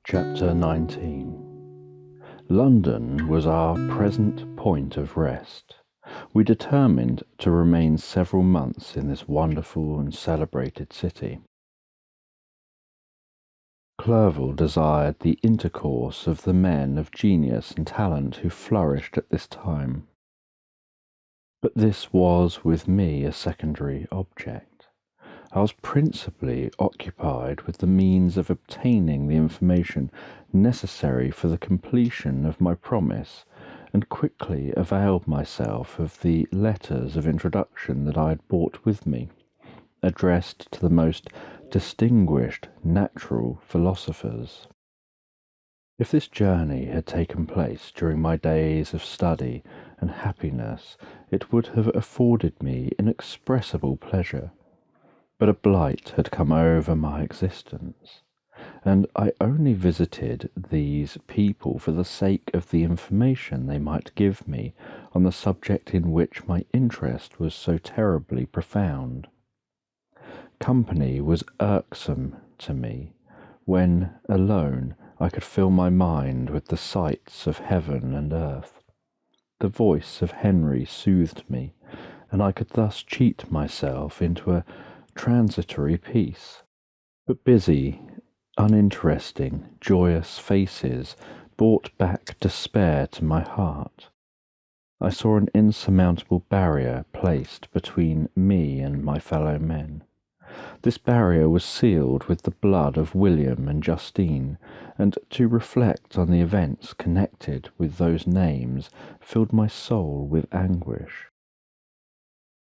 Chapter 19. London was our present point of rest. We determined to remain several months in this wonderful and celebrated city. Clerval desired the intercourse of the men of genius and talent who flourished at this time. But this was with me a secondary object. I was principally occupied with the means of obtaining the information necessary for the completion of my promise, and quickly availed myself of the letters of introduction that I had brought with me, addressed to the most distinguished natural philosophers. If this journey had taken place during my days of study and happiness, it would have afforded me inexpressible pleasure. But a blight had come over my existence, and I only visited these people for the sake of the information they might give me on the subject in which my interest was so terribly profound. Company was irksome to me. When alone, I could fill my mind with the sights of heaven and earth. The voice of Henry soothed me, and I could thus cheat myself into a transitory peace. But busy, uninteresting, joyous faces brought back despair to my heart. I saw an insurmountable barrier placed between me and my fellow men. This barrier was sealed with the blood of William and Justine, and to reflect on the events connected with those names filled my soul with anguish.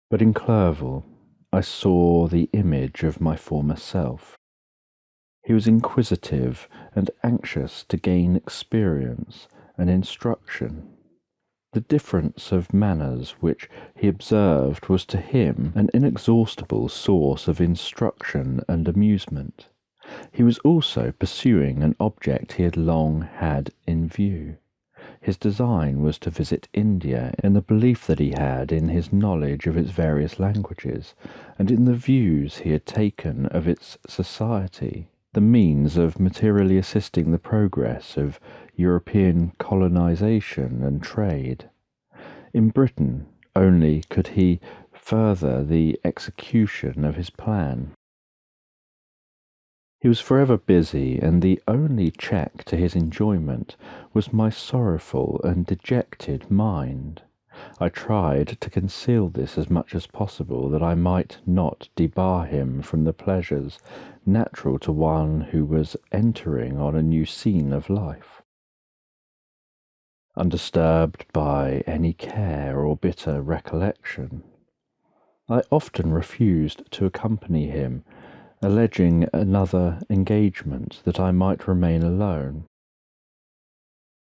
But in Clerval I saw the image of my former self. He was inquisitive and anxious to gain experience and instruction. The difference of manners which he observed was to him an inexhaustible source of instruction and amusement. He was also pursuing an object he had long had in view. His design was to visit India in the belief that he had in his knowledge of its various languages, and in the views he had taken of its society, the means of materially assisting the progress of European colonization and trade. In Britain only could he further the execution of his plan. He was forever busy, and the only check to his enjoyment was my sorrowful and dejected mind. I tried to conceal this as much as possible, that I might not debar him from the pleasures natural to one who was entering on a new scene of life. Undisturbed by any care or bitter recollection, I often refused to accompany him, alleging another engagement that I might remain alone.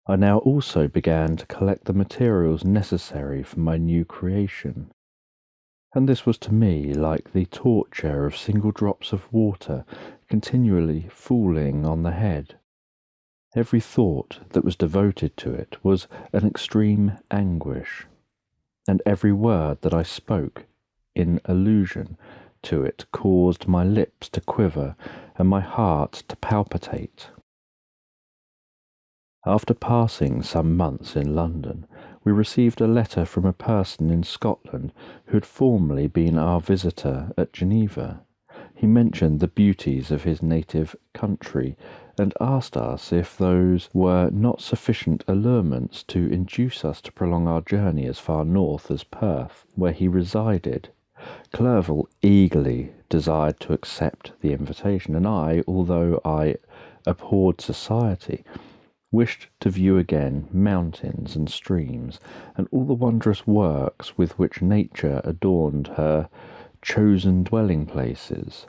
I now also began to collect the materials necessary for my new creation, and this was to me like the torture of single drops of water continually falling on the head. Every thought that was devoted to it was an extreme anguish, and every word that I spoke in allusion to it caused my lips to quiver and my heart to palpitate. After passing some months in London, we received a letter from a person in Scotland who had formerly been our visitor at Geneva. He mentioned the beauties of his native country, and asked us if those were not sufficient allurements to induce us to prolong our journey as far north as Perth, where he resided. Clerval eagerly desired to accept the invitation, and I, although I abhorred society, wished to view again mountains and streams, and all the wondrous works with which nature adorned her chosen dwelling places.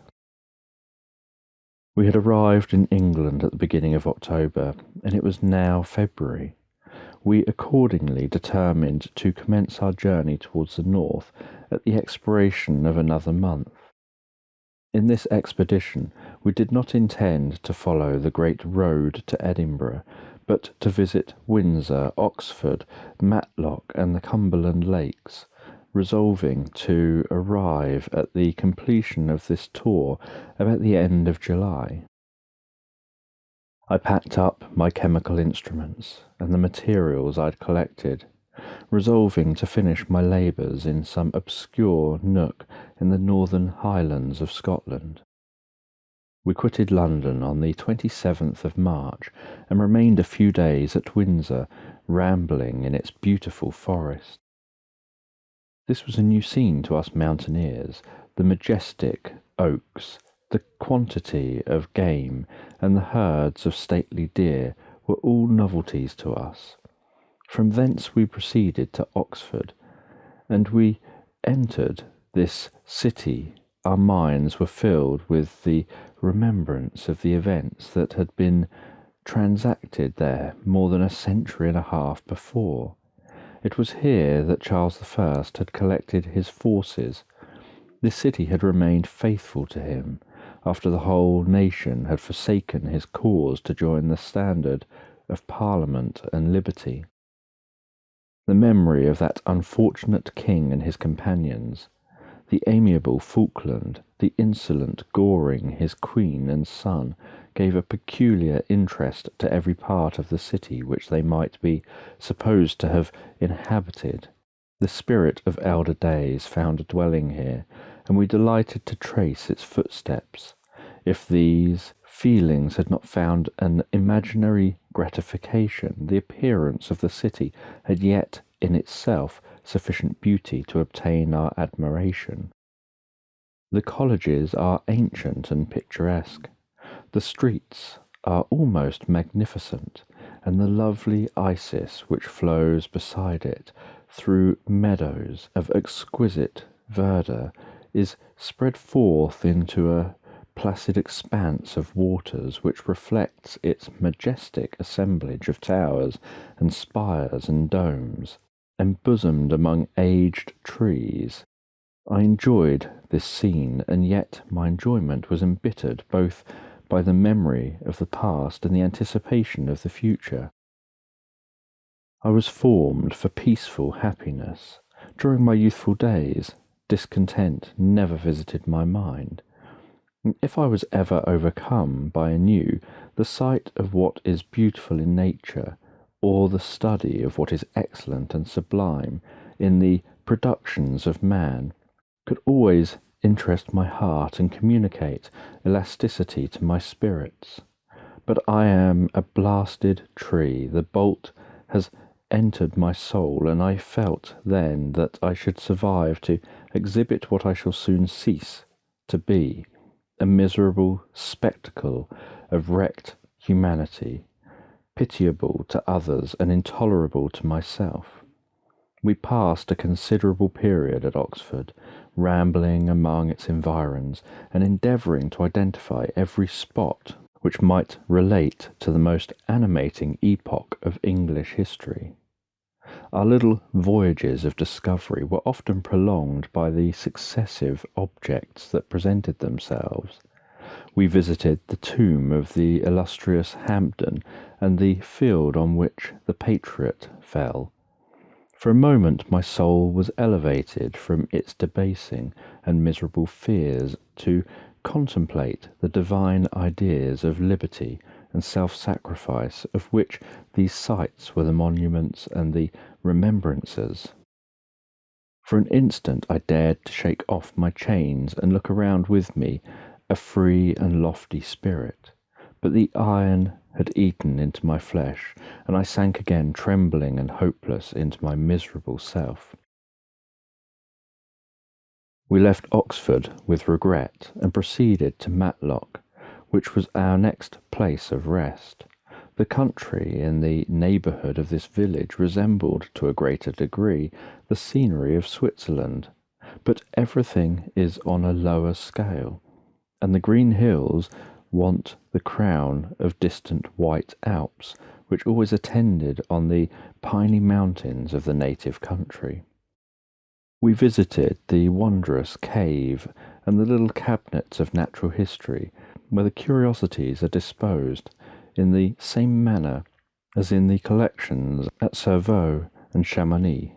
We had arrived in England at the beginning of October, and it was now February. We accordingly determined to commence our journey towards the north at the expiration of another month. In this expedition we did not intend to follow the great road to Edinburgh, but to visit Windsor, Oxford, Matlock, and the Cumberland Lakes, resolving to arrive at the completion of this tour about the end of July. I packed up my chemical instruments and the materials I'd collected, resolving to finish my labours in some obscure nook in the northern highlands of Scotland. We quitted London on the 27th of March and remained a few days at Windsor, rambling in its beautiful forest. This was a new scene to us mountaineers, the majestic oaks, the quantity of game, and the herds of stately deer were all novelties to us. From thence we proceeded to Oxford, and we entered this city. Our minds were filled with the remembrance of the events that had been transacted there more than a century and a half before. It was here that Charles I had collected his forces. This city had remained faithful to him after the whole nation had forsaken his cause to join the standard of Parliament and liberty. The memory of that unfortunate king and his companions, the amiable Falkland, the insolent Goring, his queen and son, gave a peculiar interest to every part of the city which they might be supposed to have inhabited. The spirit of elder days found a dwelling here, and we delighted to trace its footsteps. If these feelings had not found an imaginary gratification, the appearance of the city had yet in itself sufficient beauty to obtain our admiration. The colleges are ancient and picturesque. The streets are almost magnificent, and the lovely Isis which flows beside it through meadows of exquisite verdure is spread forth into a placid expanse of waters which reflects its majestic assemblage of towers and spires and domes, embosomed among aged trees. I enjoyed this scene, and yet my enjoyment was embittered both by the memory of the past and the anticipation of the future. I was formed for peaceful happiness. During my youthful days, discontent never visited my mind. If I was ever overcome by anew the sight of what is beautiful in nature, or the study of what is excellent and sublime in the productions of man, could always interest my heart and communicate elasticity to my spirits. But I am a blasted tree. The bolt has entered my soul, and I felt then that I should survive to exhibit what I shall soon cease to be, a miserable spectacle of wrecked humanity, pitiable to others and intolerable to myself. We passed a considerable period at Oxford, rambling among its environs and endeavouring to identify every spot which might relate to the most animating epoch of English history. Our little voyages of discovery were often prolonged by the successive objects that presented themselves. We visited the tomb of the illustrious Hampden and the field on which the Patriot fell. For a moment my soul was elevated from its debasing and miserable fears to contemplate the divine ideas of liberty and self-sacrifice of which these sites were the monuments and the remembrances. For an instant I dared to shake off my chains and look around with me a free and lofty spirit, but the iron had eaten into my flesh, and I sank again trembling and hopeless into my miserable self. We left Oxford with regret and proceeded to Matlock, which was our next place of rest. The country in the neighbourhood of this village resembled to a greater degree the scenery of Switzerland, but everything is on a lower scale, and the green hills want the crown of distant white Alps, which always attended on the piny mountains of the native country. We visited the wondrous cave and the little cabinets of natural history, where the curiosities are disposed in the same manner as in the collections at Cerveau and Chamonix.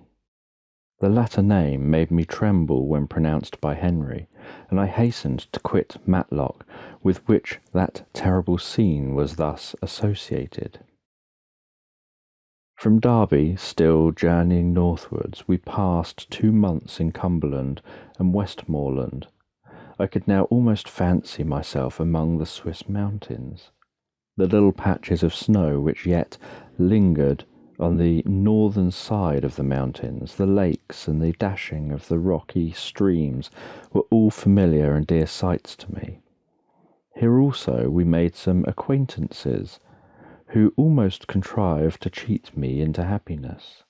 The latter name made me tremble when pronounced by Henry, and I hastened to quit Matlock with which that terrible scene was thus associated. From Derby, still journeying northwards, we passed 2 months in Cumberland and Westmoreland. I could now almost fancy myself among the Swiss mountains. The little patches of snow which yet lingered on the northern side of the mountains, the lakes and the dashing of the rocky streams were all familiar and dear sights to me. Here also we made some acquaintances who almost contrived to cheat me into happiness.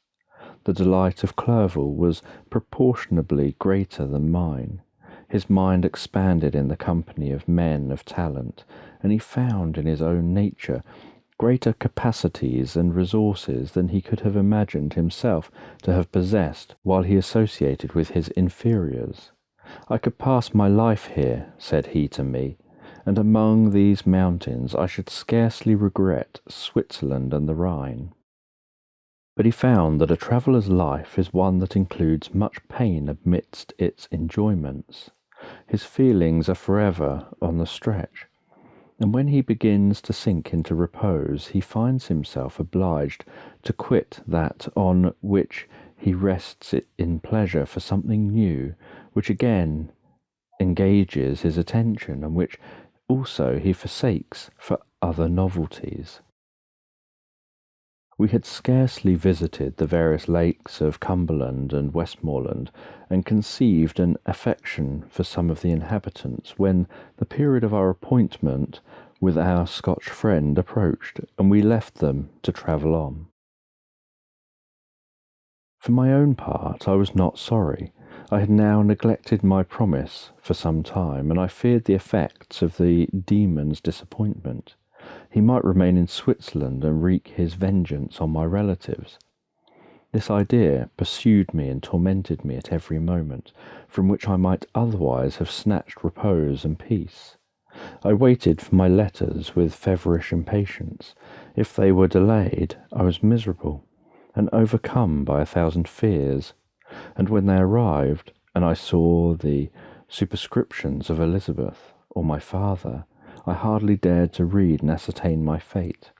The delight of Clerval was proportionably greater than mine. His mind expanded in the company of men of talent, and he found in his own nature greater capacities and resources than he could have imagined himself to have possessed while he associated with his inferiors. I could pass my life here, said he to me, and among these mountains I should scarcely regret Switzerland and the Rhine. But he found that a traveller's life is one that includes much pain amidst its enjoyments. His feelings are forever on the stretch, and when he begins to sink into repose, he finds himself obliged to quit that on which he rests in pleasure for something new, which again engages his attention, and which also he forsakes for other novelties. We had scarcely visited the various lakes of Cumberland and Westmoreland, and conceived an affection for some of the inhabitants, when the period of our appointment with our Scotch friend approached, and we left them to travel on. For my own part, I was not sorry. I had now neglected my promise for some time, and I feared the effects of the demon's disappointment. He might remain in Switzerland and wreak his vengeance on my relatives. This idea pursued me and tormented me at every moment, from which I might otherwise have snatched repose and peace. I waited for my letters with feverish impatience. If they were delayed, I was miserable, and overcome by 1,000 fears, and when they arrived, and I saw the superscriptions of Elizabeth or my father, I hardly dared to read and ascertain my fate.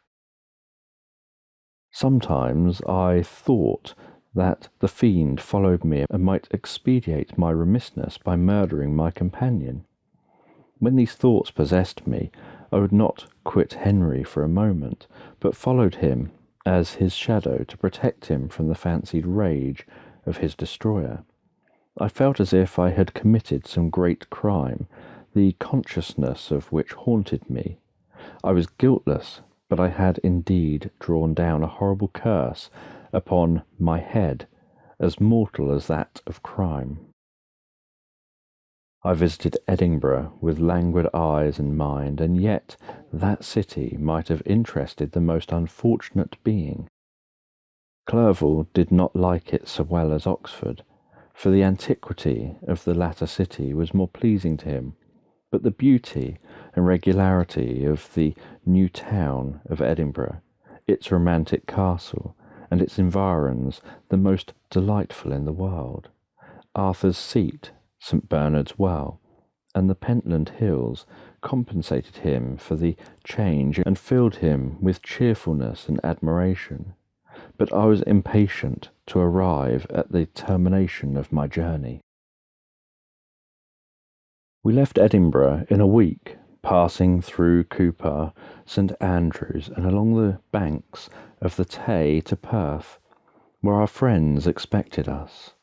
Sometimes I thought that the fiend followed me and might expedite my remissness by murdering my companion. When these thoughts possessed me, I would not quit Henry for a moment, but followed him as his shadow to protect him from the fancied rage of his destroyer. I felt as if I had committed some great crime, the consciousness of which haunted me. I was guiltless, but I had indeed drawn down a horrible curse upon my head, as mortal as that of crime. I visited Edinburgh with languid eyes and mind, and yet that city might have interested the most unfortunate being. Clerval did not like it so well as Oxford, for the antiquity of the latter city was more pleasing to him, but the beauty and regularity of the new town of Edinburgh, its romantic castle, and its environs, the most delightful in the world. Arthur's Seat, St. Bernard's Well, and the Pentland Hills compensated him for the change and filled him with cheerfulness and admiration. But I was impatient to arrive at the termination of my journey. We left Edinburgh in a week, passing through Cooper, St. Andrews, and along the banks of the Tay to Perth, where our friends expected us.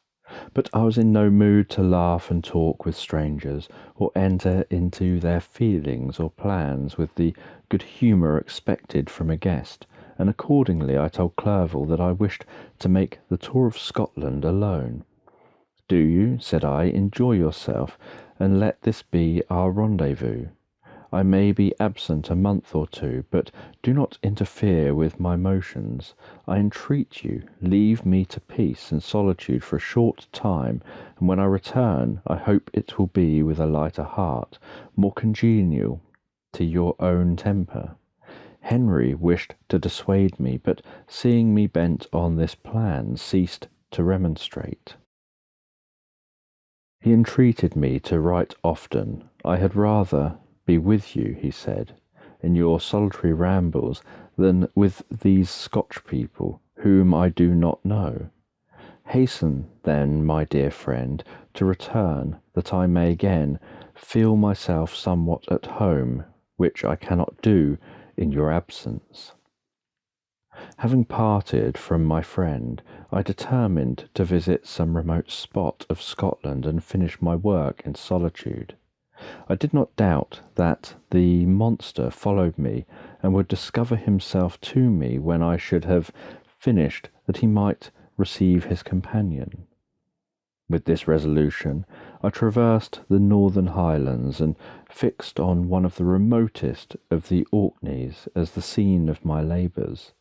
But I was in no mood to laugh and talk with strangers, or enter into their feelings or plans with the good humour expected from a guest, and accordingly I told Clerval that I wished to make the tour of Scotland alone. "Do you," said I, "enjoy yourself, and let this be our rendezvous. I may be absent a month or two, but do not interfere with my motions. I entreat you, leave me to peace and solitude for a short time, and when I return, I hope it will be with a lighter heart, more congenial to your own temper." Henry wished to dissuade me, but seeing me bent on this plan, ceased to remonstrate. He entreated me to write often. I had rather be with you, he said, in your solitary rambles than with these Scotch people, whom I do not know. Hasten, then, my dear friend, to return, that I may again feel myself somewhat at home, which I cannot do in your absence. Having parted from my friend, I determined to visit some remote spot of Scotland and finish my work in solitude. I did not doubt that the monster followed me and would discover himself to me when I should have finished, that he might receive his companion. With this resolution, I traversed the northern highlands and fixed on one of the remotest of the Orkneys as the scene of my labours.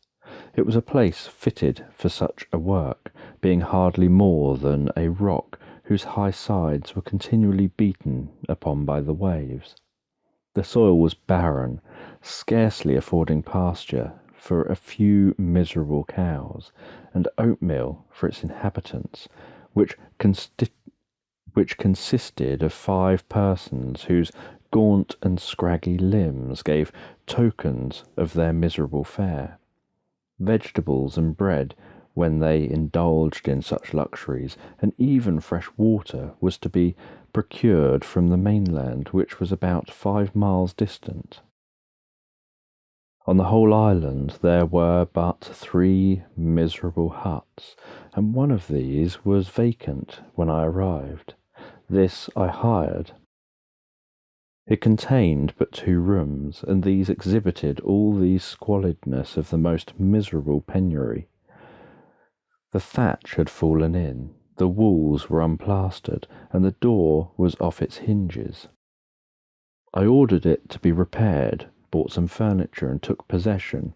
It was a place fitted for such a work, being hardly more than a rock whose high sides were continually beaten upon by the waves. The soil was barren, scarcely affording pasture for a few miserable cows, and oatmeal for its inhabitants, which consisted of 5 persons whose gaunt and scraggy limbs gave tokens of their miserable fare. Vegetables and bread, when they indulged in such luxuries, and even fresh water, was to be procured from the mainland, which was about 5 miles distant. On the whole island there were but 3 miserable huts, and one of these was vacant when I arrived. This I hired. It contained but 2 rooms, and these exhibited all the squalidness of the most miserable penury. The thatch had fallen in, the walls were unplastered, and the door was off its hinges. I ordered it to be repaired, bought some furniture, and took possession,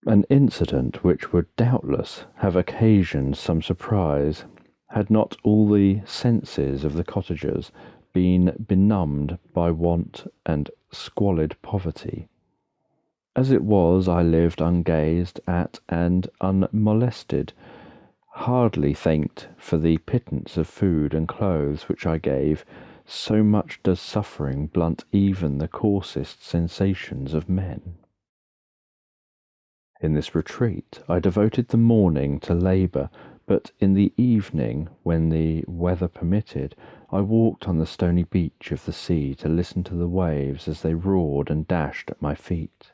an incident which would doubtless have occasioned some surprise, had not all the senses of the cottagers been benumbed by want and squalid poverty. As it was, I lived ungazed at and unmolested, hardly thanked for the pittance of food and clothes which I gave. So much does suffering blunt even the coarsest sensations of men. In this retreat I devoted the morning to labour, but in the evening, when the weather permitted, I walked on the stony beach of the sea to listen to the waves as they roared and dashed at my feet.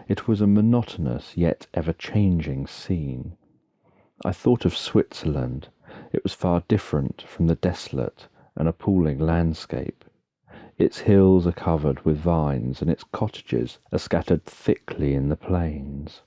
It was a monotonous yet ever-changing scene. I thought of Switzerland. It was far different from the desolate and appalling landscape. Its hills are covered with vines, and its cottages are scattered thickly in the plains.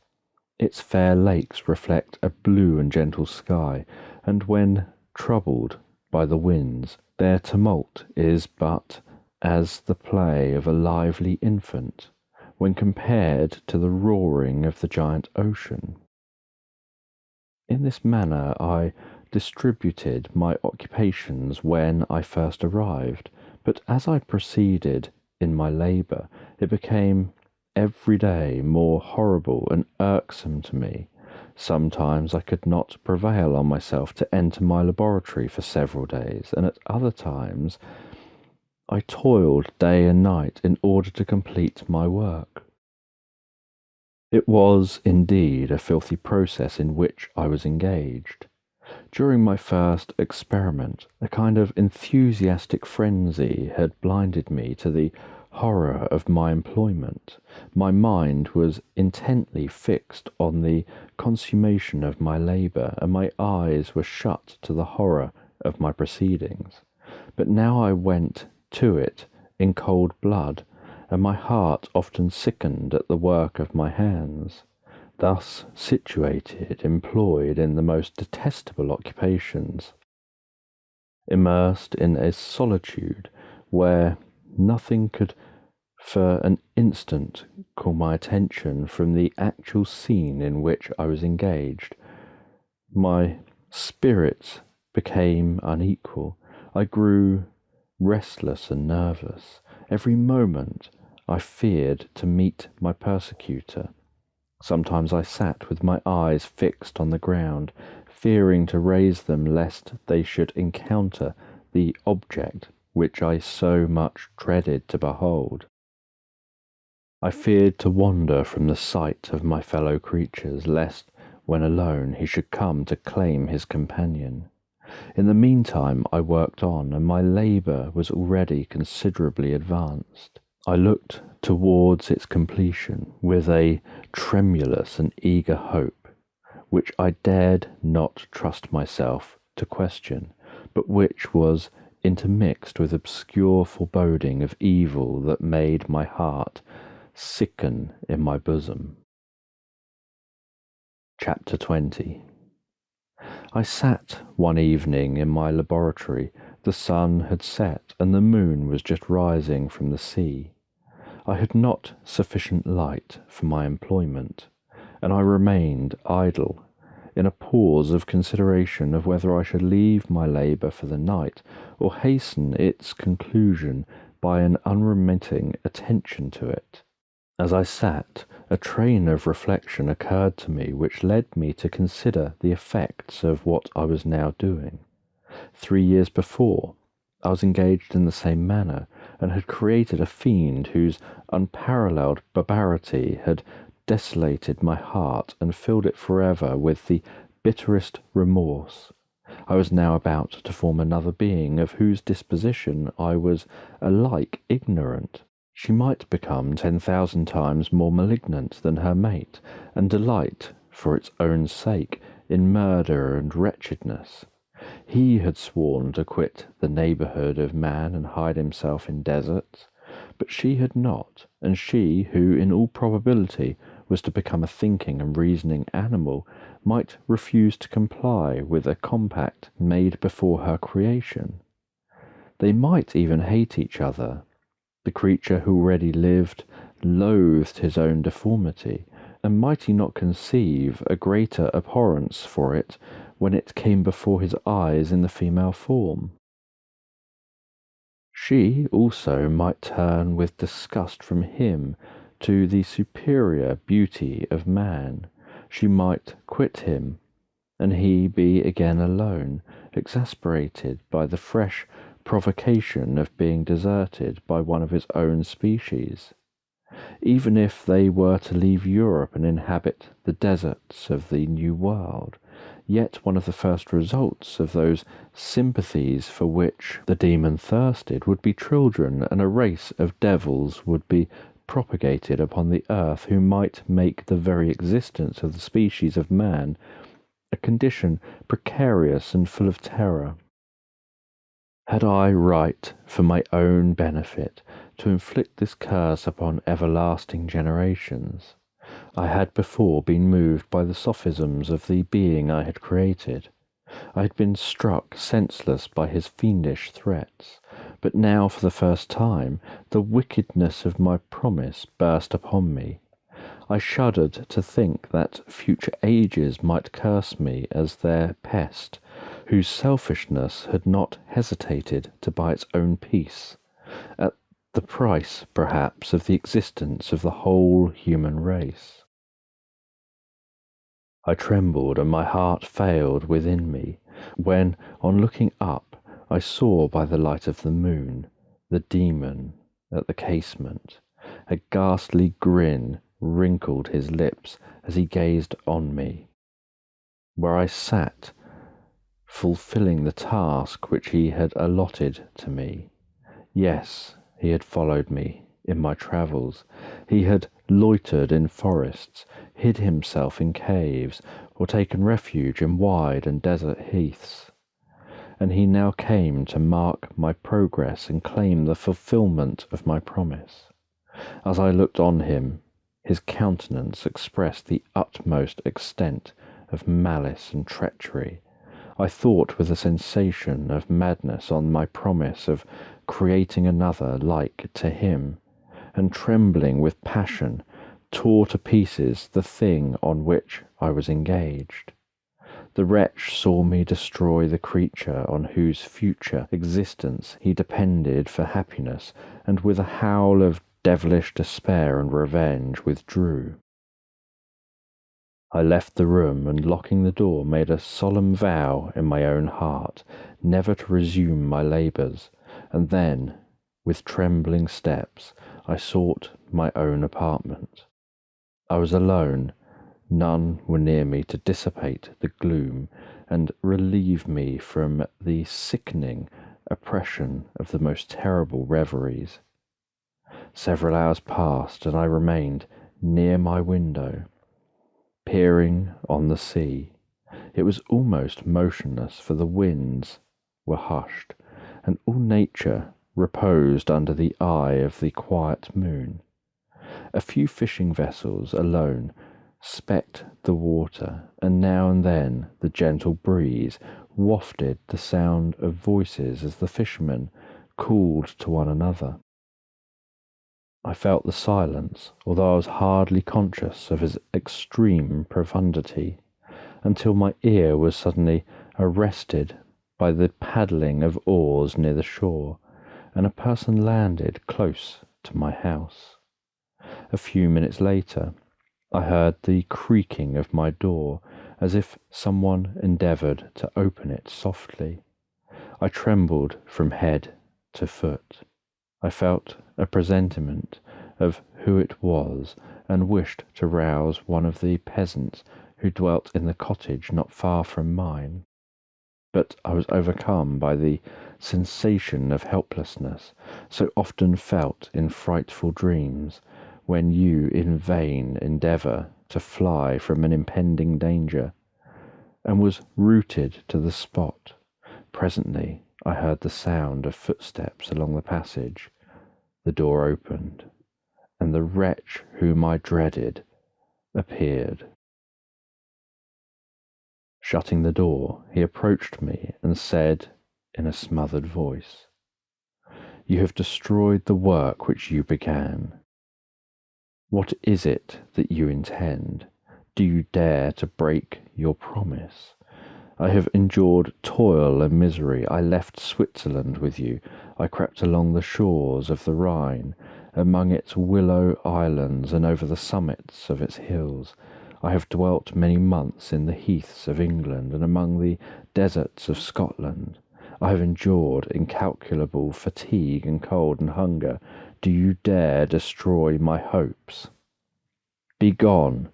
Its fair lakes reflect a blue and gentle sky, and when troubled by the winds, their tumult is but as the play of a lively infant, when compared to the roaring of the giant ocean. In this manner I distributed my occupations when I first arrived, but as I proceeded in my labour, it became every day more horrible and irksome to me. Sometimes I could not prevail on myself to enter my laboratory for several days, and at other times I toiled day and night in order to complete my work. It was indeed a filthy process in which I was engaged. During my first experiment, a kind of enthusiastic frenzy had blinded me to the horror of my employment. My mind was intently fixed on the consummation of my labour, and my eyes were shut to the horror of my proceedings. But now I went to it in cold blood, and my heart often sickened at the work of my hands. Thus situated, employed in the most detestable occupations, immersed in a solitude where nothing could for an instant call my attention from the actual scene in which I was engaged, my spirits became unequal. I grew restless and nervous. Every moment I feared to meet my persecutor. Sometimes I sat with my eyes fixed on the ground, fearing to raise them lest they should encounter the object which I so much dreaded to behold. I feared to wander from the sight of my fellow creatures, lest, when alone, he should come to claim his companion. In the meantime I worked on, and my labour was already considerably advanced. I looked towards its completion with a tremulous and eager hope, which I dared not trust myself to question, but which was intermixed with obscure foreboding of evil that made my heart sicken in my bosom. Chapter 20. I sat one evening in my laboratory. The sun had set, and the moon was just rising from the sea. I had not sufficient light for my employment, and I remained idle, in a pause of consideration of whether I should leave my labour for the night, or hasten its conclusion by an unremitting attention to it. As I sat, a train of reflection occurred to me which led me to consider the effects of what I was now doing. 3 years before, I was engaged in the same manner, and had created a fiend whose unparalleled barbarity had desolated my heart and filled it forever with the bitterest remorse. I was now about to form another being of whose disposition I was alike ignorant. She might become 10,000 times more malignant than her mate, and delight, for its own sake, in murder and wretchedness. He had sworn to quit the neighbourhood of man and hide himself in deserts, but she had not, and she, who in all probability was to become a thinking and reasoning animal, might refuse to comply with a compact made before her creation. They might even hate each other. The creature who already lived loathed his own deformity, and might he not conceive a greater abhorrence for it when it came before his eyes in the female form? She also might turn with disgust from him to the superior beauty of man. She might quit him, and he be again alone, exasperated by the fresh provocation of being deserted by one of his own species. Even if they were to leave Europe and inhabit the deserts of the New World, yet one of the first results of those sympathies for which the demon thirsted would be children, and a race of devils would be propagated upon the earth who might make the very existence of the species of man a condition precarious and full of terror. Had I right for my own benefit to inflict this curse upon everlasting generations? I had before been moved by the sophisms of the being I had created. I had been struck senseless by his fiendish threats, but now for the first time the wickedness of my promise burst upon me. I shuddered to think that future ages might curse me as their pest, whose selfishness had not hesitated to buy its own peace, at the price, perhaps, of the existence of the whole human race. I trembled, and my heart failed within me, when, on looking up, I saw by the light of the moon the demon at the casement. A ghastly grin wrinkled his lips as he gazed on me, where I sat, fulfilling the task which he had allotted to me. Yes, he had followed me in my travels. He had loitered in forests, hid himself in caves, or taken refuge in wide and desert heaths. And he now came to mark my progress and claim the fulfilment of my promise. As I looked on him, his countenance expressed the utmost extent of malice and treachery. I thought with a sensation of madness on my promise of creating another like to him, and trembling with passion, tore to pieces the thing on which I was engaged. The wretch saw me destroy the creature on whose future existence he depended for happiness, and with a howl of devilish despair and revenge withdrew. I left the room, and locking the door, made a solemn vow in my own heart never to resume my labours, and then, with trembling steps, I sought my own apartment. I was alone. None were near me to dissipate the gloom and relieve me from the sickening oppression of the most terrible reveries. Several hours passed, and I remained near my window, peering on the sea. It was almost motionless, for the winds were hushed, and all nature reposed under the eye of the quiet moon. A few fishing vessels alone specked the water, and now and then the gentle breeze wafted the sound of voices as the fishermen called to one another. I felt the silence, although I was hardly conscious of its extreme profundity, until my ear was suddenly arrested by the paddling of oars near the shore, and a person landed close to my house. A few minutes later, I heard the creaking of my door, as if someone endeavoured to open it softly. I trembled from head to foot. I felt a presentiment of who it was, and wished to rouse one of the peasants who dwelt in the cottage not far from mine. But I was overcome by the sensation of helplessness so often felt in frightful dreams, when you in vain endeavour to fly from an impending danger, and was rooted to the spot. Presently I heard the sound of footsteps along the passage. The door opened, and the wretch whom I dreaded appeared. Shutting the door, he approached me and said in a smothered voice, "You have destroyed the work which you began. What is it that you intend? Do you dare to break your promise? I have endured toil and misery. I left Switzerland with you. I crept along the shores of the Rhine, among its willow islands and over the summits of its hills. I have dwelt many months in the heaths of England and among the deserts of Scotland. I have endured incalculable fatigue and cold and hunger. Do you dare destroy my hopes? Begone!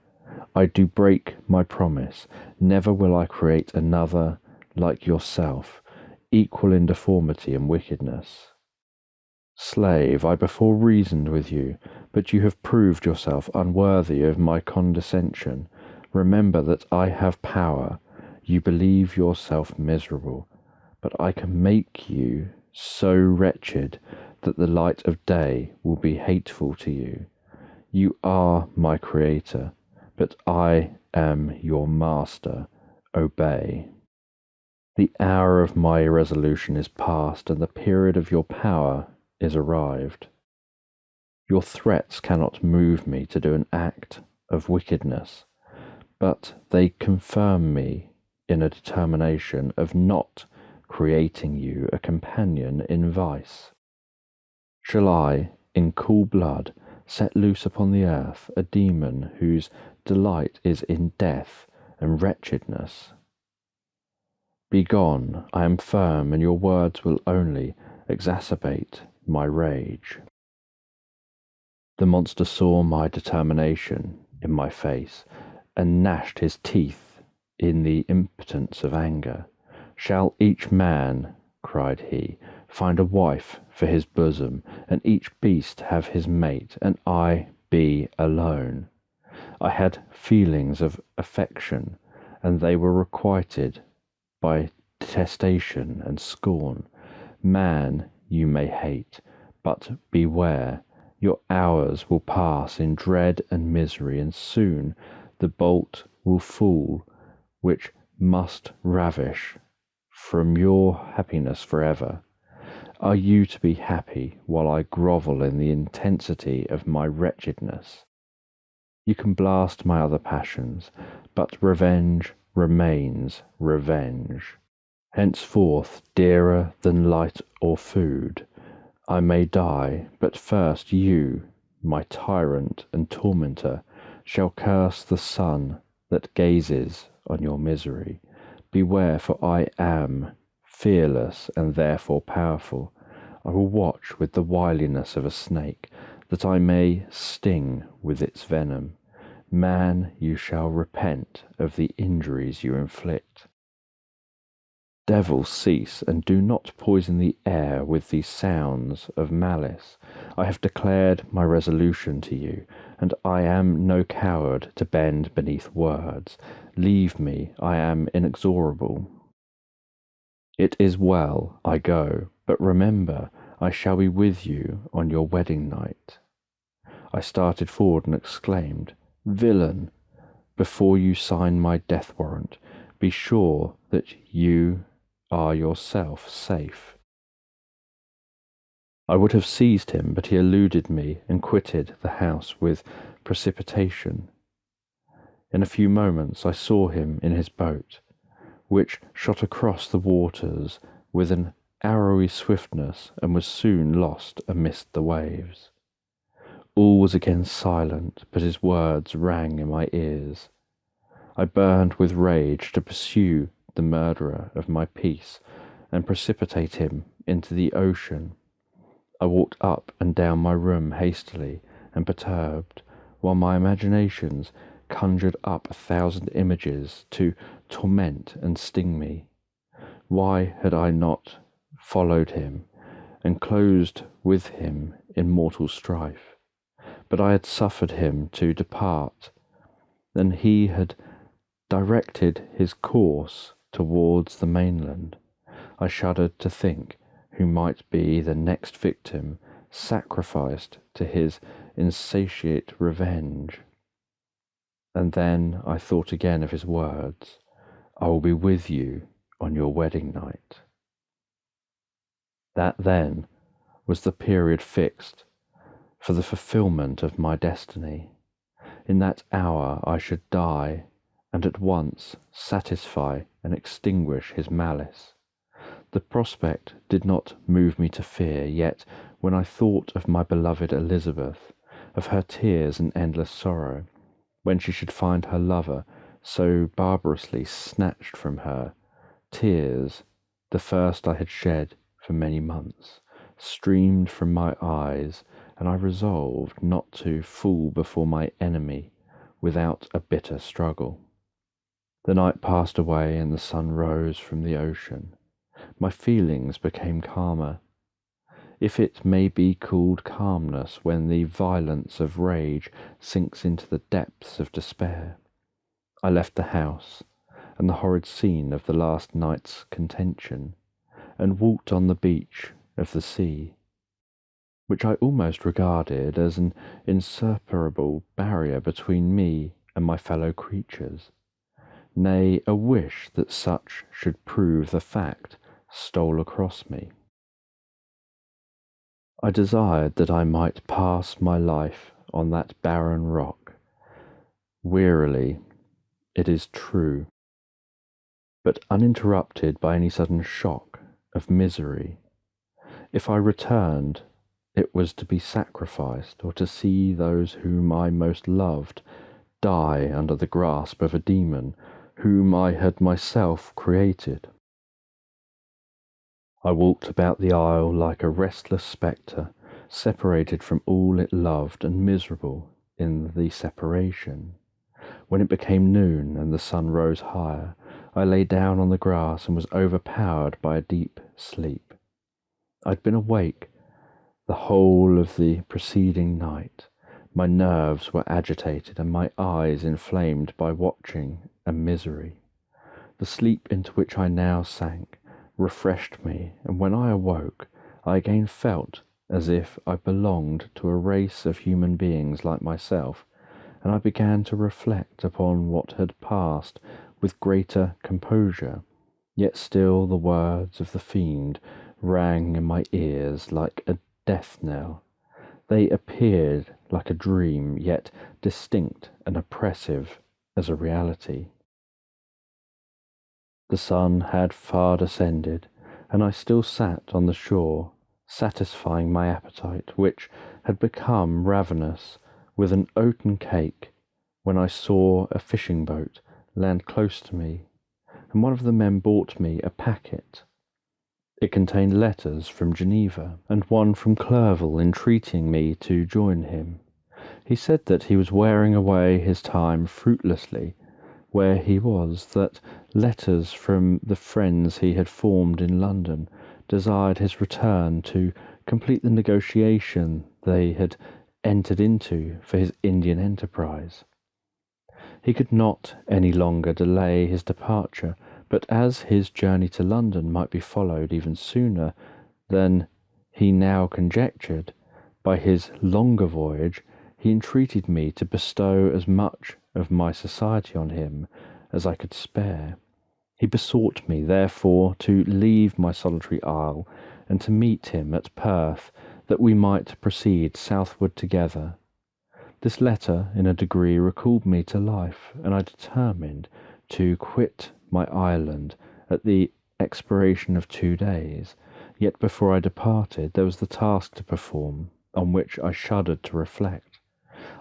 I do break my promise. Never will I create another like yourself, equal in deformity and wickedness. Slave, I before reasoned with you, but you have proved yourself unworthy of my condescension. Remember that I have power. You believe yourself miserable, but I can make you so wretched that the light of day will be hateful to you. You are my creator, but I am your master. Obey. The hour of my irresolution is past, and the period of your power is arrived. Your threats cannot move me to do an act of wickedness, but they confirm me in a determination of not creating you a companion in vice. Shall I, in cool blood, set loose upon the earth a demon whose delight is in death and wretchedness? Begone, I am firm, and your words will only exacerbate my rage. The monster saw my determination in my face, and gnashed his teeth in the impotence of anger. Shall each man, cried he, find a wife for his bosom, and each beast have his mate, and I be alone? I had feelings of affection, and they were requited by detestation and scorn. Man you may hate, but beware, your hours will pass in dread and misery, and soon the bolt will fall which must ravish from your happiness forever. Are you to be happy while I grovel in the intensity of my wretchedness? You can blast my other passions, but revenge remains revenge. Henceforth, dearer than light or food, I may die, but first you, my tyrant and tormentor, shall curse the sun that gazes on your misery. Beware, for I am fearless and therefore powerful. I will watch with the wiliness of a snake that I may sting with its venom. Man, you shall repent of the injuries you inflict. Devil, cease, and do not poison the air with these sounds of malice. I have declared my resolution to you, and I am no coward to bend beneath words. Leave me, I am inexorable. It is well, I go, but remember, I shall be with you on your wedding night. I started forward and exclaimed, Villain, before you sign my death warrant, be sure that you are yourself safe. I would have seized him, but he eluded me and quitted the house with precipitation. In a few moments I saw him in his boat, which shot across the waters with an arrowy swiftness and was soon lost amidst the waves. All was again silent, but his words rang in my ears. I burned with rage to pursue the murderer of my peace and precipitate him into the ocean. I walked up and down my room hastily and perturbed, while my imaginations conjured up 1,000 images to torment and sting me. Why had I not followed him and closed with him in mortal strife? But I had suffered him to depart, and he had directed his course towards the mainland. I shuddered to think who might be the next victim sacrificed to his insatiate revenge. And then I thought again of his words, I will be with you on your wedding night. That then was the period fixed for the fulfillment of my destiny. In that hour I should die, and at once satisfy and extinguish his malice. The prospect did not move me to fear, yet when I thought of my beloved Elizabeth, of her tears and endless sorrow, when she should find her lover so barbarously snatched from her, tears, the first I had shed for many months, streamed from my eyes, and I resolved not to fall before my enemy without a bitter struggle. The night passed away and the sun rose from the ocean. My feelings became calmer, if it may be called calmness when the violence of rage sinks into the depths of despair. I left the house and the horrid scene of the last night's contention, and walked on the beach of the sea, which I almost regarded as an insuperable barrier between me and my fellow creatures. Nay, a wish that such should prove the fact stole across me. I desired that I might pass my life on that barren rock, wearily, it is true, but uninterrupted by any sudden shock of misery. If I returned, it was to be sacrificed, or to see those whom I most loved die under the grasp of a demon whom I had myself created. I walked about the isle like a restless spectre, separated from all it loved and miserable in the separation. When it became noon and the sun rose higher, I lay down on the grass and was overpowered by a deep sleep. I'd been awake the whole of the preceding night. My nerves were agitated and my eyes inflamed by watching and misery. The sleep into which I now sank refreshed me, and when I awoke, I again felt as if I belonged to a race of human beings like myself, and I began to reflect upon what had passed with greater composure. Yet still the words of the fiend rang in my ears like a death knell. They appeared like a dream, yet distinct and oppressive as a reality. The sun had far descended, and I still sat on the shore, satisfying my appetite, which had become ravenous, with an oaten cake, when I saw a fishing boat land close to me, and one of the men brought me a packet. It contained letters from Geneva, and one from Clerval entreating me to join him. He said that he was wearing away his time fruitlessly where he was, that letters from the friends he had formed in London desired his return to complete the negotiation they had entered into for his Indian enterprise. He could not any longer delay his departure, but as his journey to London might be followed even sooner than he now conjectured by his longer voyage, he entreated me to bestow as much of my society on him as I could spare. He besought me, therefore, to leave my solitary isle and to meet him at Perth, that we might proceed southward together. This letter, in a degree, recalled me to life, and I determined to quit my island at the expiration of 2 days. Yet before I departed, there was the task to perform, on which I shuddered to reflect.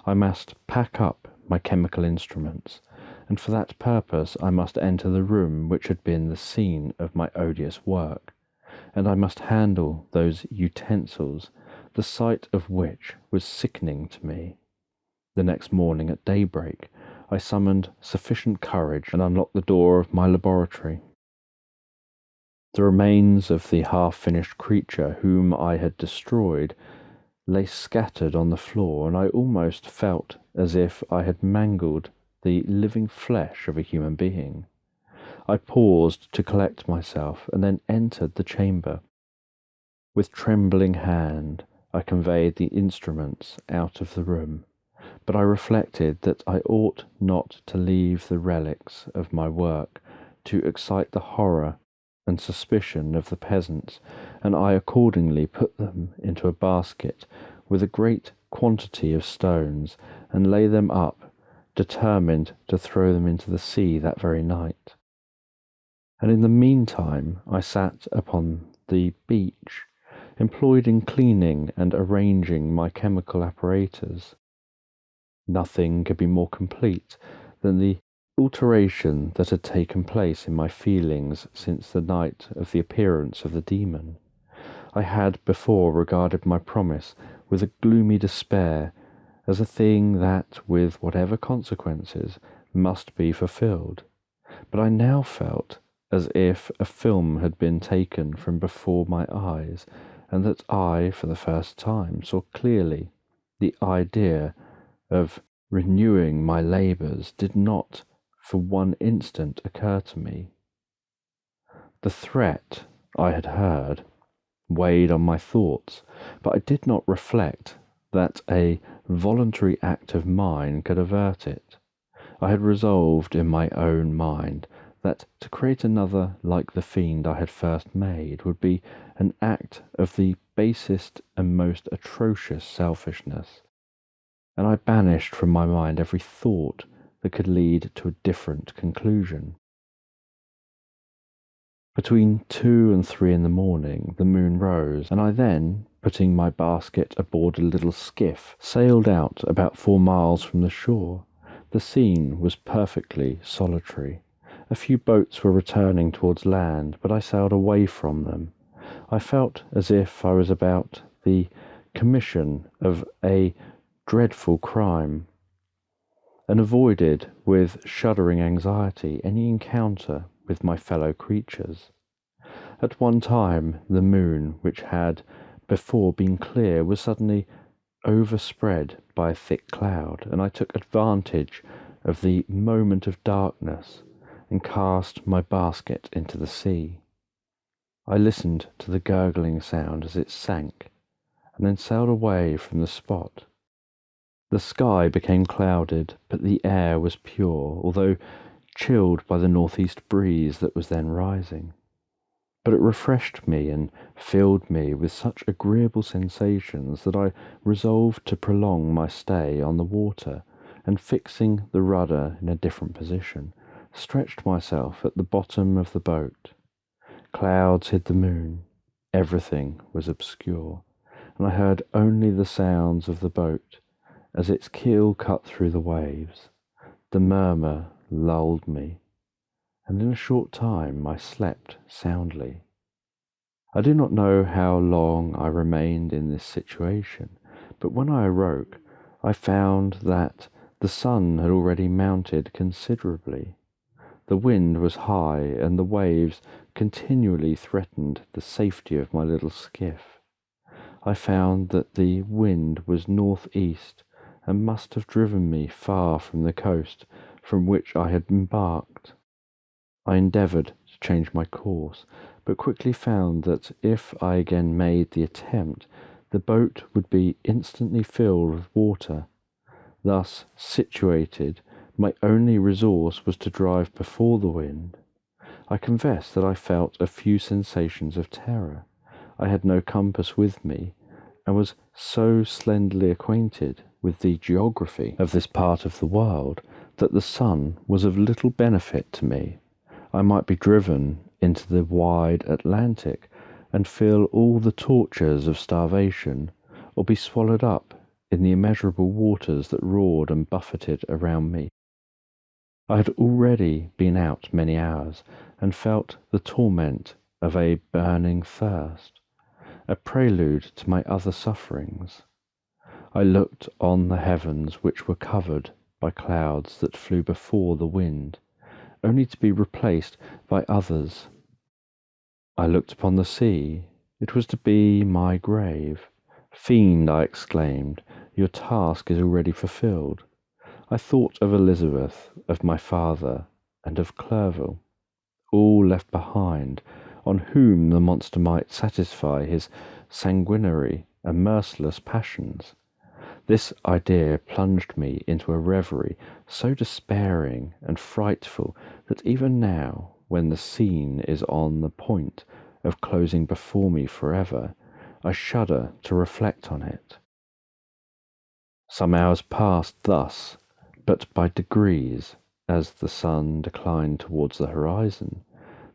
I must pack up my chemical instruments, and for that purpose I must enter the room which had been the scene of my odious work, and I must handle those utensils, the sight of which was sickening to me. The next morning at daybreak I summoned sufficient courage and unlocked the door of my laboratory. The remains of the half-finished creature whom I had destroyed lay scattered on the floor, and I almost felt as if I had mangled the living flesh of a human being. I paused to collect myself, and then entered the chamber. With trembling hand I conveyed the instruments out of the room, but I reflected that I ought not to leave the relics of my work to excite the horror and suspicion of the peasants, and I accordingly put them into a basket with a great quantity of stones, and lay them up, determined to throw them into the sea that very night. And in the meantime I sat upon the beach, employed in cleaning and arranging my chemical apparatus. Nothing could be more complete than the alteration that had taken place in my feelings since the night of the appearance of the demon. I had before regarded my promise with a gloomy despair as a thing that, with whatever consequences, must be fulfilled, but I now felt as if a film had been taken from before my eyes, and that I, for the first time, saw clearly the idea of renewing my labours did not for one instant occur to me. The threat I had heard weighed on my thoughts, but I did not reflect that a voluntary act of mine could avert it. I had resolved in my own mind that to create another like the fiend I had first made would be an act of the basest and most atrocious selfishness, and I banished from my mind every thought that could lead to a different conclusion. Between 2 and 3 in the morning the moon rose, and I then, putting my basket aboard a little skiff, sailed out about 4 miles from the shore. The scene was perfectly solitary. A few boats were returning towards land, but I sailed away from them. I felt as if I was about the commission of a dreadful crime, and avoided with shuddering anxiety any encounter with my fellow creatures. At one time the moon, which had before been clear, was suddenly overspread by a thick cloud, and I took advantage of the moment of darkness and cast my basket into the sea. I listened to the gurgling sound as it sank, and then sailed away from the spot. The sky became clouded, but the air was pure, although chilled by the northeast breeze that was then rising. But it refreshed me and filled me with such agreeable sensations that I resolved to prolong my stay on the water, and fixing the rudder in a different position, stretched myself at the bottom of the boat. Clouds hid the moon, everything was obscure, and I heard only the sounds of the boat as its keel cut through the waves. The murmur lulled me, and in a short time I slept soundly. I do not know how long I remained in this situation, but when I awoke, I found that the sun had already mounted considerably. The wind was high, and the waves continually threatened the safety of my little skiff. I found that the wind was north-east, and must have driven me far from the coast from which I had embarked. I endeavoured to change my course, but quickly found that if I again made the attempt, the boat would be instantly filled with water. Thus situated, my only resource was to drive before the wind. I confess that I felt a few sensations of terror. I had no compass with me, and was so slenderly acquainted with the geography of this part of the world that the sun was of little benefit to me. I might be driven into the wide Atlantic and feel all the tortures of starvation, or be swallowed up in the immeasurable waters that roared and buffeted around me. I had already been out many hours, and felt the torment of a burning thirst, a prelude to my other sufferings. I looked on the heavens, which were covered by clouds that flew before the wind, only to be replaced by others. I looked upon the sea. It was to be my grave. Fiend, I exclaimed, your task is already fulfilled. I thought of Elizabeth, of my father, and of Clerval, all left behind, on whom the monster might satisfy his sanguinary and merciless passions. This idea plunged me into a reverie so despairing and frightful that even now, when the scene is on the point of closing before me forever, I shudder to reflect on it. Some hours passed thus, but by degrees, as the sun declined towards the horizon,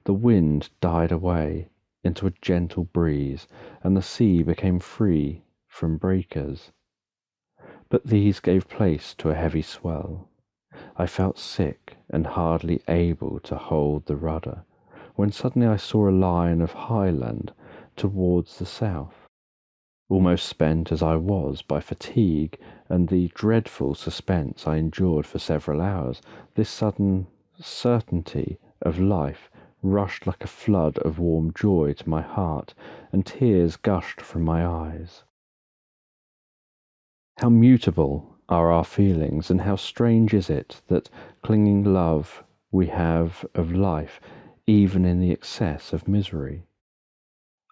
the wind died away into a gentle breeze, and the sea became free from breakers. But these gave place to a heavy swell. I felt sick and hardly able to hold the rudder, when suddenly I saw a line of high land towards the south. Almost spent as I was by fatigue and the dreadful suspense I endured for several hours, this sudden certainty of life rushed like a flood of warm joy to my heart, and tears gushed from my eyes. How mutable are our feelings, and how strange is it that clinging love we have of life, even in the excess of misery.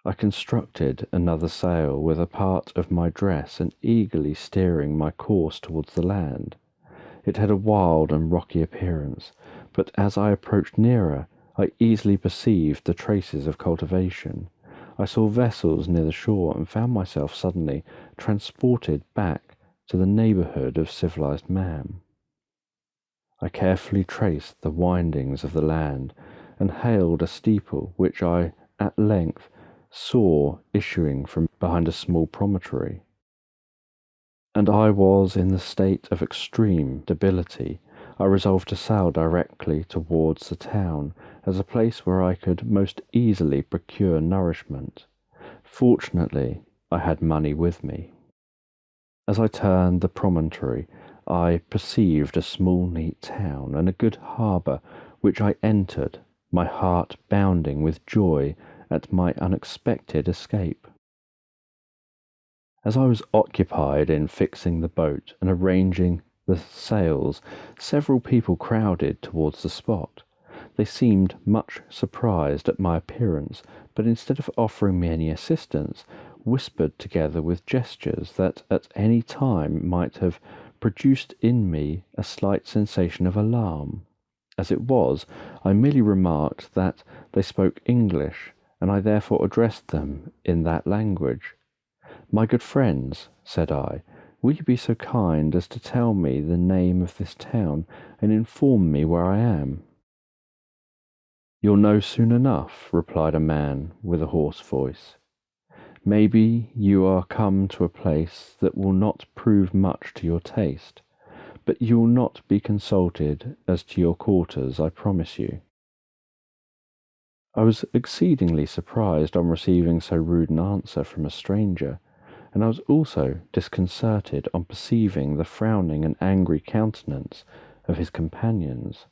I constructed another sail with a part of my dress, and eagerly steering my course towards the land. It had a wild and rocky appearance, but as I approached nearer, I easily perceived the traces of cultivation. I saw vessels near the shore, and found myself suddenly transported back to the neighbourhood of civilized man. I carefully traced the windings of the land, and hailed a steeple which I at length saw issuing from behind a small promontory. And I was in the state of extreme debility. I resolved to sail directly towards the town, as a place where I could most easily procure nourishment. Fortunately, I had money with me. As I turned the promontory, I perceived a small neat town and a good harbour, which I entered, my heart bounding with joy at my unexpected escape. As I was occupied in fixing the boat and arranging the sails, several people crowded towards the spot. They seemed much surprised at my appearance, but instead of offering me any assistance, whispered together with gestures that at any time might have produced in me a slight sensation of alarm. As it was, I merely remarked that they spoke English, and I therefore addressed them in that language. "My good friends," said I, "will you be so kind as to tell me the name of this town, and inform me where I am?" "You'll know soon enough," replied a man with a hoarse voice. "Maybe you are come to a place that will not prove much to your taste, but you will not be consulted as to your quarters, I promise you." I was exceedingly surprised on receiving so rude an answer from a stranger, and I was also disconcerted on perceiving the frowning and angry countenance of his companions.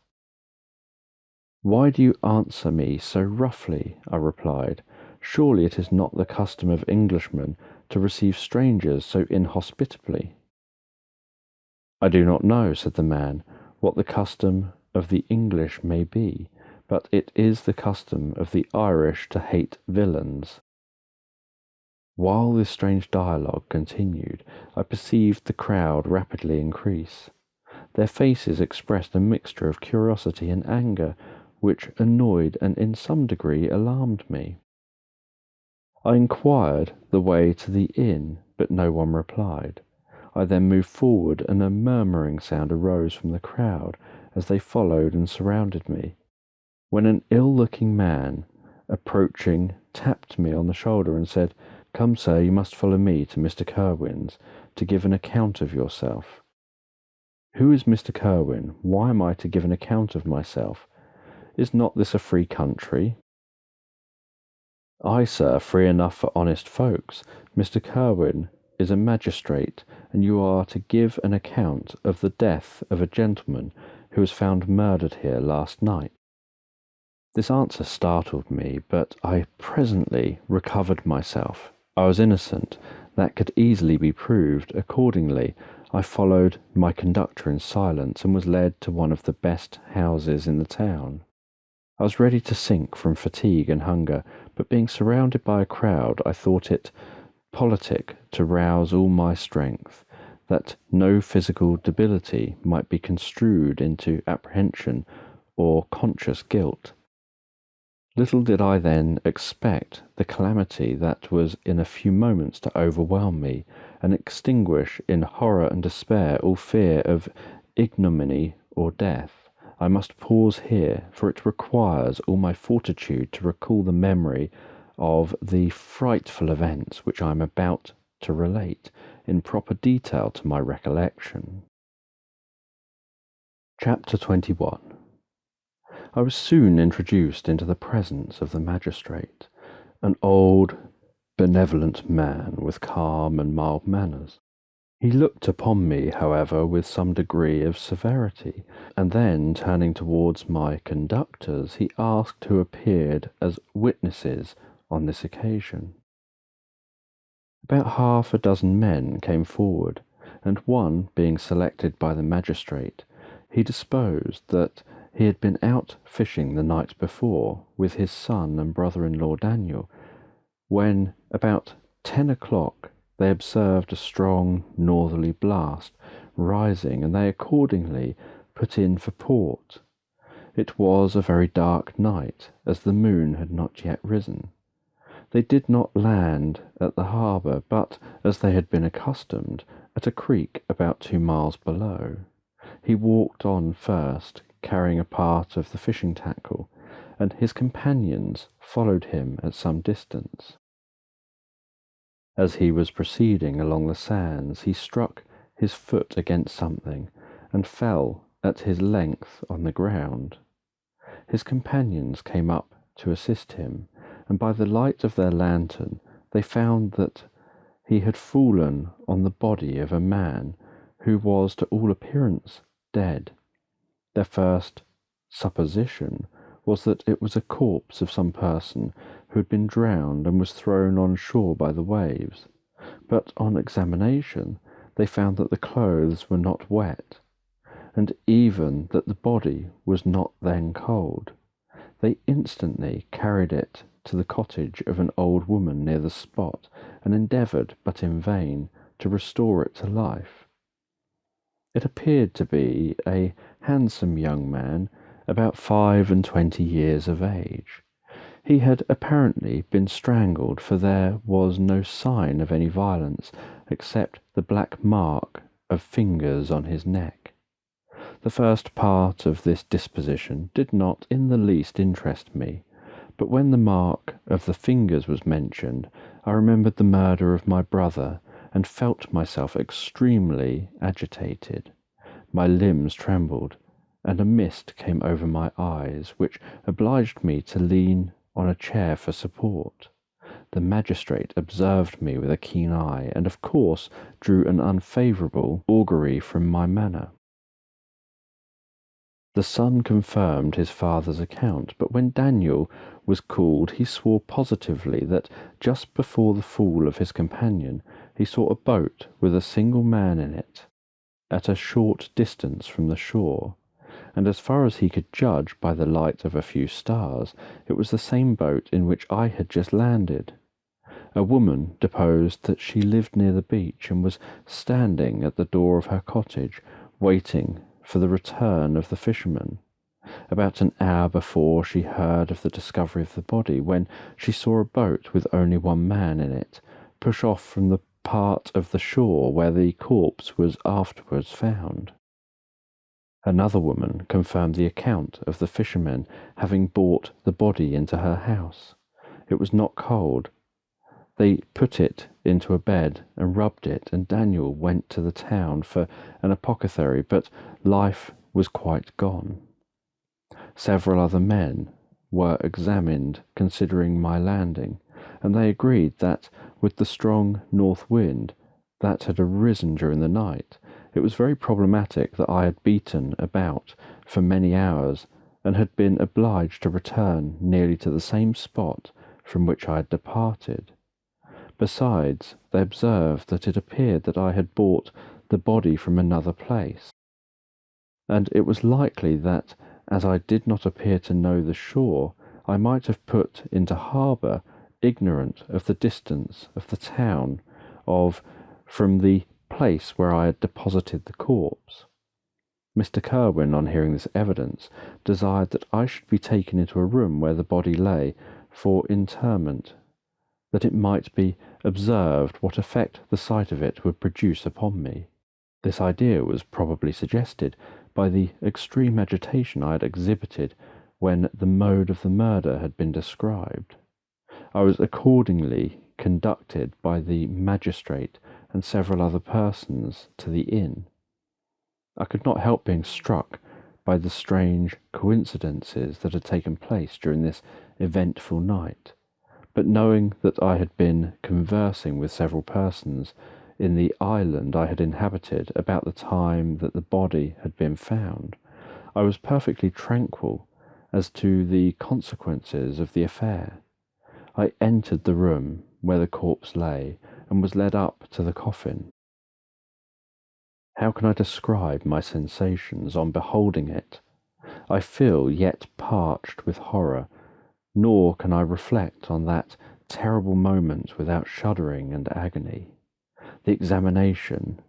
"Why do you answer me so roughly?" I replied. "Surely it is not the custom of Englishmen to receive strangers so inhospitably." "I do not know," said the man, "what the custom of the English may be, but it is the custom of the Irish to hate villains." While this strange dialogue continued, I perceived the crowd rapidly increase. Their faces expressed a mixture of curiosity and anger, which annoyed and in some degree alarmed me. I inquired the way to the inn, but no one replied. I then moved forward, and a murmuring sound arose from the crowd as they followed and surrounded me, when an ill-looking man, approaching, tapped me on the shoulder and said, "Come, sir, you must follow me to Mr. Kerwin's to give an account of yourself." "Who is Mr. Kerwin? Why am I to give an account of myself? Is not this a free country?" "Ay, sir, free enough for honest folks. Mr. Kerwin is a magistrate, and you are to give an account of the death of a gentleman who was found murdered here last night." This answer startled me, but I presently recovered myself. I was innocent. That could easily be proved. Accordingly, I followed my conductor in silence and was led to one of the best houses in the town. I was ready to sink from fatigue and hunger, but being surrounded by a crowd, I thought it politic to rouse all my strength, that no physical debility might be construed into apprehension or conscious guilt. Little did I then expect the calamity that was in a few moments to overwhelm me, and extinguish in horror and despair all fear of ignominy or death. I must pause here, for it requires all my fortitude to recall the memory of the frightful events which I am about to relate in proper detail to my recollection. Chapter 21. I was soon introduced into the presence of the magistrate, an old, benevolent man with calm and mild manners. He looked upon me, however, with some degree of severity, and then, turning towards my conductors, he asked who appeared as witnesses on this occasion. About half a dozen men came forward, and one being selected by the magistrate, he disposed that he had been out fishing the night before with his son and brother-in-law Daniel, when about 10 o'clock they observed a strong northerly blast rising, and they accordingly put in for port. It was a very dark night, as the moon had not yet risen. They did not land at the harbour, but, as they had been accustomed, at a creek about 2 miles below. He walked on first, carrying a part of the fishing tackle, and his companions followed him at some distance. As he was proceeding along the sands, he struck his foot against something, and fell at his length on the ground. His companions came up to assist him, and by the light of their lantern they found that he had fallen on the body of a man who was to all appearance dead. Their first supposition was that it was a corpse of some person who had been drowned and was thrown on shore by the waves, but on examination they found that the clothes were not wet, and even that the body was not then cold. They instantly carried it to the cottage of an old woman near the spot, and endeavoured, but in vain, to restore it to life. It appeared to be a handsome young man, about 25 years of age. He had apparently been strangled, for there was no sign of any violence, except the black mark of fingers on his neck. The first part of this disposition did not in the least interest me, but when the mark of the fingers was mentioned, I remembered the murder of my brother, and felt myself extremely agitated. My limbs trembled, and a mist came over my eyes, which obliged me to lean on a chair for support. The magistrate observed me with a keen eye, and of course drew an unfavourable augury from my manner. The son confirmed his father's account, but when Daniel was called, he swore positively that just before the fall of his companion, he saw a boat with a single man in it, at a short distance from the shore, and as far as he could judge by the light of a few stars, it was the same boat in which I had just landed. A woman deposed that she lived near the beach and was standing at the door of her cottage, waiting for the return of the fisherman. About an hour before she heard of the discovery of the body, when she saw a boat with only one man in it push off from the part of the shore where the corpse was afterwards found. Another woman confirmed the account of the fishermen having brought the body into her house. It was not cold. They put it into a bed and rubbed it, and Daniel went to the town for an apothecary, but life was quite gone. Several other men were examined considering my landing, and they agreed that with the strong north wind that had arisen during the night, it was very problematic that I had beaten about for many hours and had been obliged to return nearly to the same spot from which I had departed. Besides, they observed that it appeared that I had brought the body from another place, and it was likely that, as I did not appear to know the shore, I might have put into harbour, ignorant of the distance of the town from the place where I had deposited the corpse. Mr. Kirwin, on hearing this evidence, desired that I should be taken into a room where the body lay for interment, that it might be observed what effect the sight of it would produce upon me. This idea was probably suggested by the extreme agitation I had exhibited when the mode of the murder had been described. I was accordingly conducted by the magistrate and several other persons to the inn. I could not help being struck by the strange coincidences that had taken place during this eventful night, but knowing that I had been conversing with several persons in the island I had inhabited about the time that the body had been found, I was perfectly tranquil as to the consequences of the affair. I entered the room where the corpse lay and was led up to the coffin. How can I describe my sensations on beholding it? I feel yet parched with horror, nor can I reflect on that terrible moment without shuddering and agony. The examination,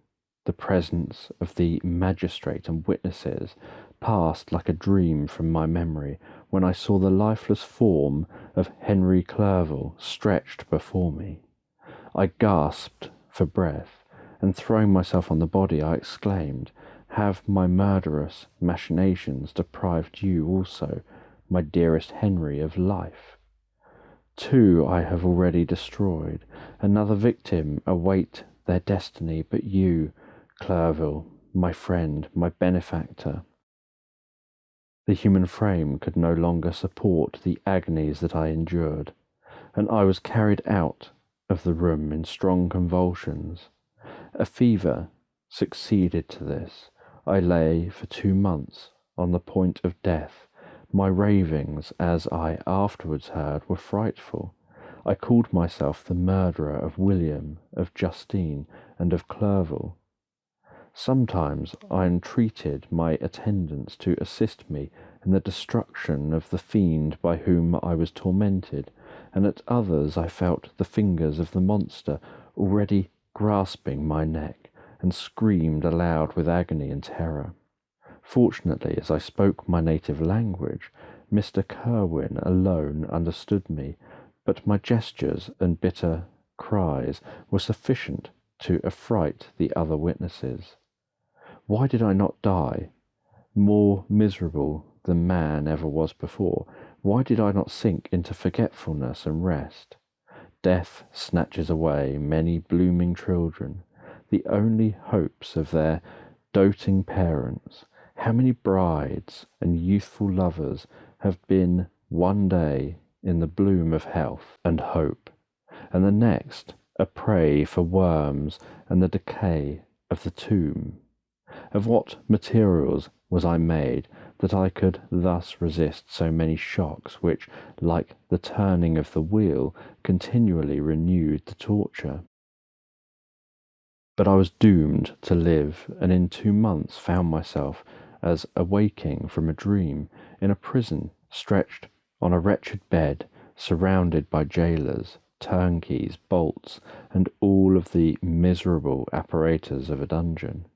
the presence of the magistrate and witnesses passed like a dream from my memory when I saw the lifeless form of Henry Clerval stretched before me. I gasped for breath, and throwing myself on the body, I exclaimed, "Have my murderous machinations deprived you also, my dearest Henry, of life? Two I have already destroyed, another victim await their destiny, but you, Clerval, my friend, my benefactor." The human frame could no longer support the agonies that I endured, and I was carried out of the room in strong convulsions. A fever succeeded to this. I lay for 2 months on the point of death. My ravings, as I afterwards heard, were frightful. I called myself the murderer of William, of Justine, and of Clerval. Sometimes I entreated my attendants to assist me in the destruction of the fiend by whom I was tormented, and at others I felt the fingers of the monster already grasping my neck, and screamed aloud with agony and terror. Fortunately, as I spoke my native language, Mr. Kirwin alone understood me, but my gestures and bitter cries were sufficient to affright the other witnesses. Why did I not die? More miserable than man ever was before, why did I not sink into forgetfulness and rest? Death snatches away many blooming children, the only hopes of their doting parents. How many brides and youthful lovers have been one day in the bloom of health and hope, and the next a prey for worms and the decay of the tomb. Of what materials was I made that I could thus resist so many shocks which, like the turning of the wheel, continually renewed the torture? But I was doomed to live, and in 2 months found myself, as awaking from a dream, in a prison, stretched on a wretched bed, surrounded by jailers, turnkeys, bolts, and all of the miserable apparatus of a dungeon.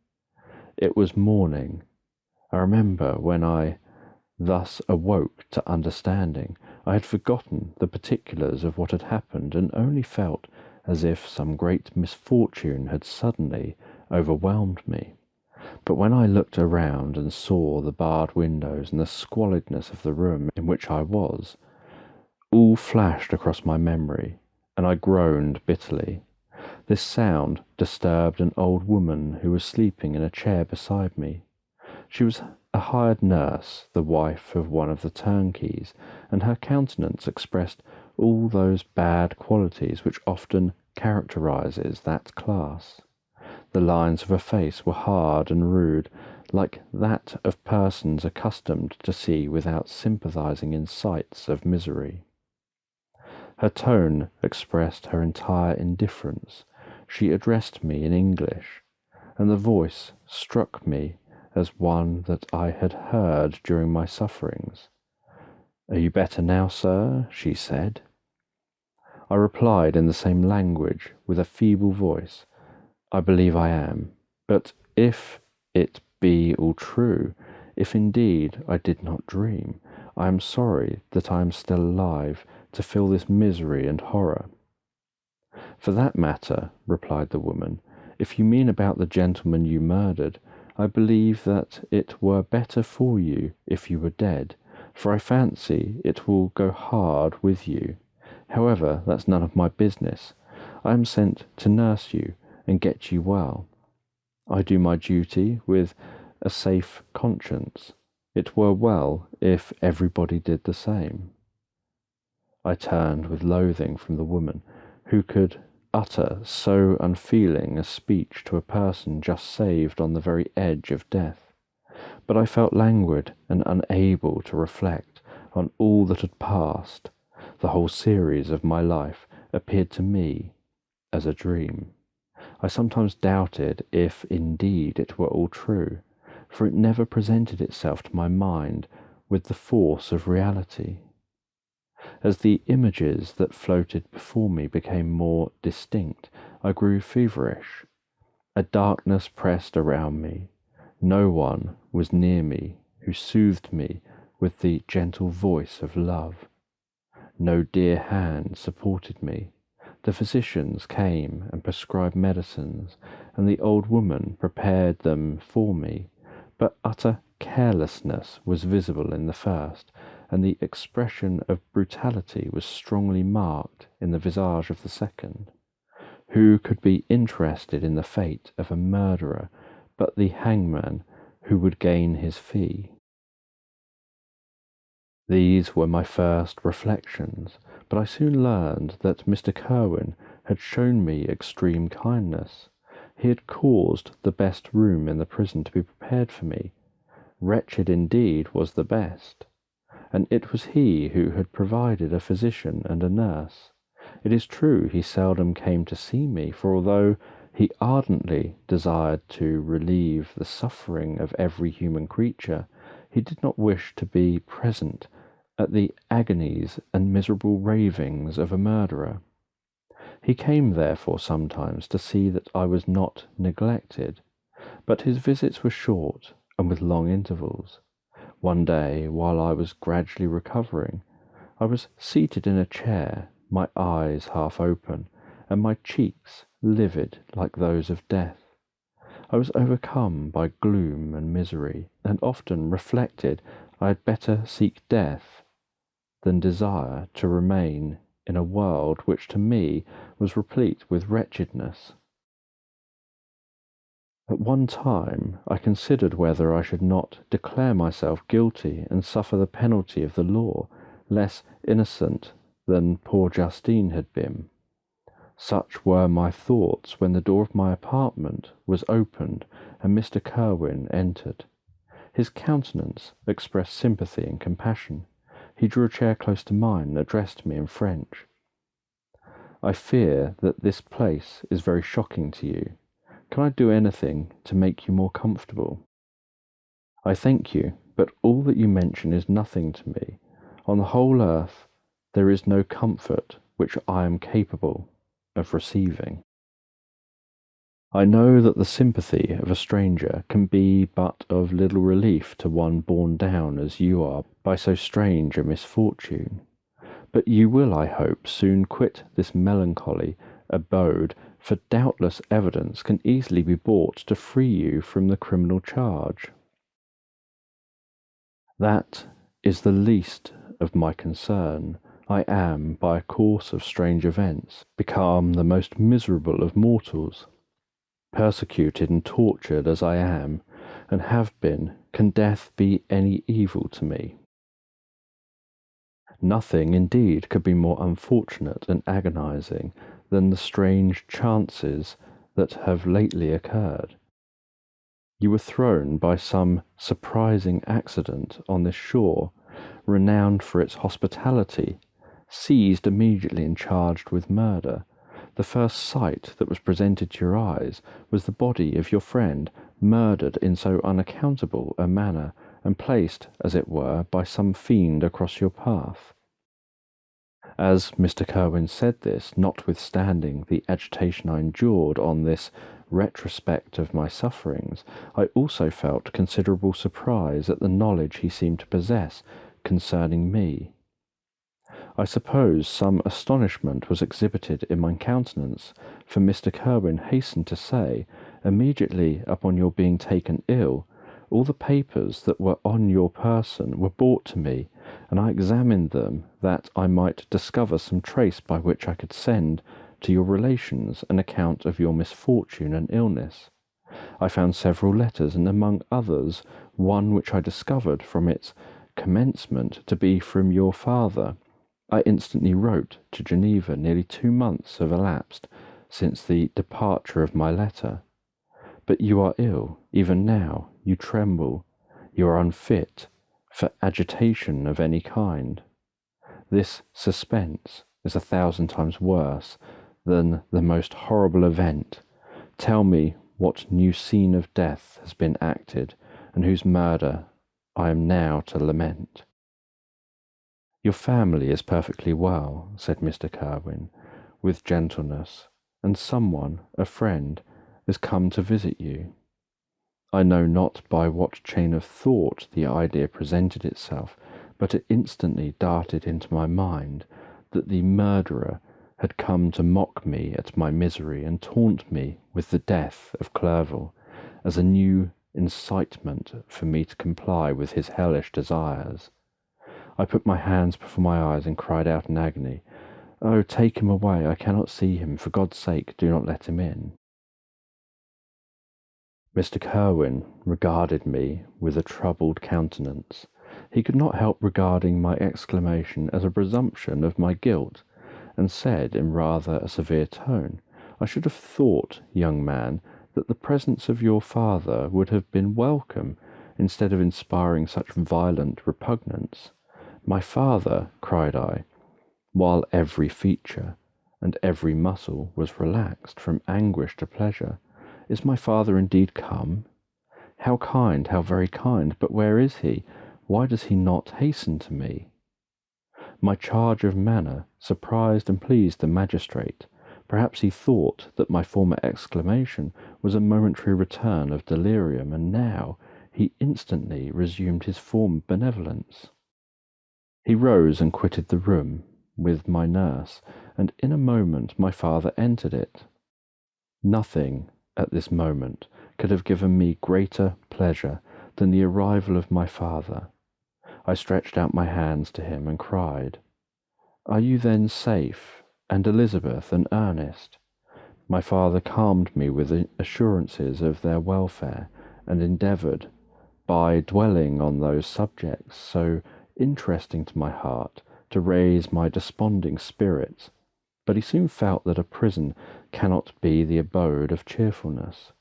It was morning. I remember when I thus awoke to understanding, I had forgotten the particulars of what had happened, and only felt as if some great misfortune had suddenly overwhelmed me. But when I looked around and saw the barred windows and the squalidness of the room in which I was, all flashed across my memory, and I groaned bitterly. This sound disturbed an old woman who was sleeping in a chair beside me. She was a hired nurse, the wife of one of the turnkeys, and her countenance expressed all those bad qualities which often characterizes that class. The lines of her face were hard and rude, like that of persons accustomed to see without sympathizing in sights of misery. Her tone expressed her entire indifference. She addressed me in English, and the voice struck me as one that I had heard during my sufferings. "Are you better now, sir?" she said. I replied in the same language, with a feeble voice, "I believe I am. But if it be all true, if indeed I did not dream, I am sorry that I am still alive to feel this misery and horror." "For that matter," replied the woman, "if you mean about the gentleman you murdered, I believe that it were better for you if you were dead, for I fancy it will go hard with you. However, that's none of my business. I am sent to nurse you and get you well. I do my duty with a safe conscience. It were well if everybody did the same." I turned with loathing from the woman, who could utter so unfeeling a speech to a person just saved on the very edge of death. But I felt languid and unable to reflect on all that had passed. The whole series of my life appeared to me as a dream. I sometimes doubted if indeed it were all true, for it never presented itself to my mind with the force of reality. As the images that floated before me became more distinct, I grew feverish. A darkness pressed around me. No one was near me who soothed me with the gentle voice of love. No dear hand supported me. The physicians came and prescribed medicines, and the old woman prepared them for me, but utter carelessness was visible in the first, and the expression of brutality was strongly marked in the visage of the second. Who could be interested in the fate of a murderer but the hangman who would gain his fee? These were my first reflections, but I soon learned that Mr. Kirwin had shown me extreme kindness. He had caused the best room in the prison to be prepared for me. Wretched indeed was the best, and it was he who had provided a physician and a nurse. It is true he seldom came to see me, for although he ardently desired to relieve the suffering of every human creature, he did not wish to be present at the agonies and miserable ravings of a murderer. He came therefore sometimes to see that I was not neglected, but his visits were short and with long intervals. One day, while I was gradually recovering, I was seated in a chair, my eyes half open, and my cheeks livid like those of death. I was overcome by gloom and misery, and often reflected I had better seek death than desire to remain in a world which to me was replete with wretchedness. At one time I considered whether I should not declare myself guilty and suffer the penalty of the law, less innocent than poor Justine had been. Such were my thoughts when the door of my apartment was opened and Mr. Kirwin entered. His countenance expressed sympathy and compassion. He drew a chair close to mine and addressed me in French. "I fear that this place is very shocking to you. Can I do anything to make you more comfortable?" "I thank you, but all that you mention is nothing to me. On the whole earth there is no comfort which I am capable of receiving." I know that the sympathy of a stranger can be but of little relief to one borne down as you are by so strange a misfortune. But you will, I hope, soon quit this melancholy abode, for doubtless evidence can easily be brought to free you from the criminal charge. That is the least of my concern. I am, by a course of strange events, become the most miserable of mortals. Persecuted and tortured as I am, and have been, can death be any evil to me? Nothing, indeed, could be more unfortunate and agonizing than the strange chances that have lately occurred. You were thrown by some surprising accident on this shore, renowned for its hospitality, seized immediately and charged with murder. The first sight that was presented to your eyes was the body of your friend, murdered in so unaccountable a manner, and placed, as it were, by some fiend across your path. As Mr. Kirwin said this, notwithstanding the agitation I endured on this retrospect of my sufferings, I also felt considerable surprise at the knowledge he seemed to possess concerning me. I suppose some astonishment was exhibited in my countenance, for Mr. Kirwin hastened to say, "Immediately upon your being taken ill, all the papers that were on your person were brought to me, and I examined them that I might discover some trace by which I could send to your relations an account of your misfortune and illness. I found several letters, and among others one which I discovered from its commencement to be from your father. I instantly wrote to Geneva. Nearly 2 months have elapsed since the departure of my letter. But you are ill, even now, you tremble, you are unfit for agitation of any kind. This suspense is 1,000 times worse than the most horrible event. Tell me what new scene of death has been acted, and whose murder I am now to lament." "Your family is perfectly well," said Mr. Kirwin, with gentleness, "and someone, a friend, is come to visit you." I know not by what chain of thought the idea presented itself, but it instantly darted into my mind that the murderer had come to mock me at my misery and taunt me with the death of Clerval as a new incitement for me to comply with his hellish desires. I put my hands before my eyes and cried out in agony, "Oh, take him away, I cannot see him, for God's sake do not let him in." Mr. Kirwin regarded me with a troubled countenance. He could not help regarding my exclamation as a presumption of my guilt, and said in rather a severe tone, "I should have thought, young man, that the presence of your father would have been welcome, instead of inspiring such violent repugnance." "My father!" cried I, while every feature and every muscle was relaxed from anguish to pleasure. "Is my father indeed come? How kind, how very kind! But where is he? Why does he not hasten to me?" My charge of manner surprised and pleased the magistrate. Perhaps he thought that my former exclamation was a momentary return of delirium, and now he instantly resumed his former benevolence. He rose and quitted the room with my nurse, and in a moment my father entered it. Nothing at this moment could have given me greater pleasure than the arrival of my father. I stretched out my hands to him and cried, "Are you then safe, and Elizabeth and Ernest?" My father calmed me with assurances of their welfare, and endeavoured, by dwelling on those subjects so interesting to my heart, to raise my desponding spirits, but he soon felt that a prison cannot be the abode of cheerfulness.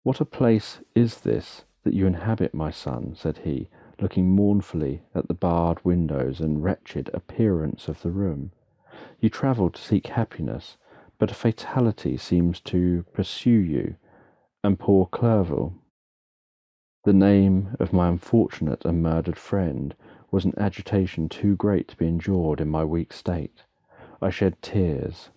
"What a place is this that you inhabit, my son?" said he, looking mournfully at the barred windows and wretched appearance of the room. "You travel to seek happiness, but a fatality seems to pursue you, and poor Clerval." The name of my unfortunate and murdered friend was an agitation too great to be endured in my weak state. I shed tears.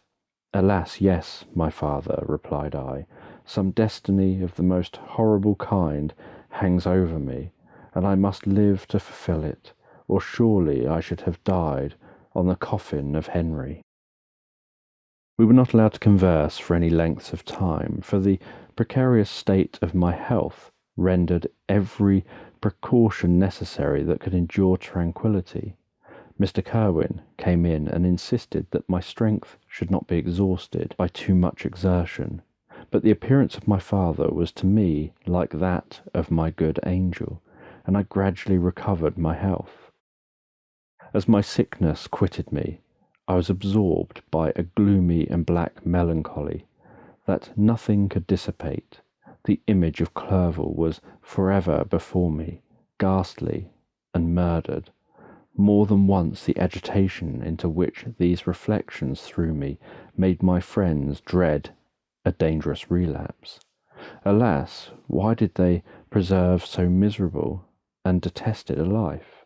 "Alas, yes, my father," replied I, "some destiny of the most horrible kind hangs over me, and I must live to fulfil it, or surely I should have died on the coffin of Henry." We were not allowed to converse for any length of time, for the precarious state of my health rendered every precaution necessary that could endure tranquillity. Mr. Kirwin came in and insisted that my strength should not be exhausted by too much exertion, but the appearance of my father was to me like that of my good angel, and I gradually recovered my health. As my sickness quitted me, I was absorbed by a gloomy and black melancholy that nothing could dissipate. The image of Clerval was forever before me, ghastly and murdered. More than once the agitation into which these reflections threw me made my friends dread a dangerous relapse. Alas, why did they preserve so miserable and detested a life?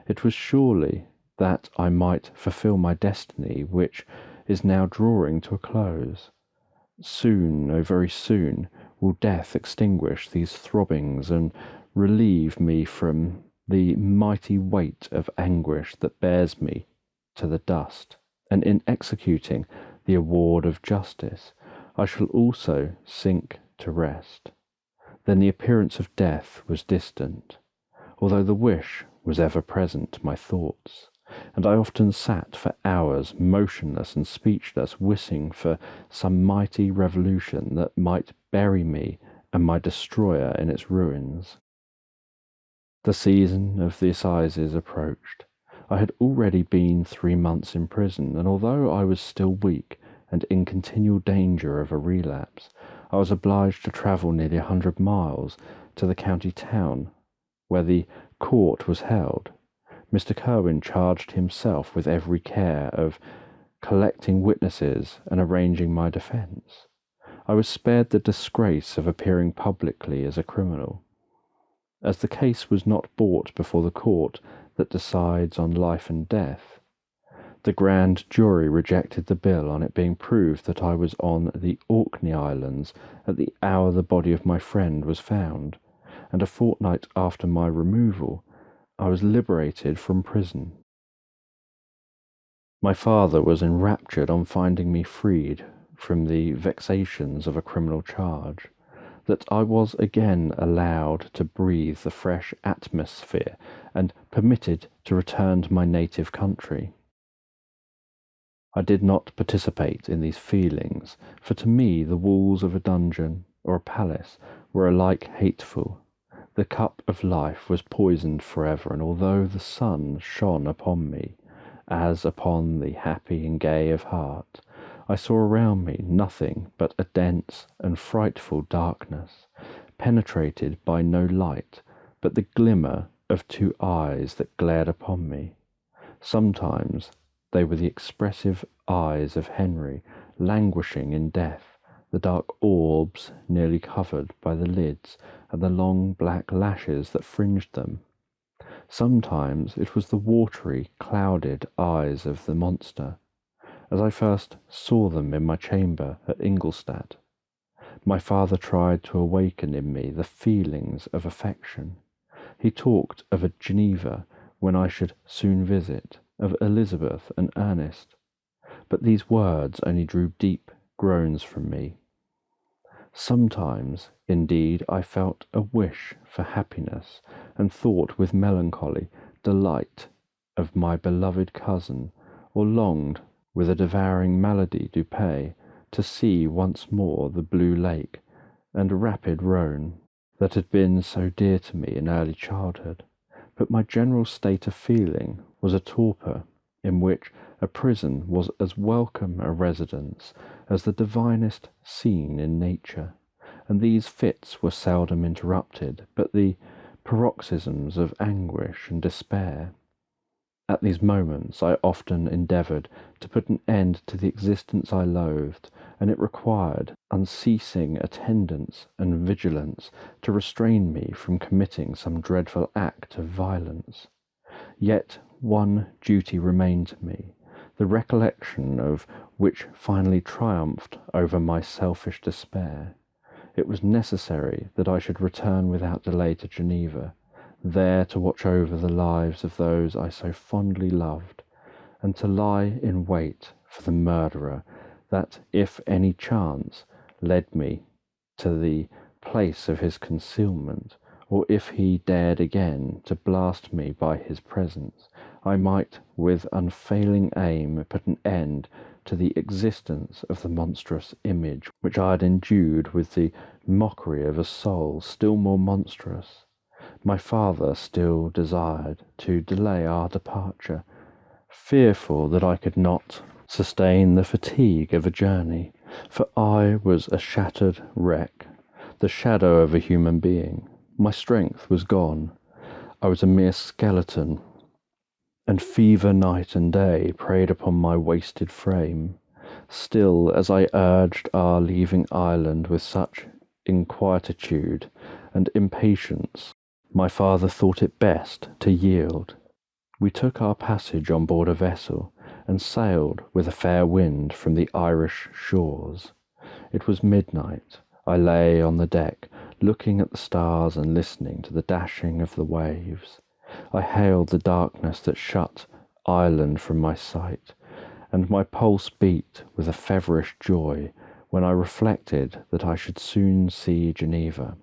It was surely that I might fulfil my destiny, which is now drawing to a close. Soon, oh very soon, will death extinguish these throbbings and relieve me from the mighty weight of anguish that bears me to the dust, and in executing the award of justice, I shall also sink to rest. Then the appearance of death was distant, although the wish was ever present to my thoughts, and I often sat for hours motionless and speechless, wishing for some mighty revolution that might bury me and my destroyer in its ruins. The season of the assizes approached. I had already been 3 months in prison, and although I was still weak and in continual danger of a relapse, I was obliged to travel nearly 100 miles to the county town where the court was held. Mr. Kirwin charged himself with every care of collecting witnesses and arranging my defence. I was spared the disgrace of appearing publicly as a criminal. As the case was not brought before the court that decides on life and death, the grand jury rejected the bill on it being proved that I was on the Orkney Islands at the hour the body of my friend was found, and a fortnight after my removal I was liberated from prison. My father was enraptured on finding me freed from the vexations of a criminal charge, that I was again allowed to breathe the fresh atmosphere and permitted to return to my native country. I did not participate in these feelings, for to me the walls of a dungeon or a palace were alike hateful. The cup of life was poisoned forever, and although the sun shone upon me, as upon the happy and gay of heart, I saw around me nothing but a dense and frightful darkness, penetrated by no light but the glimmer of 2 eyes that glared upon me. Sometimes they were the expressive eyes of Henry, languishing in death, the dark orbs nearly covered by the lids, and the long black lashes that fringed them. Sometimes it was the watery, clouded eyes of the monster, as I first saw them in my chamber at Ingolstadt. My father tried to awaken in me the feelings of affection. He talked of a Geneva when I should soon visit, of Elizabeth and Ernest, but these words only drew deep groans from me. Sometimes, indeed, I felt a wish for happiness, and thought with melancholy delight of my beloved cousin, or longed with a devouring malady du pays to see once more the blue lake and rapid Rhone that had been so dear to me in early childhood. But my general state of feeling was a torpor in which a prison was as welcome a residence as the divinest scene in nature, and these fits were seldom interrupted, but the paroxysms of anguish and despair. At these moments I often endeavoured to put an end to the existence I loathed, and it required unceasing attendance and vigilance to restrain me from committing some dreadful act of violence. Yet one duty remained to me, the recollection of which finally triumphed over my selfish despair. It was necessary that I should return without delay to Geneva, there to watch over the lives of those I so fondly loved, and to lie in wait for the murderer that, if any chance led me to the place of his concealment, or if he dared again to blast me by his presence, I might with unfailing aim put an end to the existence of the monstrous image which I had endued with the mockery of a soul still more monstrous. My father still desired to delay our departure, fearful that I could not sustain the fatigue of a journey, for I was a shattered wreck, the shadow of a human being. My strength was gone. I was a mere skeleton, and fever night and day preyed upon my wasted frame. Still, as I urged our leaving Ireland with such inquietude and impatience, my father thought it best to yield. We took our passage on board a vessel, and sailed with a fair wind from the Irish shores. It was midnight. I lay on the deck, looking at the stars and listening to the dashing of the waves. I hailed the darkness that shut Ireland from my sight, and my pulse beat with a feverish joy when I reflected that I should soon see Geneva.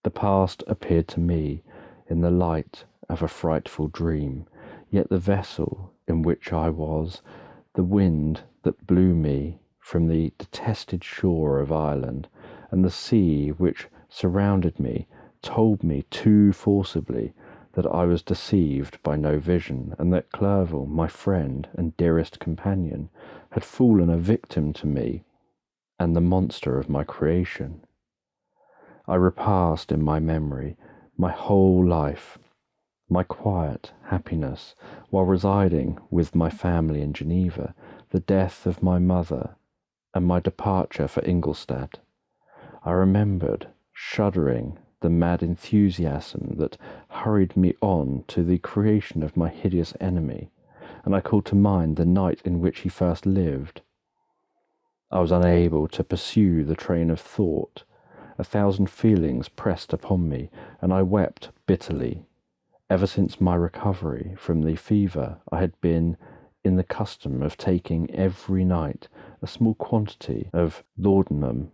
The past appeared to me in the light of a frightful dream, yet the vessel in which I was, the wind that blew me from the detested shore of Ireland, and the sea which surrounded me, told me too forcibly that I was deceived by no vision, and that Clerval, my friend and dearest companion, had fallen a victim to me and the monster of my creation. I repassed in my memory my whole life, my quiet happiness while residing with my family in Geneva, the death of my mother, and my departure for Ingolstadt. I remembered, shuddering, the mad enthusiasm that hurried me on to the creation of my hideous enemy, and I called to mind the night in which he first lived. I was unable to pursue the train of thought. 1,000 feelings pressed upon me, and I wept bitterly. Ever since my recovery from the fever, I had been in the custom of taking every night a small quantity of laudanum,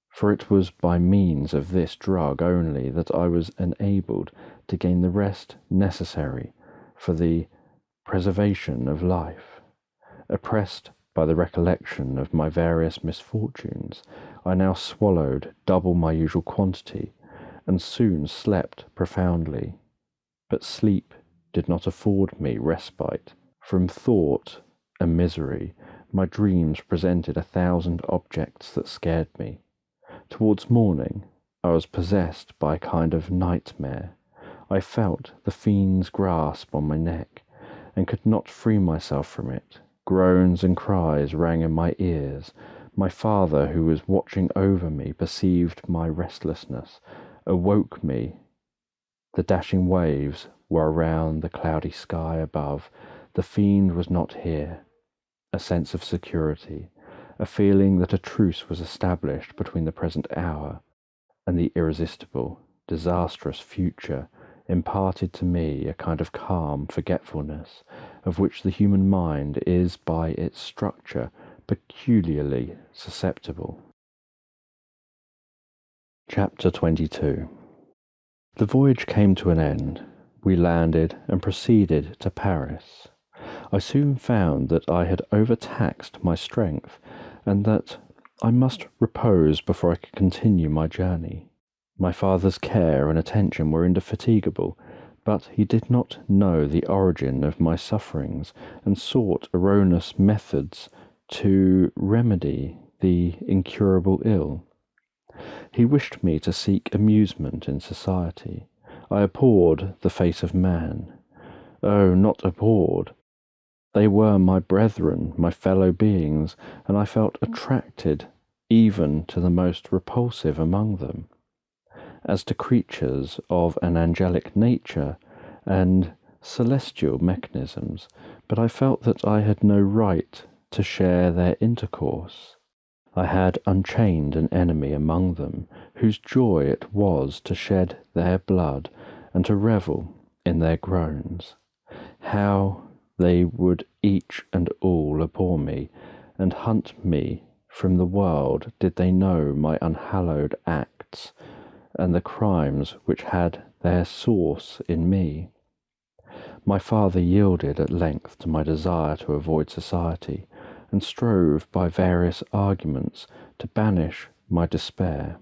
for it was by means of this drug only that I was enabled to gain the rest necessary for the preservation of life. Oppressed by the recollection of my various misfortunes, I now swallowed double my usual quantity, and soon slept profoundly. But sleep did not afford me respite. From thought and misery, my dreams presented 1,000 objects that scared me. Towards morning, I was possessed by a kind of nightmare. I felt the fiend's grasp on my neck, and could not free myself from it. Groans and cries rang in my ears. My father, who was watching over me, perceived my restlessness, awoke me. The dashing waves were around the cloudy sky above. The fiend was not here. A sense of security, a feeling that a truce was established between the present hour and the irresistible, disastrous future, imparted to me a kind of calm forgetfulness, of which the human mind is by its structure peculiarly susceptible. Chapter 22. The voyage came to an end. We landed and proceeded to Paris. I soon found that I had overtaxed my strength, and that I must repose before I could continue my journey. My father's care and attention were indefatigable, But he did not know the origin of my sufferings, and sought erroneous methods to remedy the incurable ill. He wished me to seek amusement in society. I abhorred the face of man. Oh, not abhorred. They were my brethren, my fellow beings, and I felt attracted even to the most repulsive among them. As to creatures of an angelic nature and celestial mechanisms, but I felt that I had no right to share their intercourse. I had unchained an enemy among them, whose joy it was to shed their blood and to revel in their groans. How they would each and all abhor me, and hunt me from the world, did they know my unhallowed acts, and the crimes which had their source in me. My father yielded at length to my desire to avoid society, and strove by various arguments to banish my despair.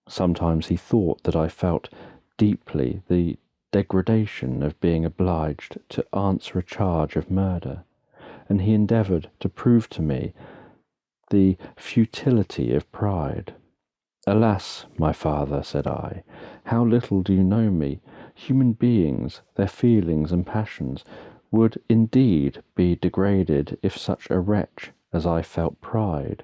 Sometimes he thought that I felt deeply the degradation of being obliged to answer a charge of murder, and he endeavoured to prove to me the futility of pride. Alas, my father, said I, how little do you know me. Human beings, their feelings and passions, would indeed be degraded if such a wretch as I felt pride.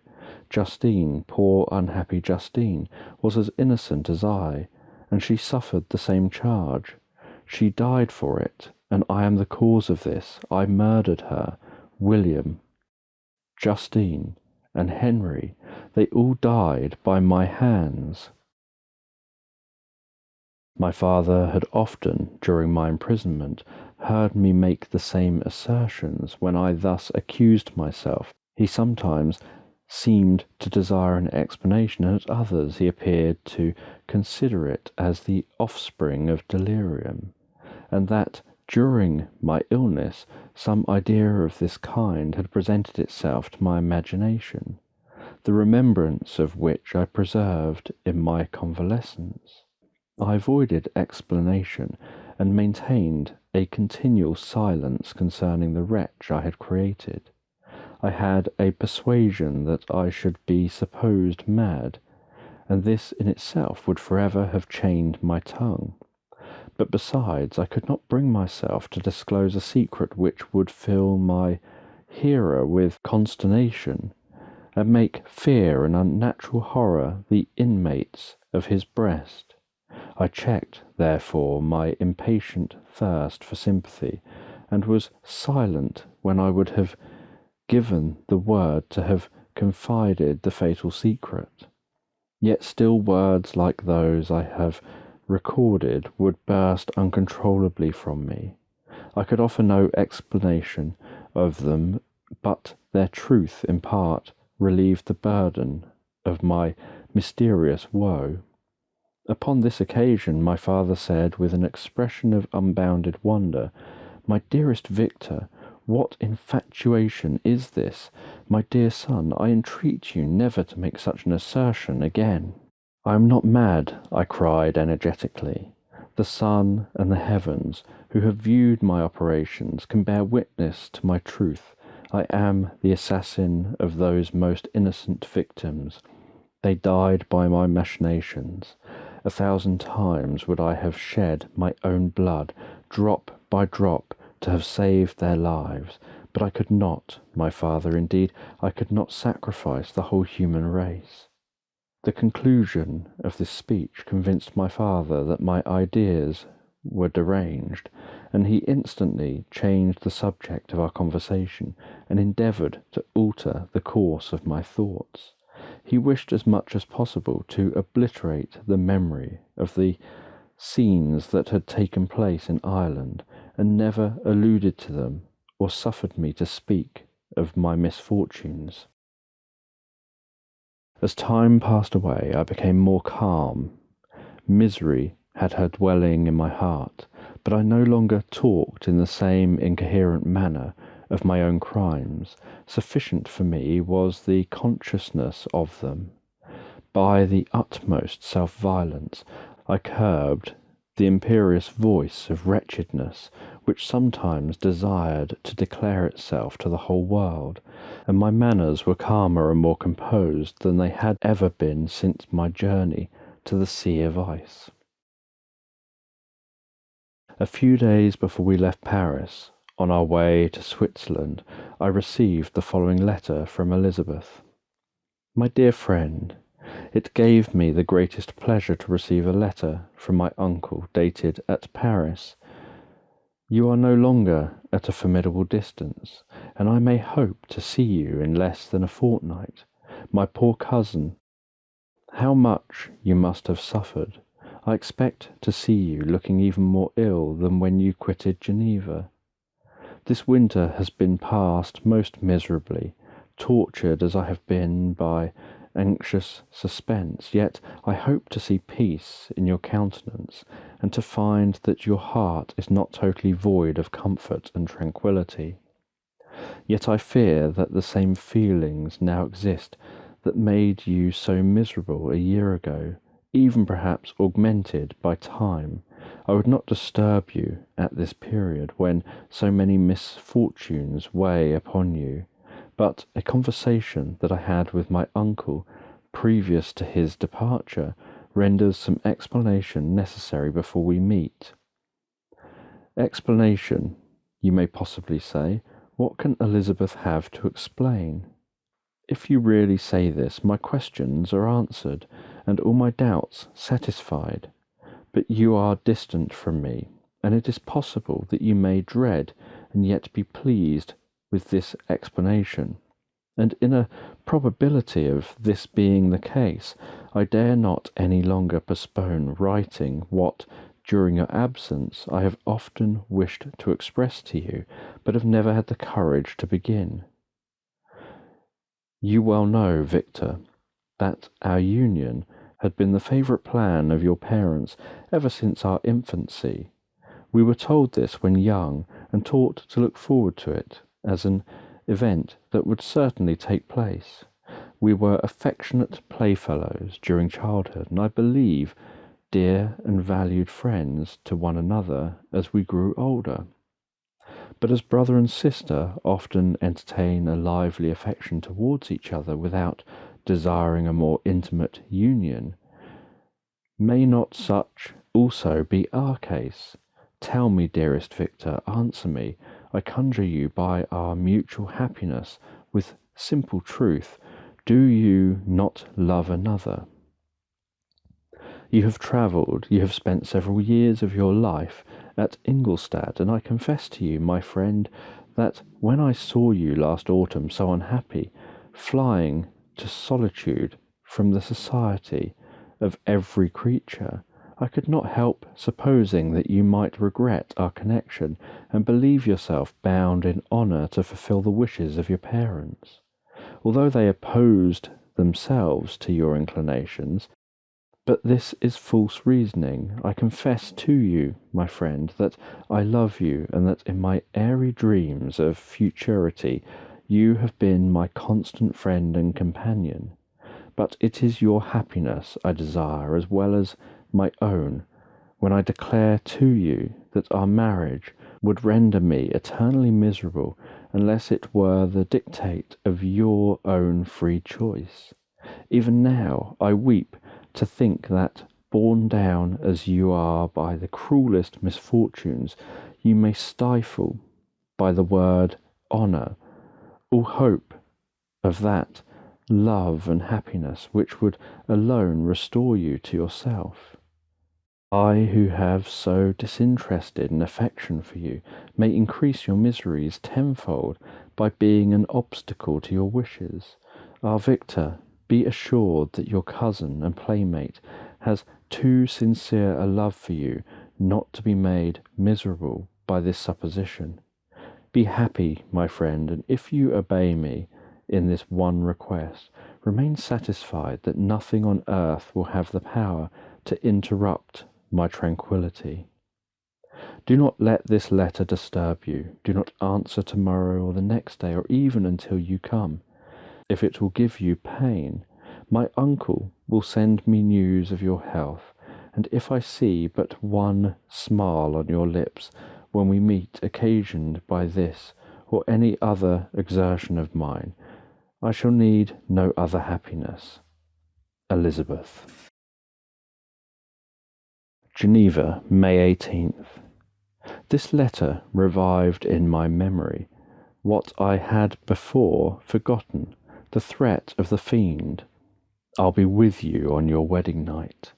Justine, poor unhappy Justine, was as innocent as I, and she suffered the same charge. She died for it, and I am the cause of this. I murdered her. William, Justine, and Henry, they all died by my hands. My father had often, during my imprisonment, heard me make the same assertions. When I thus accused myself, he sometimes seemed to desire an explanation, and at others he appeared to consider it as the offspring of delirium, and that during my illness some idea of this kind had presented itself to my imagination, the remembrance of which I preserved in my convalescence. I avoided explanation, and maintained a continual silence concerning the wretch I had created. I had a persuasion that I should be supposed mad, and this in itself would forever have chained my tongue. But besides, I could not bring myself to disclose a secret which would fill my hearer with consternation, and make fear and unnatural horror the inmates of his breast. I checked, therefore, my impatient thirst for sympathy, and was silent when I would have given the word to have confided the fatal secret. Yet still words like those I have recorded would burst uncontrollably from me. I could offer no explanation of them, but their truth in part relieved the burden of my mysterious woe. Upon this occasion my father said, with an expression of unbounded wonder, "My dearest Victor, what infatuation is this? My dear son, I entreat you never to make such an assertion again." "I am not mad," I cried energetically. "The sun and the heavens, who have viewed my operations, can bear witness to my truth. I am the assassin of those most innocent victims. They died by my machinations. 1,000 times would I have shed my own blood, drop by drop, to have saved their lives. But I could not, my father, indeed, I could not sacrifice the whole human race." The conclusion of this speech convinced my father that my ideas were deranged, and he instantly changed the subject of our conversation, and endeavoured to alter the course of my thoughts. He wished as much as possible to obliterate the memory of the scenes that had taken place in Ireland, and never alluded to them, or suffered me to speak of my misfortunes. As time passed away, I became more calm. Misery had her dwelling in my heart, but I no longer talked in the same incoherent manner of my own crimes. Sufficient for me was the consciousness of them. By the utmost self-violence I curbed the imperious voice of wretchedness, which sometimes desired to declare itself to the whole world, and my manners were calmer and more composed than they had ever been since my journey to the sea of ice. A few days before we left Paris, on our way to Switzerland, I received the following letter from Elizabeth. My dear friend, it gave me the greatest pleasure to receive a letter from my uncle dated at Paris. You are no longer at a formidable distance, and I may hope to see you in less than a fortnight. My poor cousin, how much you must have suffered! I expect to see you looking even more ill than when you quitted Geneva. This winter has been passed most miserably, tortured as I have been by anxious suspense, yet I hope to see peace in your countenance, and to find that your heart is not totally void of comfort and tranquillity. Yet I fear that the same feelings now exist that made you so miserable a year ago, even perhaps augmented by time. I would not disturb you at this period, when so many misfortunes weigh upon you, but a conversation that I had with my uncle previous to his departure renders some explanation necessary before we meet. Explanation, you may possibly say. What can Elizabeth have to explain? If you really say this, my questions are answered, and all my doubts satisfied. But you are distant from me, and it is possible that you may dread and yet be pleased with this explanation. And in a probability of this being the case, I dare not any longer postpone writing what, during your absence, I have often wished to express to you, but have never had the courage to begin. You well know, Victor, that our union had been the favourite plan of your parents ever since our infancy. We were told this when young, and taught to look forward to it as an event that would certainly take place. We were affectionate playfellows during childhood, and I believe dear and valued friends to one another as we grew older. But as brother and sister often entertain a lively affection towards each other without desiring a more intimate union, may not such also be our case? Tell me, dearest Victor, answer me, I conjure you by our mutual happiness, with simple truth, do you not love another? You have travelled, you have spent several years of your life at Ingolstadt, and I confess to you, my friend, that when I saw you last autumn so unhappy, flying to solitude from the society of every creature, I could not help supposing that you might regret our connection, and believe yourself bound in honour to fulfil the wishes of your parents. Although they opposed themselves to your inclinations, but this is false reasoning. I confess to you, my friend, that I love you, and that in my airy dreams of futurity you have been my constant friend and companion. But it is your happiness I desire as well as my own, when I declare to you that our marriage would render me eternally miserable unless it were the dictate of your own free choice. Even now I weep to think that, borne down as you are by the cruellest misfortunes, you may stifle, by the word honour, all hope of that love and happiness which would alone restore you to yourself. I, who have so disinterested an affection for you, may increase your miseries tenfold by being an obstacle to your wishes. Ah, Victor, be assured that your cousin and playmate has too sincere a love for you not to be made miserable by this supposition. Be happy, my friend, and if you obey me in this one request, remain satisfied that nothing on earth will have the power to interrupt my tranquillity. Do not let this letter disturb you. Do not answer tomorrow or the next day, or even until you come. If it will give you pain, my uncle will send me news of your health, and if I see but one smile on your lips when we meet occasioned by this or any other exertion of mine, I shall need no other happiness. Elizabeth. Geneva, May 18th. This letter revived in my memory what I had before forgotten, the threat of the fiend. I'll be with you on your wedding night.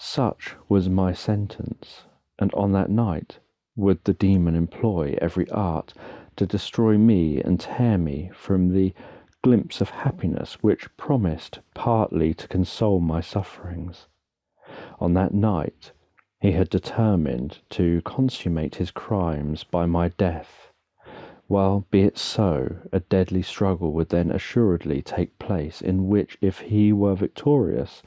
Such was my sentence, and on that night would the demon employ every art to destroy me and tear me from the glimpse of happiness which promised partly to console my sufferings. On that night he had determined to consummate his crimes by my death. Well, be it so, a deadly struggle would then assuredly take place, in which, if he were victorious,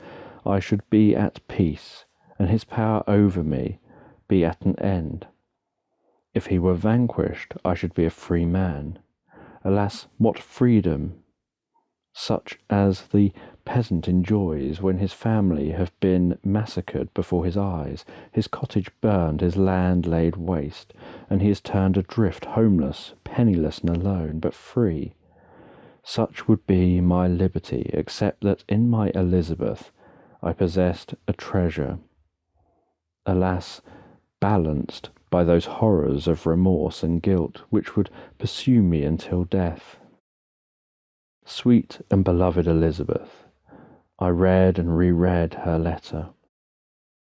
I should be at peace, and his power over me be at an end. If he were vanquished, I should be a free man. Alas, what freedom! Such as the peasant enjoys when his family have been massacred before his eyes, his cottage burned, his land laid waste, and he is turned adrift, homeless, penniless and alone, but free. Such would be my liberty, except that in my Elizabeth I possessed a treasure, alas, balanced by those horrors of remorse and guilt which would pursue me until death. Sweet and beloved Elizabeth, I read and reread her letter,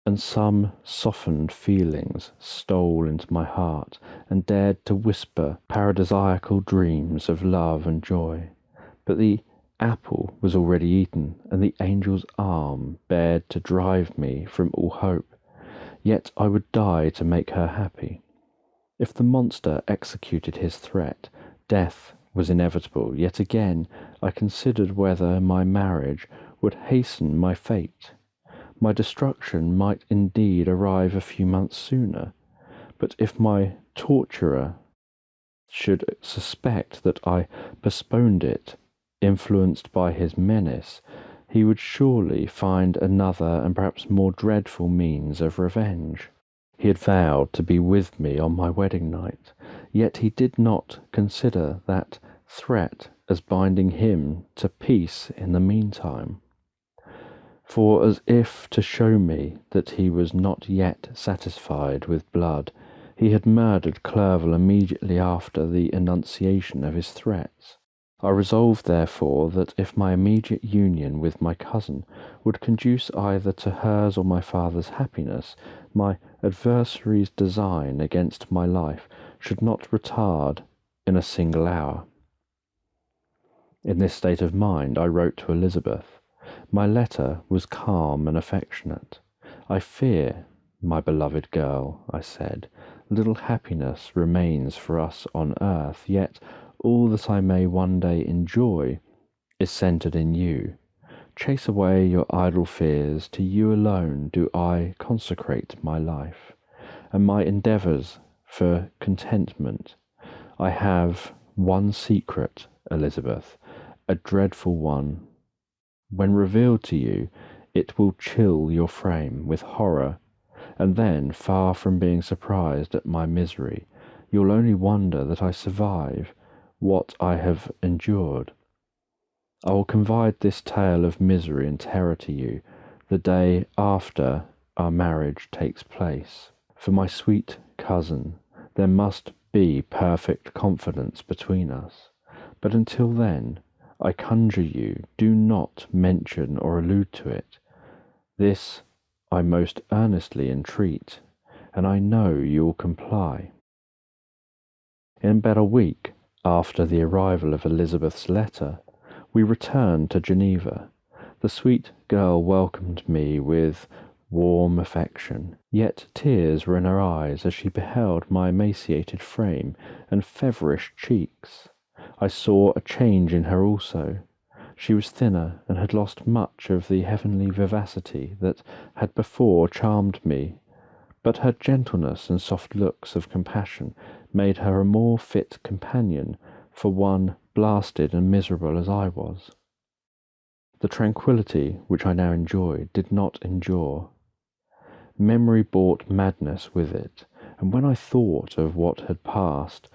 and some softened feelings stole into my heart and dared to whisper paradisiacal dreams of love and joy. But the apple was already eaten, and the angel's arm bared to drive me from all hope. Yet I would die to make her happy. If the monster executed his threat, death was inevitable. Yet again I considered whether my marriage would hasten my fate. My destruction might indeed arrive a few months sooner, but if my torturer should suspect that I postponed it, influenced by his menace, he would surely find another and perhaps more dreadful means of revenge. He had vowed to be with me on my wedding night, yet he did not consider that threat as binding him to peace in the meantime. For as if to show me that he was not yet satisfied with blood, he had murdered Clerval immediately after the enunciation of his threats. I resolved, therefore, that if my immediate union with my cousin would conduce either to hers or my father's happiness, my adversary's design against my life should not retard in a single hour. In this state of mind I wrote to Elizabeth. My letter was calm and affectionate. I fear, my beloved girl, I said, little happiness remains for us on earth, yet all that I may one day enjoy is centred in you. Chase away your idle fears, to you alone do I consecrate my life, and my endeavours for contentment. I have one secret, Elizabeth, a dreadful one. When revealed to you, it will chill your frame with horror, and then, far from being surprised at my misery, you'll only wonder that I survive what I have endured. I will confide this tale of misery and terror to you the day after our marriage takes place. For my sweet cousin, there must be perfect confidence between us, but until then, I conjure you, do not mention or allude to it. This I most earnestly entreat, and I know you will comply. In about a week after the arrival of Elizabeth's letter, we returned to Geneva. The sweet girl welcomed me with warm affection, yet tears were in her eyes as she beheld my emaciated frame and feverish cheeks. I saw a change in her also. She was thinner and had lost much of the heavenly vivacity that had before charmed me, but her gentleness and soft looks of compassion made her a more fit companion for one blasted and miserable as I was. The tranquillity which I now enjoyed did not endure. Memory brought madness with it, and when I thought of what had passed,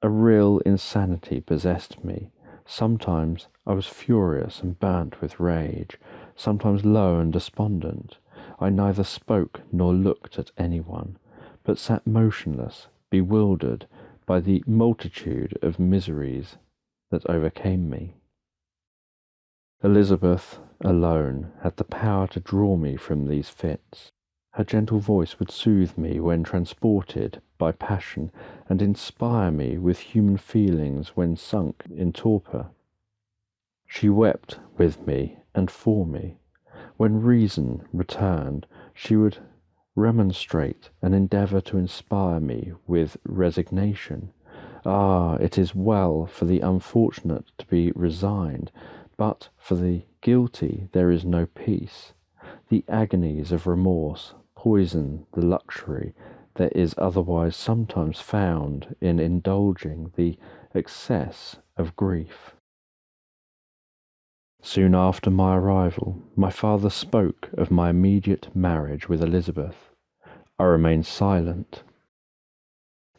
a real insanity possessed me. Sometimes I was furious and burnt with rage, sometimes low and despondent. I neither spoke nor looked at anyone, but sat motionless, bewildered by the multitude of miseries that overcame me. Elizabeth alone had the power to draw me from these fits. Her gentle voice would soothe me when transported by passion, and inspire me with human feelings when sunk in torpor. She wept with me and for me. When reason returned, she would remonstrate and endeavour to inspire me with resignation. Ah, it is well for the unfortunate to be resigned, but for the guilty there is no peace. The agonies of remorse poison the luxury that is otherwise sometimes found in indulging the excess of grief. Soon after my arrival, my father spoke of my immediate marriage with Elizabeth. I remained silent.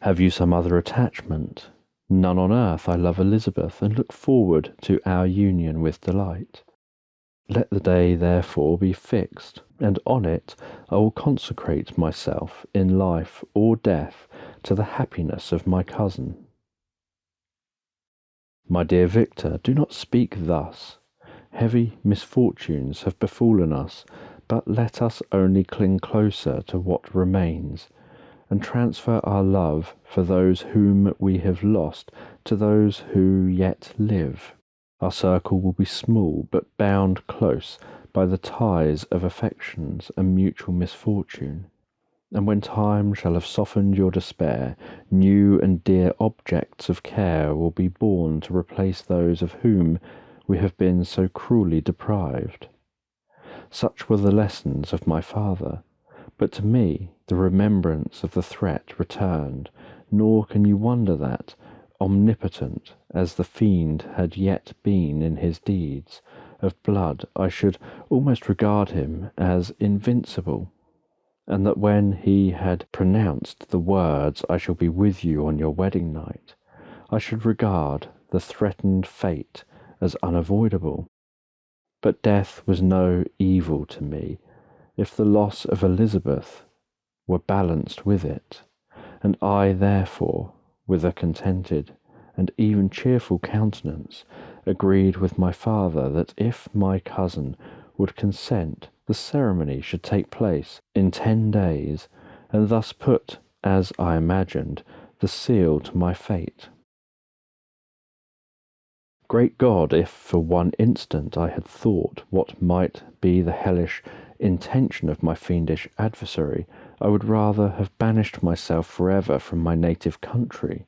"Have you some other attachment?" "None on earth. I love Elizabeth, and look forward to our union with delight." "Let the day, therefore, be fixed, and on it I will consecrate myself in life or death to the happiness of my cousin." "My dear Victor, do not speak thus. Heavy misfortunes have befallen us, but let us only cling closer to what remains, and transfer our love for those whom we have lost to those who yet live. Our circle will be small, but bound close by the ties of affections and mutual misfortune. And when time shall have softened your despair, new and dear objects of care will be born to replace those of whom we have been so cruelly deprived. Such were the lessons of my father, but to me the remembrance of the threat returned, nor can you wonder that, omnipotent as the fiend had yet been in his deeds of blood, I should almost regard him as invincible, and that when he had pronounced the words, "I shall be with you on your wedding night," I should regard the threatened fate as unavoidable. But death was no evil to me, if the loss of Elizabeth were balanced with it, and I therefore, with a contented and even cheerful countenance, agreed with my father that if my cousin would consent, the ceremony should take place in 10 days, and thus put, as I imagined, the seal to my fate. Great God, if for one instant I had thought what might be the hellish intention of my fiendish adversary, I would rather have banished myself forever from my native country,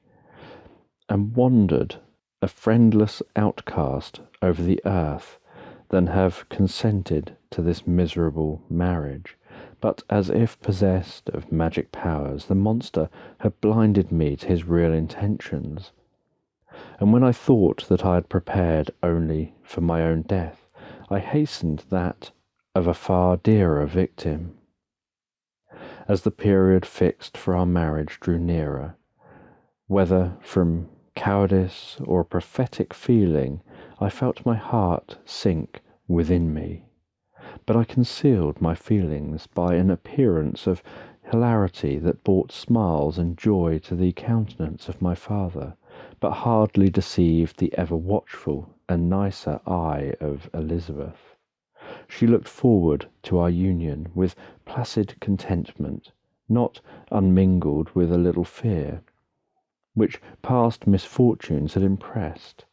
and wandered a friendless outcast over the earth, than have consented to this miserable marriage. But as if possessed of magic powers, the monster had blinded me to his real intentions. And when I thought that I had prepared only for my own death, I hastened that of a far dearer victim. As the period fixed for our marriage drew nearer, whether from cowardice or a prophetic feeling, I felt my heart sink within me. But I concealed my feelings by an appearance of hilarity that brought smiles and joy to the countenance of my father, but hardly deceived the ever watchful and nicer eye of Elizabeth. She looked forward to our union with placid contentment, not unmingled with a little fear, which past misfortunes had impressed,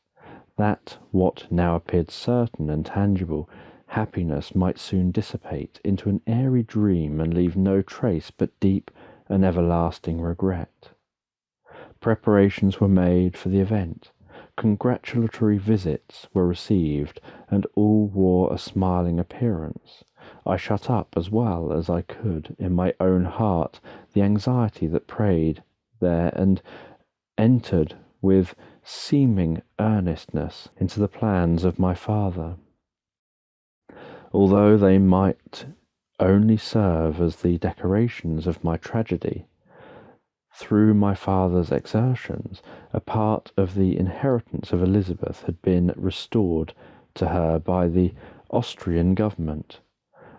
that what now appeared certain and tangible, happiness might soon dissipate into an airy dream and leave no trace but deep and everlasting regret. Preparations were made for the event. Congratulatory visits were received, and all wore a smiling appearance. I shut up as well as I could in my own heart the anxiety that preyed there, and entered with seeming earnestness into the plans of my father. Although they might only serve as the decorations of my tragedy. Through my father's exertions, a part of the inheritance of Elizabeth had been restored to her by the Austrian government.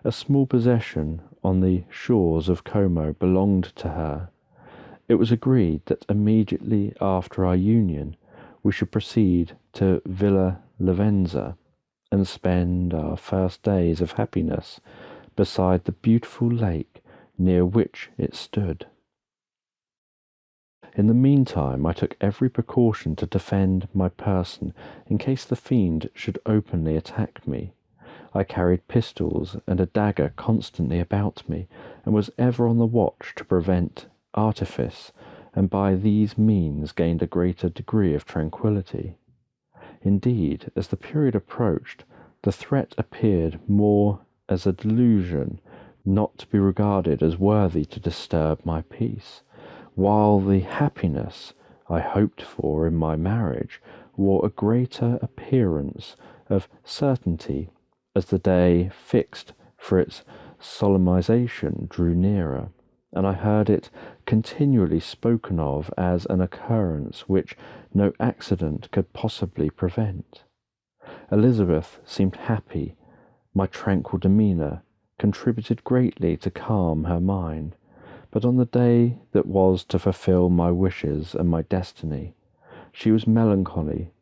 A small possession on the shores of Como belonged to her. It was agreed that immediately after our union we should proceed to Villa Lavenza and spend our first days of happiness beside the beautiful lake near which it stood. In the meantime, I took every precaution to defend my person in case the fiend should openly attack me. I carried pistols and a dagger constantly about me, and was ever on the watch to prevent artifice, and by these means gained a greater degree of tranquillity. Indeed, as the period approached, the threat appeared more as a delusion, not to be regarded as worthy to disturb my peace, while the happiness I hoped for in my marriage wore a greater appearance of certainty as the day fixed for its solemnization drew nearer, and I heard it continually spoken of as an occurrence which no accident could possibly prevent. Elizabeth seemed happy. My tranquil demeanour contributed greatly to calm her mind, but on the day that was to fulfil my wishes and my destiny, she was melancholy,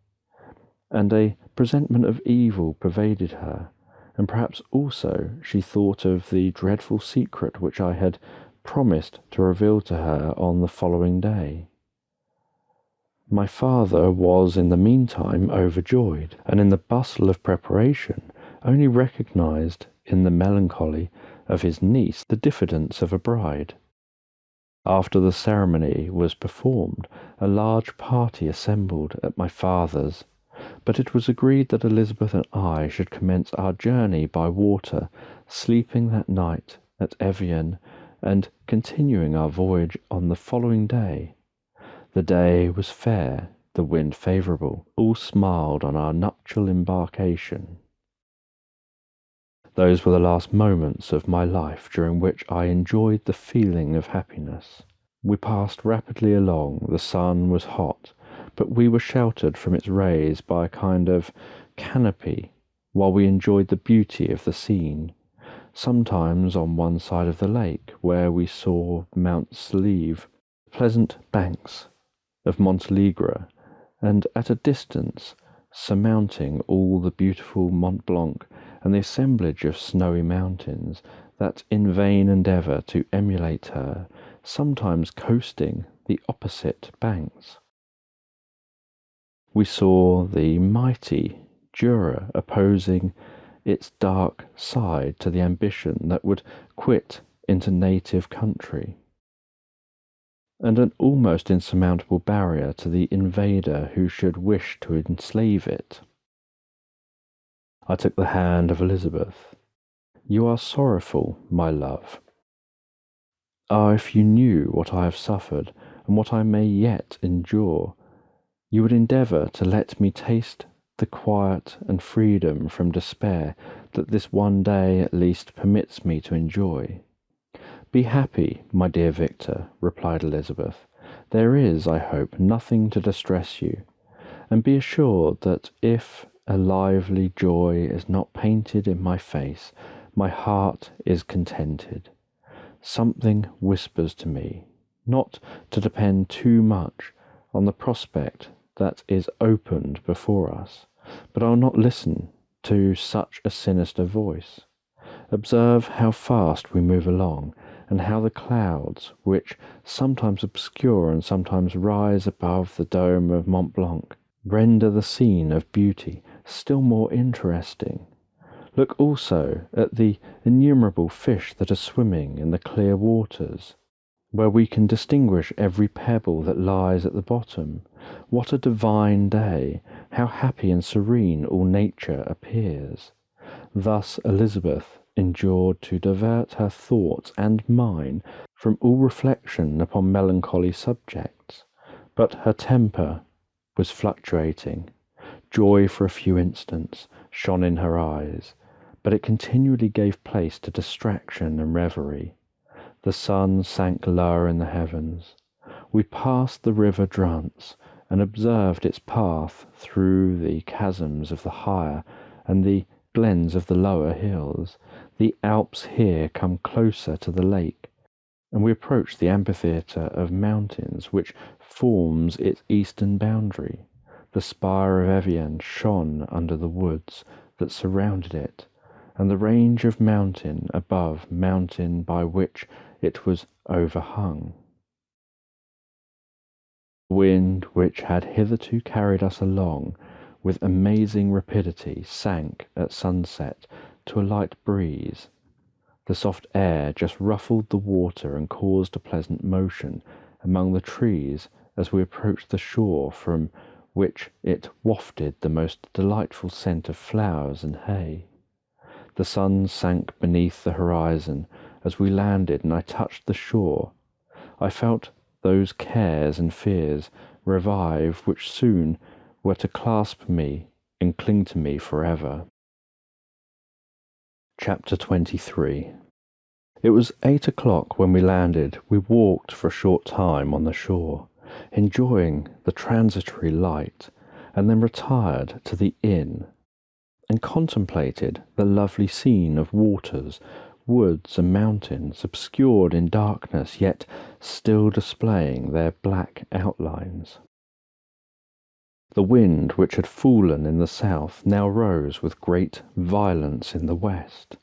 and a presentiment of evil pervaded her, and perhaps also she thought of the dreadful secret which I had promised to reveal to her on the following day. My father was in the meantime overjoyed, and in the bustle of preparation only recognized in the melancholy of his niece the diffidence of a bride. After the ceremony was performed, a large party assembled at my father's, but it was agreed that Elizabeth and I should commence our journey by water, sleeping that night at Evian, and continuing our voyage on the following day. The day was fair, the wind favourable, all smiled on our nuptial embarkation. Those were the last moments of my life during which I enjoyed the feeling of happiness. We passed rapidly along, the sun was hot, but we were sheltered from its rays by a kind of canopy while we enjoyed the beauty of the scene. Sometimes on one side of the lake, where we saw Mount Slieve, pleasant banks of Montéligre, and at a distance, surmounting all the beautiful Mont Blanc and the assemblage of snowy mountains that in vain endeavour to emulate her, sometimes coasting the opposite banks. We saw the mighty Jura opposing its dark side to the ambition that would quit into native country, and an almost insurmountable barrier to the invader who should wish to enslave it. I took the hand of Elizabeth. "You are sorrowful, my love. Ah, if you knew what I have suffered, and what I may yet endure, you would endeavour to let me taste the quiet and freedom from despair that this one day at least permits me to enjoy." "Be happy, my dear Victor," replied Elizabeth. "There is, I hope, nothing to distress you, and be assured that if a lively joy is not painted in my face, my heart is contented. Something whispers to me not to depend too much on the prospect that is opened before us, but I will not listen to such a sinister voice. Observe how fast we move along, and how the clouds, which sometimes obscure and sometimes rise above the dome of Mont Blanc, render the scene of beauty still more interesting. Look also at the innumerable fish that are swimming in the clear waters, where we can distinguish every pebble that lies at the bottom. What a divine day! How happy and serene all nature appears!" Thus Elizabeth endured to divert her thoughts and mine from all reflection upon melancholy subjects, but her temper was fluctuating. Joy for a few instants shone in her eyes, but it continually gave place to distraction and reverie. The sun sank lower in the heavens. We passed the river Drance and observed its path through the chasms of the higher and the glens of the lower hills. The Alps here come closer to the lake, and we approached the amphitheatre of mountains which forms its eastern boundary. The spire of Evian shone under the woods that surrounded it, and the range of mountain above mountain by which it was overhung. The wind, which had hitherto carried us along with amazing rapidity, sank at sunset to a light breeze. The soft air just ruffled the water and caused a pleasant motion among the trees as we approached the shore, from which it wafted the most delightful scent of flowers and hay. The sun sank beneath the horizon as we landed, and I touched the shore. I felt those cares and fears revive which soon were to clasp me and cling to me forever. Chapter 23. It was 8 o'clock when we landed. We walked for a short time on the shore, enjoying the transitory light, and then retired to the inn and contemplated the lovely scene of waters, woods, and mountains, obscured in darkness, yet still displaying their black outlines. The wind, which had fallen in the south, now rose with great violence in the west.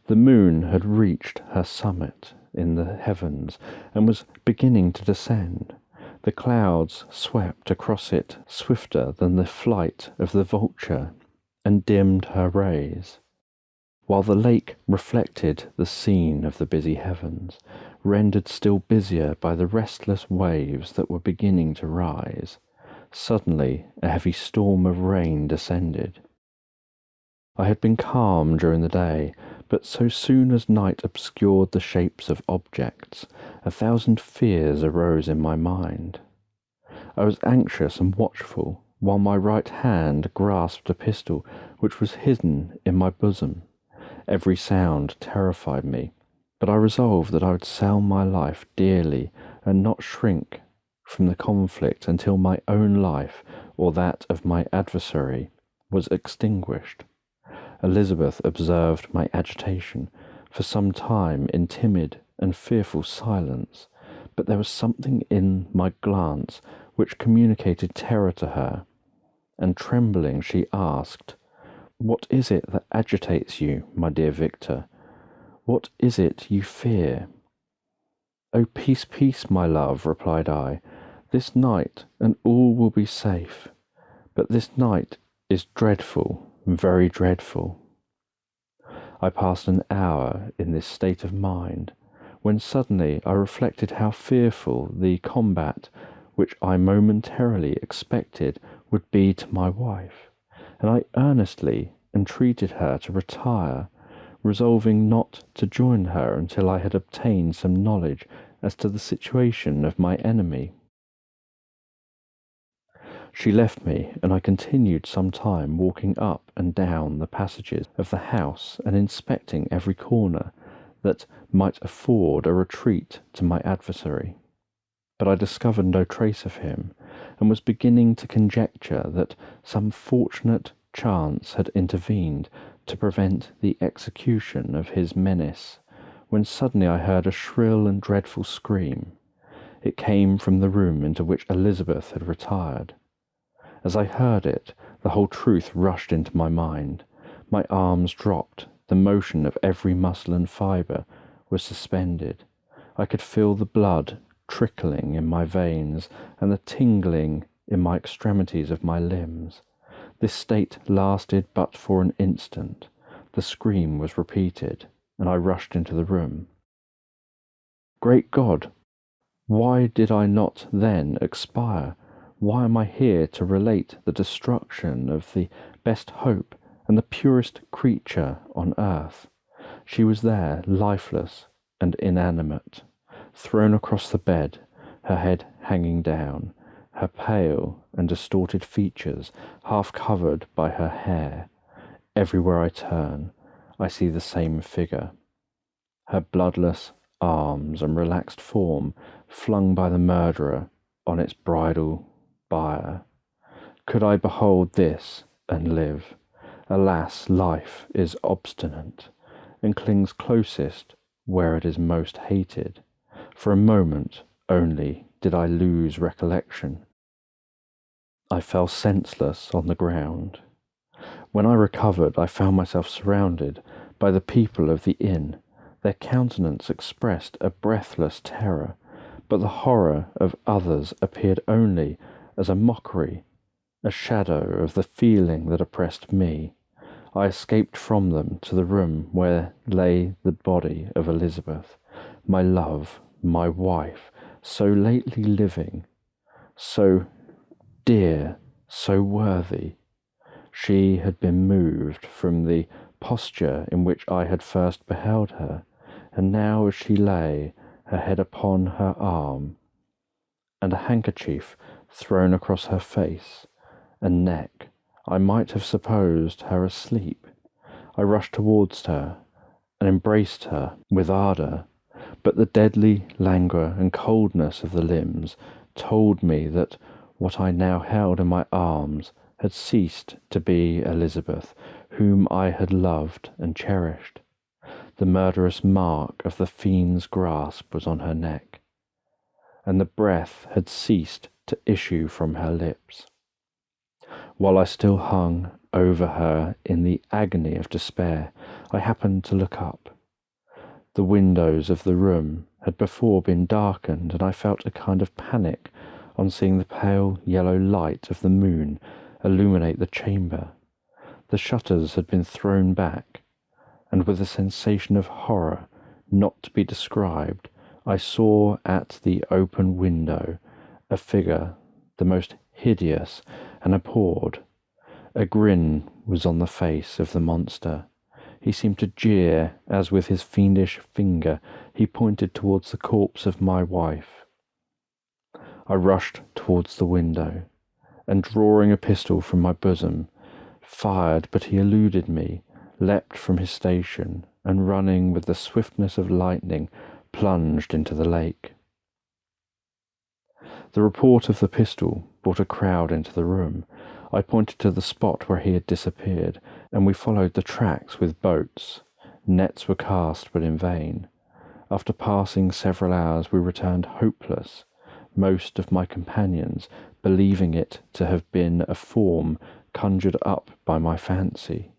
The moon had reached her summit in the heavens and was beginning to descend. The clouds swept across it swifter than the flight of the vulture and dimmed her rays, while the lake reflected the scene of the busy heavens, rendered still busier by the restless waves that were beginning to rise. Suddenly a heavy storm of rain descended. I had been calm during the day, but so soon as night obscured the shapes of objects, 1,000 fears arose in my mind. I was anxious and watchful, while my right hand grasped a pistol which was hidden in my bosom. Every sound terrified me, but I resolved that I would sell my life dearly and not shrink from the conflict until my own life or that of my adversary was extinguished. Elizabeth observed my agitation for some time in timid and fearful silence, but there was something in my glance which communicated terror to her, and trembling she asked, "What is it that agitates you, my dear Victor? What is it you fear?" "Oh, peace, peace, my love," replied I. "This night, and all will be safe. But this night is dreadful, very dreadful." I passed an hour in this state of mind, when suddenly I reflected how fearful the combat which I momentarily expected would be to my wife, and I earnestly entreated her to retire, resolving not to join her until I had obtained some knowledge as to the situation of my enemy. She left me, and I continued some time walking up and down the passages of the house and inspecting every corner that might afford a retreat to my adversary. But I discovered no trace of him, and was beginning to conjecture that some fortunate chance had intervened to prevent the execution of his menace, when suddenly I heard a shrill and dreadful scream. It came from the room into which Elizabeth had retired. As I heard it, the whole truth rushed into my mind. My arms dropped, the motion of every muscle and fibre was suspended. I could feel the blood trickling in my veins and the tingling in my extremities of my limbs. This state lasted but for an instant. The scream was repeated, and I rushed into the room. Great God! Why did I not then expire? Why am I here to relate the destruction of the best hope and the purest creature on earth? She was there, lifeless and inanimate, thrown across the bed, her head hanging down, her pale and distorted features half covered by her hair. Everywhere I turn, I see the same figure, her bloodless arms and relaxed form flung by the murderer on its bridal bier. Could I behold this and live? Alas, life is obstinate, and clings closest where it is most hated. For a moment only did I lose recollection. I fell senseless on the ground. When I recovered, I found myself surrounded by the people of the inn. Their countenance expressed a breathless terror, but the horror of others appeared only as a mockery, a shadow of the feeling that oppressed me. I escaped from them to the room where lay the body of Elizabeth, my love, my wife, so lately living, so dear, so worthy. She had been moved from the posture in which I had first beheld her, and now as she lay, her head upon her arm, and a handkerchief thrown across her face and neck, I might have supposed her asleep. I rushed towards her and embraced her with ardour, but the deadly languor and coldness of the limbs told me that what I now held in my arms had ceased to be Elizabeth, whom I had loved and cherished. The murderous mark of the fiend's grasp was on her neck, and the breath had ceased to issue from her lips. While I still hung over her in the agony of despair, I happened to look up. The windows of the room had before been darkened, and I felt a kind of panic on seeing the pale yellow light of the moon illuminate the chamber. The shutters had been thrown back, and with a sensation of horror not to be described, I saw at the open window a figure the most hideous and abhorred. A grin was on the face of the monster. He seemed to jeer as with his fiendish finger he pointed towards the corpse of my wife. I rushed towards the window, and drawing a pistol from my bosom, fired, but he eluded me, leapt from his station, and running with the swiftness of lightning, plunged into the lake. The report of the pistol brought a crowd into the room. I pointed to the spot where he had disappeared, and we followed the tracks with boats. Nets were cast, but in vain. After passing several hours, we returned hopeless, most of my companions believing it to have been a form conjured up by my fancy.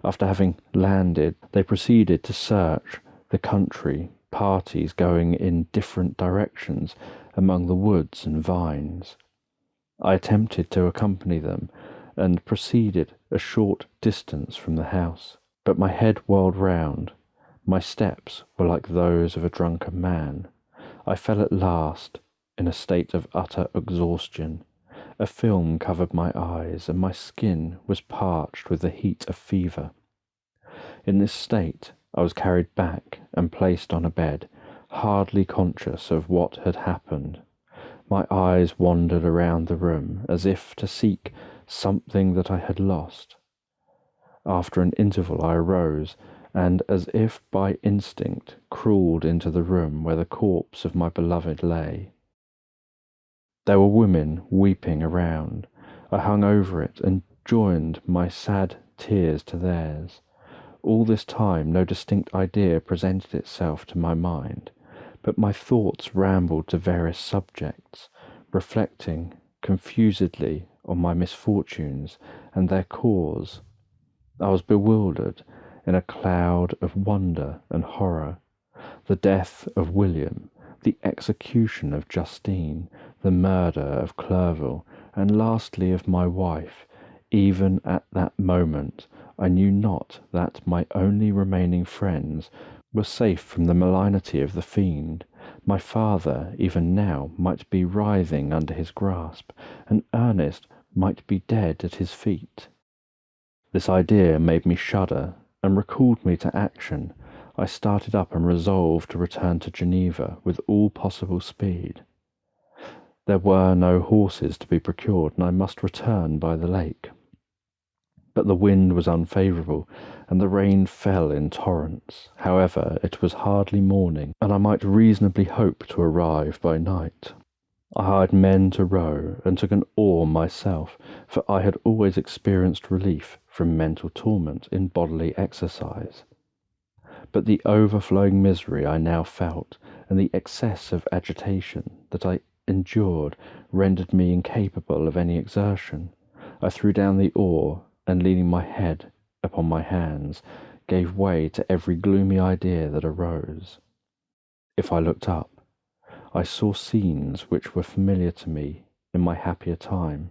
After having landed, they proceeded to search the country, parties going in different directions among the woods and vines. I attempted to accompany them, and proceeded a short distance from the house, but my head whirled round. My steps were like those of a drunken man. I fell at last in a state of utter exhaustion. A film covered my eyes, and my skin was parched with the heat of fever. In this state I was carried back and placed on a bed, hardly conscious of what had happened. My eyes wandered around the room as if to seek something that I had lost. After an interval I arose, and as if by instinct crawled into the room where the corpse of my beloved lay. There were women weeping around. I hung over it and joined my sad tears to theirs. All this time no distinct idea presented itself to my mind, but my thoughts rambled to various subjects, reflecting confusedly on my misfortunes and their cause. I was bewildered in a cloud of wonder and horror. The death of William, the execution of Justine, the murder of Clerval, and lastly of my wife. Even at that moment I knew not that my only remaining friends were safe from the malignity of the fiend. My father, even now, might be writhing under his grasp, and Ernest might be dead at his feet. This idea made me shudder, and recalled me to action. I started up and resolved to return to Geneva with all possible speed. There were no horses to be procured, and I must return by the lake. But the wind was unfavourable, and the rain fell in torrents. However, it was hardly morning, and I might reasonably hope to arrive by night. I hired men to row, and took an oar myself, for I had always experienced relief from mental torment in bodily exercise. But the overflowing misery I now felt, and the excess of agitation that I endured, rendered me incapable of any exertion. I threw down the oar, and leaning my head upon my hands, gave way to every gloomy idea that arose. If I looked up, I saw scenes which were familiar to me in my happier time,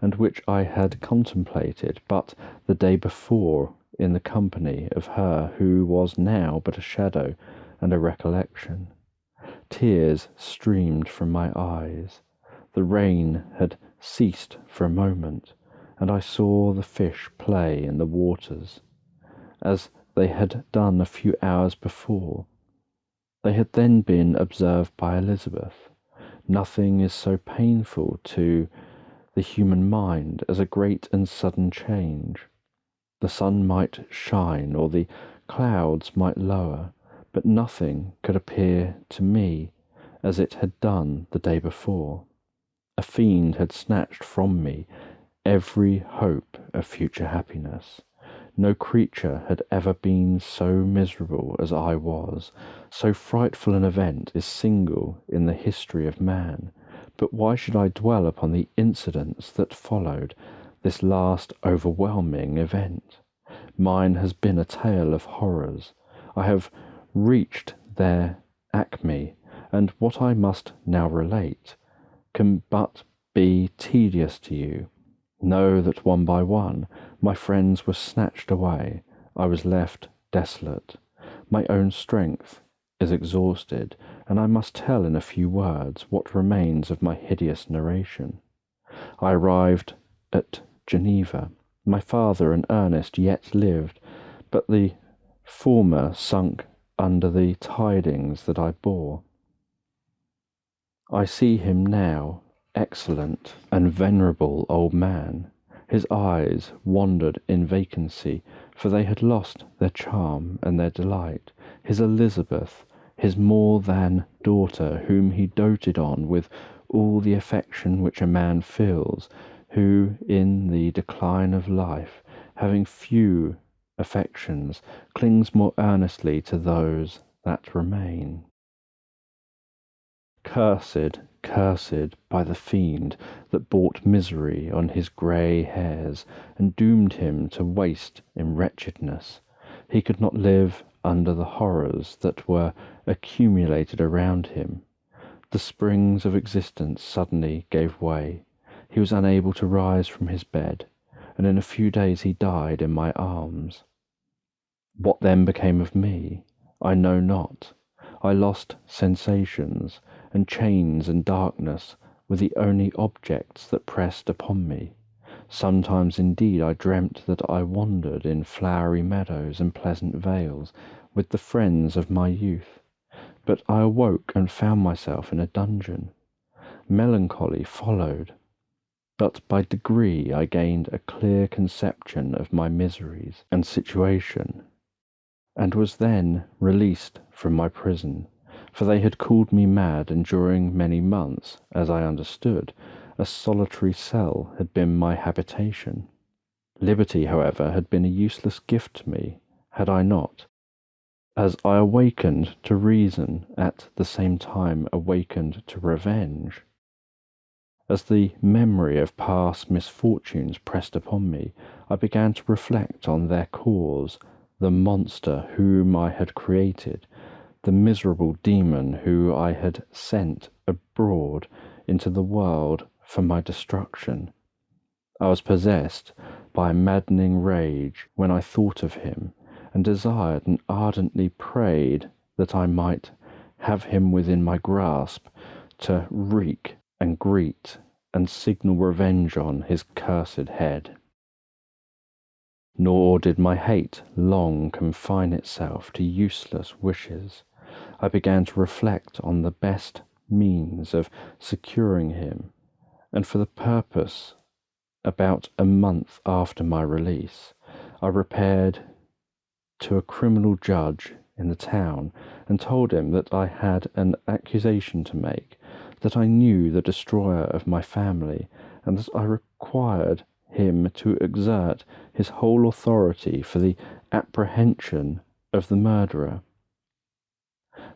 and which I had contemplated but the day before in the company of her who was now but a shadow and a recollection. Tears streamed from my eyes. The rain had ceased for a moment, and I saw the fish play in the waters, as they had done a few hours before. They had then been observed by Elizabeth. Nothing is so painful to the human mind as a great and sudden change. The sun might shine, or the clouds might lower, but nothing could appear to me as it had done the day before. A fiend had snatched from me every hope of future happiness. No creature had ever been so miserable as I was. So frightful an event is single in the history of man. But why should I dwell upon the incidents that followed this last overwhelming event? Mine has been a tale of horrors. I have reached their acme, and what I must now relate can but be tedious to you. Know that one by one my friends were snatched away. I was left desolate. My own strength is exhausted, and I must tell in a few words what remains of my hideous narration. I arrived at Geneva. My father and Ernest yet lived, but the former sunk under the tidings that I bore. I see him now, excellent and venerable old man. His eyes wandered in vacancy, for they had lost their charm and their delight. His Elizabeth, his more than daughter, whom he doted on with all the affection which a man feels, who in the decline of life, having few affections, clings more earnestly to those that remain. Cursed, cursed by the fiend that brought misery on his grey hairs, and doomed him to waste in wretchedness. He could not live under the horrors that were accumulated around him. The springs of existence suddenly gave way. He was unable to rise from his bed, and in a few days he died in my arms. What then became of me, I know not. I lost sensations, and chains and darkness were the only objects that pressed upon me. Sometimes indeed I dreamt that I wandered in flowery meadows and pleasant vales with the friends of my youth, but I awoke and found myself in a dungeon. Melancholy followed, but by degree I gained a clear conception of my miseries and situation, and was then released from my prison, for they had called me mad, and during many months, as I understood, a solitary cell had been my habitation. Liberty, however, had been a useless gift to me, had I not, as I awakened to reason, at the same time awakened to revenge. As the memory of past misfortunes pressed upon me, I began to reflect on their cause, the monster whom I had created, the miserable demon who I had sent abroad into the world for my destruction. I was possessed by a maddening rage when I thought of him, and desired and ardently prayed that I might have him within my grasp to wreak and greet and signal revenge on his cursed head. Nor did my hate long confine itself to useless wishes. I began to reflect on the best means of securing him, and for the purpose about a month after my release, I repaired to a criminal judge in the town and told him that I had an accusation to make, that I knew the destroyer of my family, and that I required him to exert his whole authority for the apprehension of the murderer.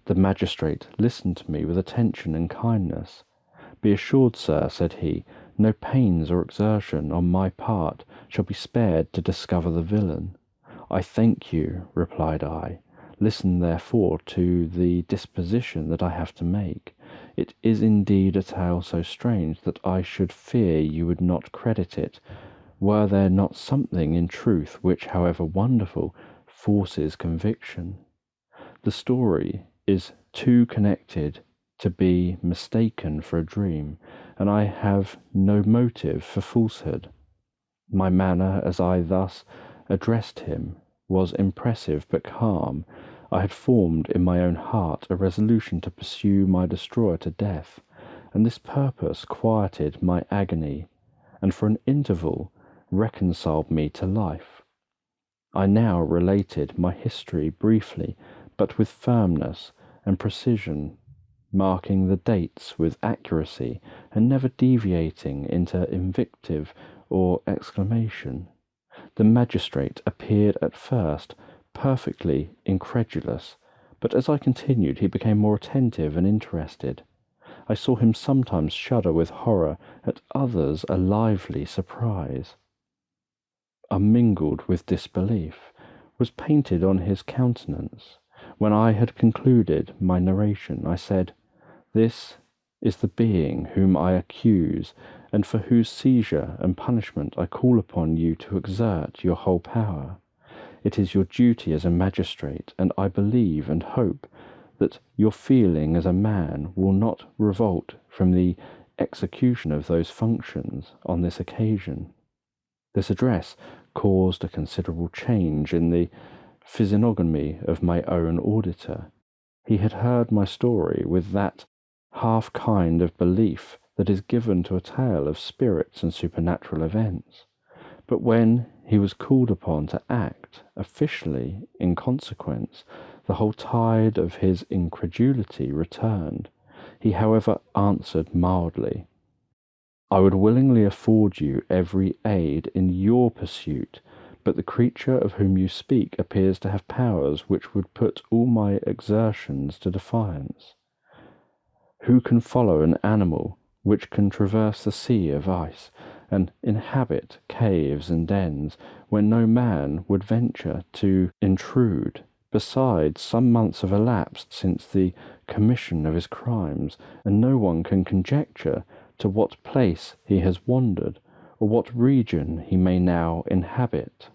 The magistrate listened to me with attention and kindness. "Be assured, sir," said he, "no pains or exertion on my part shall be spared to discover the villain." "I thank you," replied I. "Listen, therefore, to the disposition that I have to make. It is indeed a tale so strange that I should fear you would not credit it, were there not something in truth which, however wonderful, forces conviction. The story is too connected to be mistaken for a dream, and I have no motive for falsehood." My manner, as I thus addressed him, was impressive but calm. I had formed in my own heart a resolution to pursue my destroyer to death, and this purpose quieted my agony, and for an interval reconciled me to life. I now related my history briefly, but with firmness and precision, marking the dates with accuracy, and never deviating into invective or exclamation. The magistrate appeared at first perfectly incredulous, but as I continued he became more attentive and interested. I saw him sometimes shudder with horror, at others a lively surprise, unmingled with disbelief, was painted on his countenance. When I had concluded my narration, I said, "This is the being whom I accuse, and for whose seizure and punishment I call upon you to exert your whole power. It is your duty as a magistrate, and I believe and hope that your feeling as a man will not revolt from the execution of those functions on this occasion." This address caused a considerable change in the physiognomy of my own auditor. He had heard my story with that half kind of belief that is given to a tale of spirits and supernatural events. But when he was called upon to act officially in consequence, the whole tide of his incredulity returned. He, however, answered mildly, "I would willingly afford you every aid in your pursuit, but the creature of whom you speak appears to have powers which would put all my exertions to defiance. Who can follow an animal which can traverse the sea of ice, and inhabit caves and dens, where no man would venture to intrude? Besides, some months have elapsed since the commission of his crimes, and no one can conjecture to what place he has wandered, or what region he may now inhabit.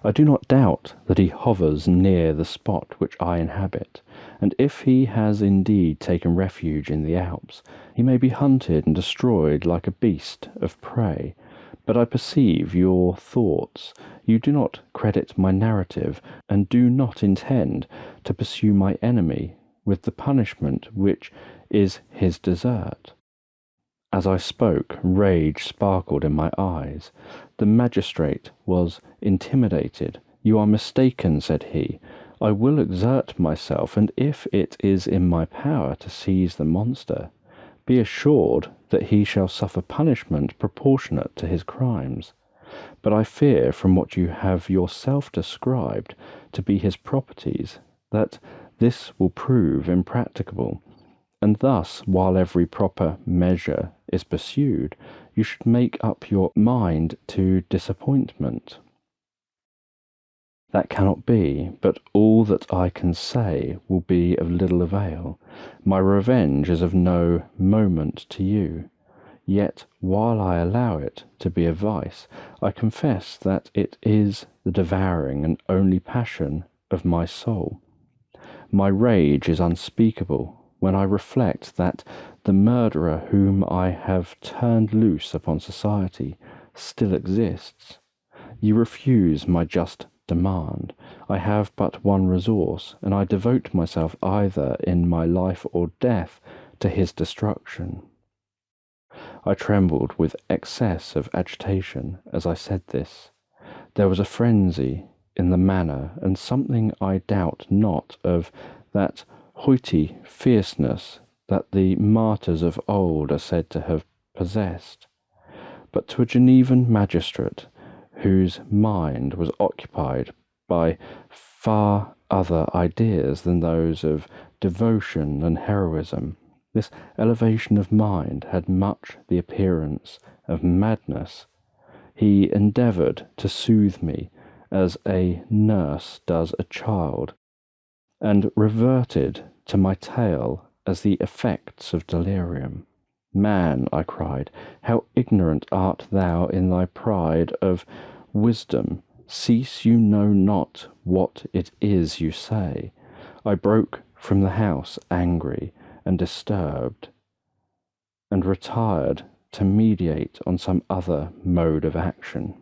I do not doubt that he hovers near the spot which I inhabit, and if he has indeed taken refuge in the Alps, he may be hunted and destroyed like a beast of prey. But I perceive your thoughts. You do not credit my narrative, and do not intend to pursue my enemy with the punishment which is his desert." As I spoke, rage sparkled in my eyes. The magistrate was intimidated. "You are mistaken," said he. "I will exert myself, and if it is in my power to seize the monster, be assured that he shall suffer punishment proportionate to his crimes. But I fear, from what you have yourself described to be his properties, that this will prove impracticable, and thus, while every proper measure is pursued, you should make up your mind to disappointment." "That cannot be, but all that I can say will be of little avail. My revenge is of no moment to you. Yet, while I allow it to be a vice, I confess that it is the devouring and only passion of my soul. My rage is unspeakable when I reflect that the murderer whom I have turned loose upon society still exists. You refuse my just demand. I have but one resource, and I devote myself either in my life or death to his destruction. I trembled with excess of agitation as I said this. There was a frenzy in the manner, and something I doubt not of that hoity fierceness that the martyrs of old are said to have possessed. But to a Genevan magistrate, whose mind was occupied by far other ideas than those of devotion and heroism, this elevation of mind had much the appearance of madness. He endeavoured to soothe me as a nurse does a child, and reverted to my tale as the effects of delirium. Man, I cried, how ignorant art thou in thy pride of wisdom! Cease, you know not what it is you say. I broke from the house angry and disturbed, and retired to meditate on some other mode of action.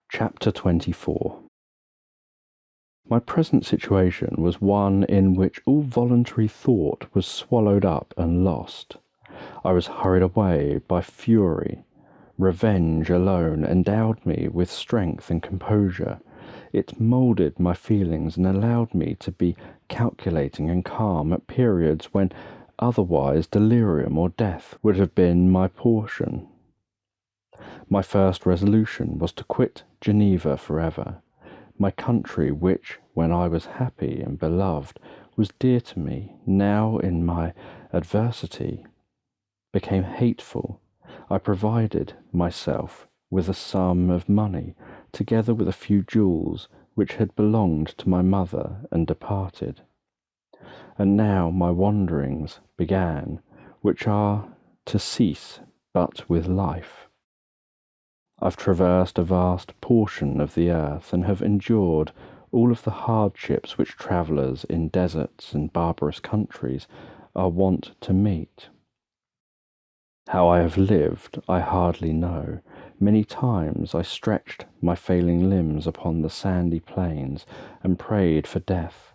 Chapter 24. My present situation was one in which all voluntary thought was swallowed up and lost. I was hurried away by fury. Revenge alone endowed me with strength and composure. It moulded my feelings and allowed me to be calculating and calm at periods when otherwise delirium or death would have been my portion. My first resolution was to quit Geneva forever. My country, which, when I was happy and beloved, was dear to me, now in my adversity became hateful. I provided myself with a sum of money, together with a few jewels which had belonged to my mother and departed. And now my wanderings began, which are to cease but with life. I've traversed a vast portion of the earth, and have endured all of the hardships which travellers in deserts and barbarous countries are wont to meet. How I have lived I hardly know. Many times I stretched my failing limbs upon the sandy plains and prayed for death,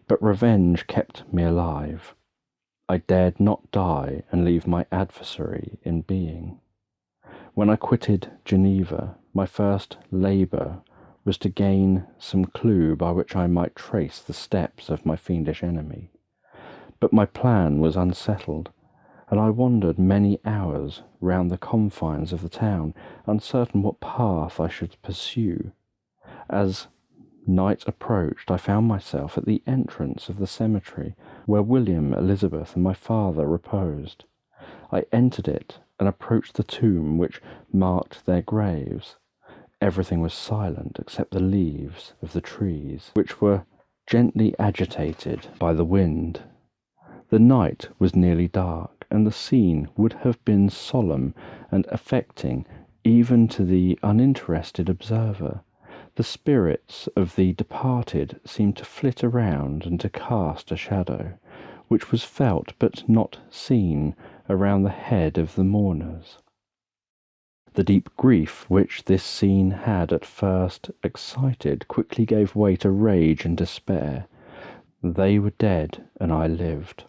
but revenge kept me alive. I dared not die and leave my adversary in being. When I quitted Geneva, my first labour was to gain some clue by which I might trace the steps of my fiendish enemy. But my plan was unsettled, and I wandered many hours round the confines of the town, uncertain what path I should pursue. As night approached, I found myself at the entrance of the cemetery where William, Elizabeth, and my father reposed. I entered it and approached the tomb which marked their graves. Everything was silent except the leaves of the trees, which were gently agitated by the wind. The night was nearly dark, and the scene would have been solemn and affecting even to the uninterested observer. The spirits of the departed seemed to flit around and to cast a shadow, which was felt but not seen, around the head of the mourners. The deep grief which this scene had at first excited quickly gave way to rage and despair. They were dead, and I lived.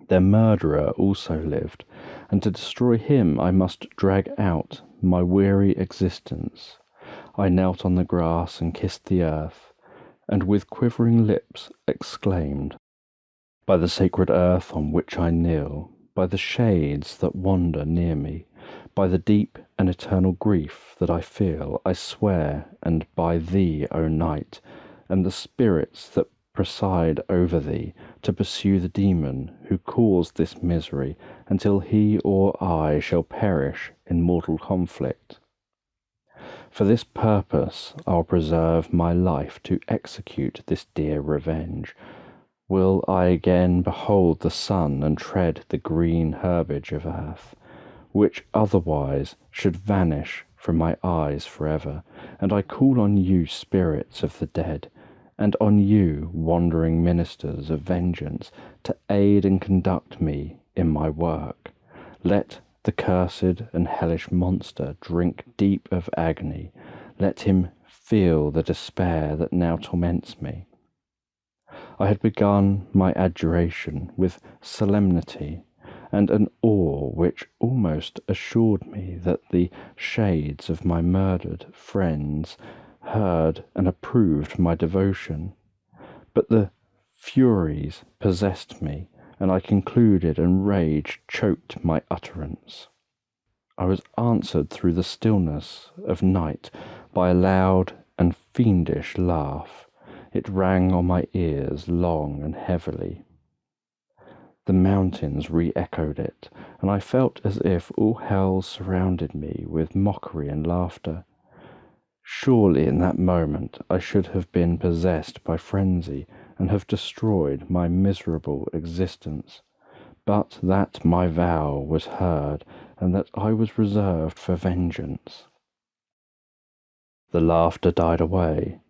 Their murderer also lived, and to destroy him I must drag out my weary existence. I knelt on the grass and kissed the earth, and with quivering lips exclaimed, "By the sacred earth on which I kneel, by the shades that wander near me, by the deep and eternal grief that I feel, I swear, and by thee, O night, and the spirits that preside over thee, to pursue the demon who caused this misery, until he or I shall perish in mortal conflict. For this purpose I'll preserve my life to execute this dear revenge. Will I again behold the sun and tread the green herbage of earth, which otherwise should vanish from my eyes forever, and I call on you, spirits of the dead, and on you, wandering ministers of vengeance, to aid and conduct me in my work. Let the cursed and hellish monster drink deep of agony. Let him feel the despair that now torments me." I had begun my adjuration with solemnity, and an awe which almost assured me that the shades of my murdered friends heard and approved my devotion. But the furies possessed me, and I concluded, and rage choked my utterance. I was answered through the stillness of night by a loud and fiendish laugh. It rang on my ears long and heavily. The mountains re-echoed it, and I felt as if all hell surrounded me with mockery and laughter. Surely in that moment I should have been possessed by frenzy and have destroyed my miserable existence, but that my vow was heard and that I was reserved for vengeance. The laughter died away,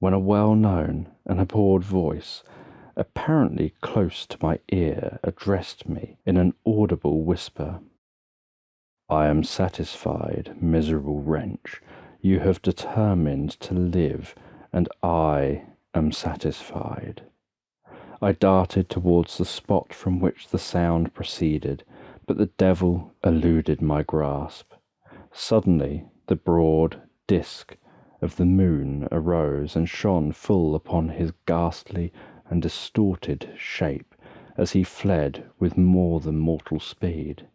when a well-known and abhorred voice, apparently close to my ear, addressed me in an audible whisper. "I am satisfied, miserable wretch. You have determined to live, and I am satisfied." I darted towards the spot from which the sound proceeded, but the devil eluded my grasp. Suddenly the broad disk of the moon arose and shone full upon his ghastly and distorted shape as he fled with more than mortal speed.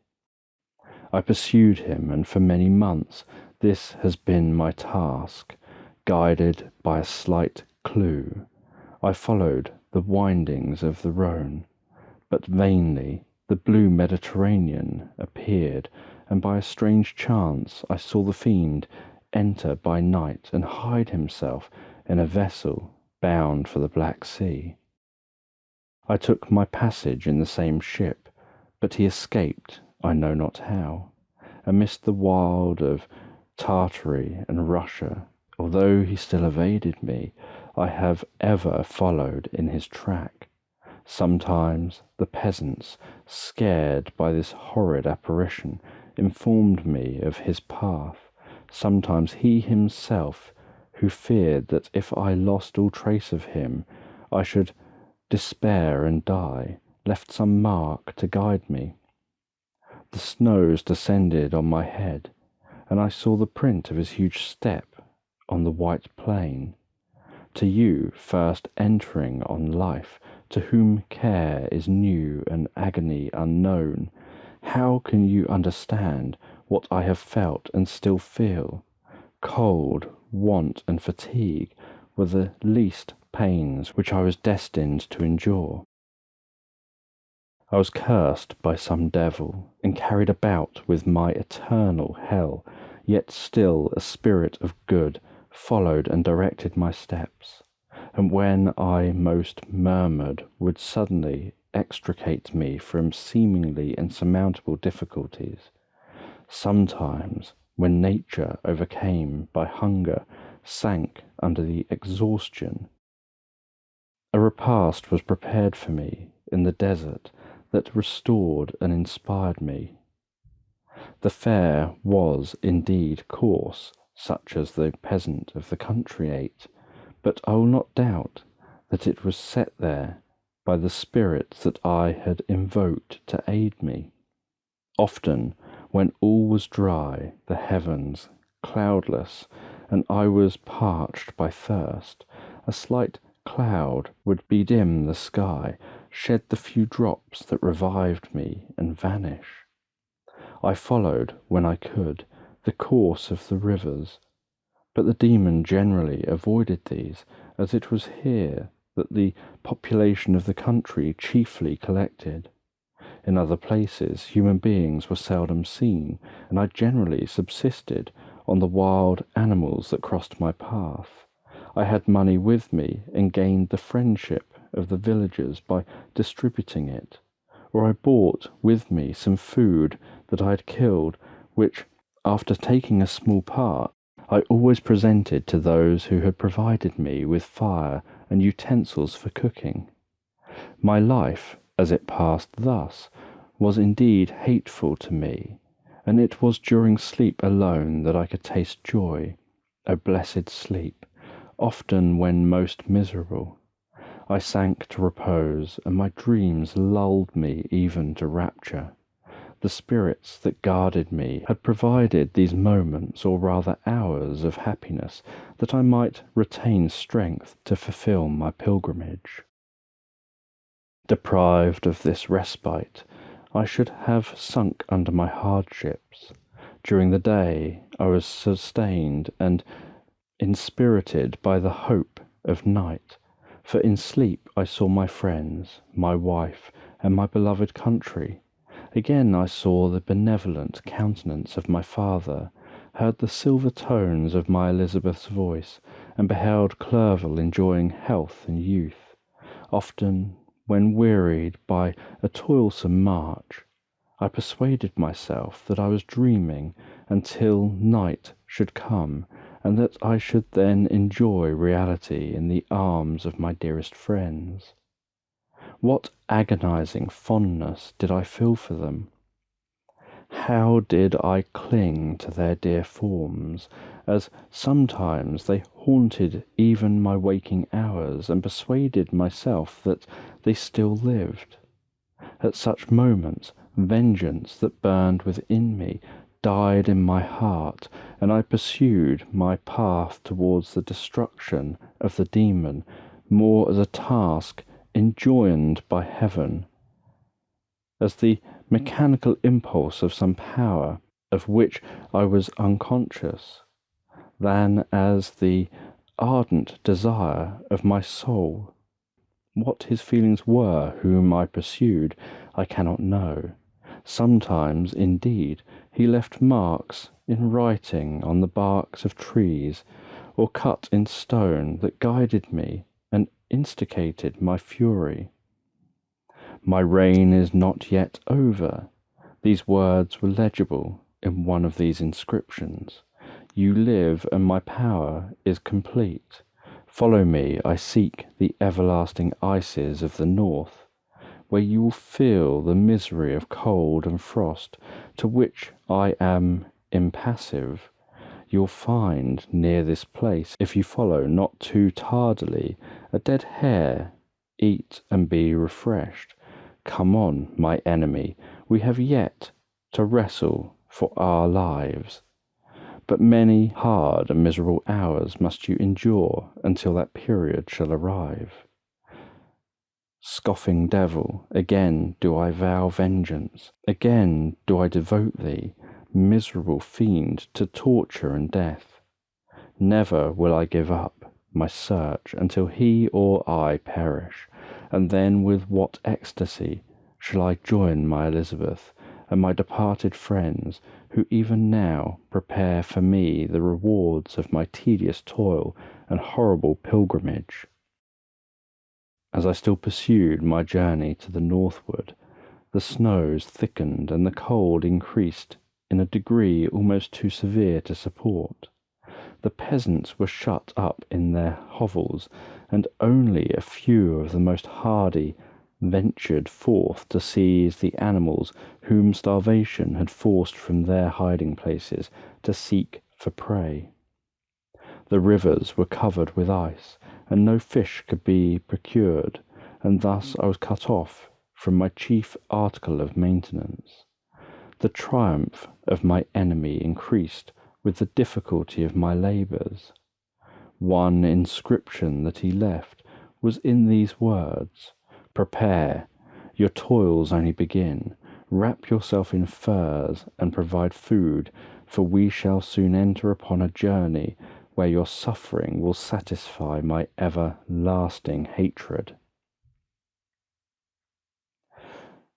I pursued him, and for many months this has been my task. Guided by a slight clue, I followed the windings of the Rhone, but vainly. The blue Mediterranean appeared, and by a strange chance I saw the fiend enter by night and hide himself in a vessel bound for the Black Sea. I took my passage in the same ship, but he escaped, I know not how, amidst the wild of Tartary and Russia. Although he still evaded me, I have ever followed in his track. Sometimes the peasants, scared by this horrid apparition, informed me of his path. Sometimes he himself, who feared that if I lost all trace of him, I should despair and die, left some mark to guide me. The snows descended on my head, and I saw the print of his huge step on the white plain. To you, first entering on life, to whom care is new and agony unknown, how can you understand what I have felt and still feel? Cold, want, and fatigue were the least pains which I was destined to endure. I was cursed by some devil, and carried about with my eternal hell, yet still a spirit of good followed and directed my steps, and when I most murmured would suddenly extricate me from seemingly insurmountable difficulties. Sometimes, when nature, overcame by hunger, sank under the exhaustion, a repast was prepared for me in the desert that restored and inspired me. The fare was indeed coarse, such as the peasant of the country ate, but I will not doubt that it was set there by the spirits that I had invoked to aid me. Often, when all was dry, the heavens cloudless, and I was parched by thirst, a slight cloud would bedim the sky, shed the few drops that revived me, and vanish. I followed, when I could, the course of the rivers, but the demon generally avoided these, as it was here that the population of the country chiefly collected. In other places human beings were seldom seen, and I generally subsisted on the wild animals that crossed my path. I had money with me, and gained the friendship of the villagers by distributing it, or I brought with me some food that I had killed, which, after taking a small part, I always presented to those who had provided me with fire and utensils for cooking. My life, as it passed thus, was indeed hateful to me, and it was during sleep alone that I could taste joy, O blessed sleep, often when most miserable. I sank to repose, and my dreams lulled me even to rapture. The spirits that guarded me had provided these moments, or rather hours, of happiness, that I might retain strength to fulfill my pilgrimage. Deprived of this respite, I should have sunk under my hardships. During the day I was sustained and inspirited by the hope of night, for in sleep I saw my friends, my wife, and my beloved country. Again I saw the benevolent countenance of my father, heard the silver tones of my Elizabeth's voice, and beheld Clerval enjoying health and youth. Often, when wearied by a toilsome march, I persuaded myself that I was dreaming until night should come, and that I should then enjoy reality in the arms of my dearest friends. What agonizing fondness did I feel for them! How did I cling to their dear forms, as sometimes they haunted even my waking hours, and persuaded myself that they still lived. At such moments, vengeance that burned within me died in my heart, and I pursued my path towards the destruction of the demon more as a task enjoined by heaven, as the mechanical impulse of some power of which I was unconscious, than as the ardent desire of my soul. What his feelings were whom I pursued, I cannot know. Sometimes, indeed, he left marks in writing on the barks of trees, or cut in stone, that guided me and instigated my fury. My reign is not yet over. These words were legible in one of these inscriptions. You live, and my power is complete. Follow me, I seek the everlasting ices of the north, where you will feel the misery of cold and frost, to which I am impassive. You'll find near this place, if you follow not too tardily, a dead hare. Eat and be refreshed. Come on, my enemy, we have yet to wrestle for our lives. But many hard and miserable hours must you endure until that period shall arrive. Scoffing devil, again do I vow vengeance, again do I devote thee, miserable fiend, to torture and death. Never will I give up my search until he or I perish, and then with what ecstasy shall I join my Elizabeth and my departed friends, who even now prepare for me the rewards of my tedious toil and horrible pilgrimage. As I still pursued my journey to the northward, the snows thickened and the cold increased in a degree almost too severe to support. The peasants were shut up in their hovels, and only a few of the most hardy ventured forth to seize the animals whom starvation had forced from their hiding places to seek for prey. The rivers were covered with ice, and no fish could be procured, and thus I was cut off from my chief article of maintenance. The triumph of my enemy increased with the difficulty of my labours. One inscription that he left was in these words: "Prepare, your toils only begin. Wrap yourself in furs and provide food, for we shall soon enter upon a journey where your suffering will satisfy my everlasting hatred."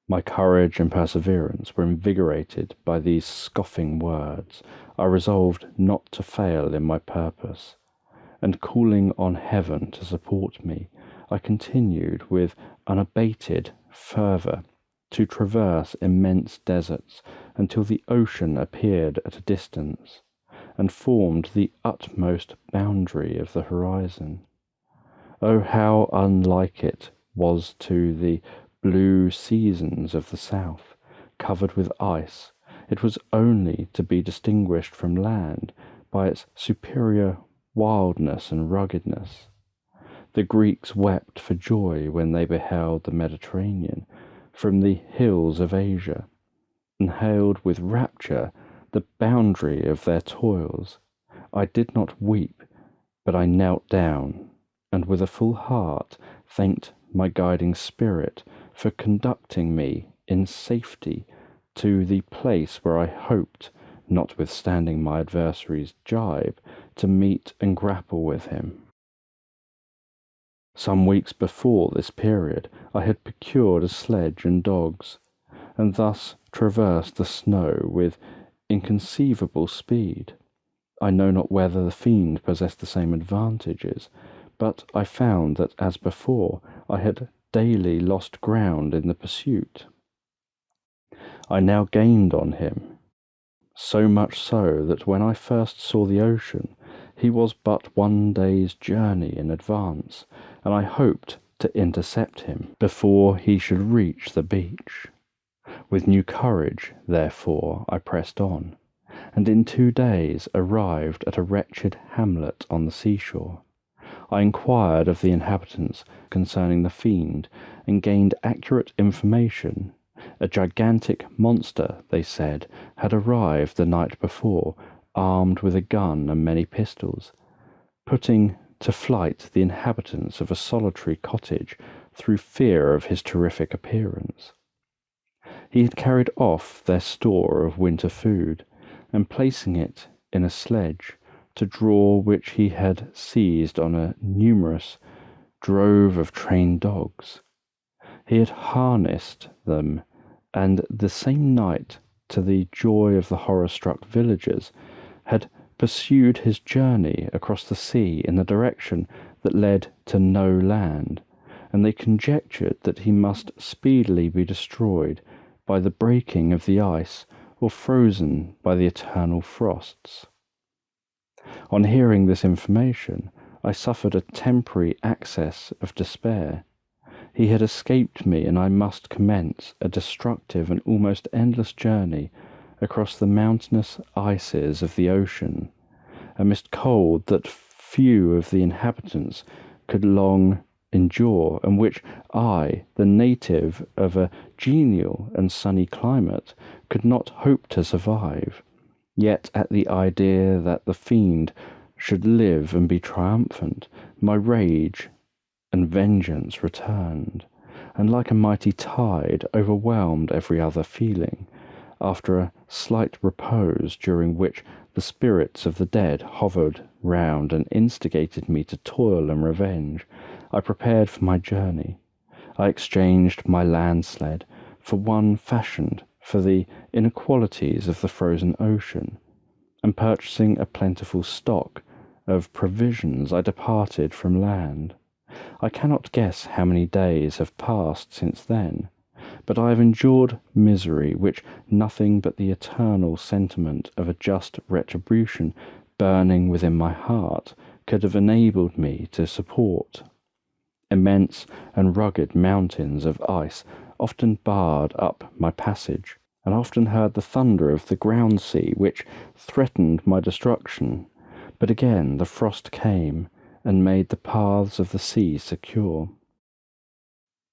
My courage and perseverance were invigorated by these scoffing words. I resolved not to fail in my purpose, and calling on heaven to support me, I continued with unabated fervour to traverse immense deserts until the ocean appeared at a distance, and formed the utmost boundary of the horizon. Oh, how unlike it was to the blue seasons of the south, covered with ice! It was only to be distinguished from land by its superior wildness and ruggedness. The Greeks wept for joy when they beheld the Mediterranean from the hills of Asia. and hailed with rapture the boundary of their toils. I did not weep, but I knelt down, and with a full heart thanked my guiding spirit for conducting me in safety to the place where I hoped, notwithstanding my adversary's jibe, to meet and grapple with him. Some weeks before this period I had procured a sledge and dogs, and thus traversed the snow with inconceivable speed. I know not whether the fiend possessed the same advantages, but I found that, as before, I had daily lost ground in the pursuit. I now gained on him, so much so that when I first saw the ocean, he was but 1 day's journey in advance, and I hoped to intercept him before he should reach the beach. With new courage, therefore, I pressed on, and in 2 days arrived at a wretched hamlet on the seashore. I inquired of the inhabitants concerning the fiend, and gained accurate information. A gigantic monster, they said, had arrived the night before, armed with a gun and many pistols, putting to flight the inhabitants of a solitary cottage through fear of his terrific appearance. He had carried off their store of winter food, and placing it in a sledge, to draw which he had seized on a numerous drove of trained dogs. He had harnessed them, and the same night, to the joy of the horror-struck villagers, had pursued his journey across the sea in the direction that led to no land, and they conjectured that he must speedily be destroyed by the breaking of the ice or frozen by the eternal frosts. On hearing this information, I suffered a temporary access of despair. He had escaped me, and I must commence a destructive and almost endless journey across the mountainous ices of the ocean, amidst cold that few of the inhabitants could long endure, and which I, the native of a genial and sunny climate, could not hope to survive. Yet at the idea that the fiend should live and be triumphant, my rage and vengeance returned, and like a mighty tide overwhelmed every other feeling. After a slight repose, during which the spirits of the dead hovered round and instigated me to toil and revenge, I prepared for my journey. I exchanged my land sled for one fashioned for the inequalities of the frozen ocean, and purchasing a plentiful stock of provisions, I departed from land. I cannot guess how many days have passed since then, but I have endured misery which nothing but the eternal sentiment of a just retribution burning within my heart could have enabled me to support. Immense and rugged mountains of ice often barred up my passage, and I often heard the thunder of the ground sea which threatened my destruction. But again the frost came and made the paths of the sea secure.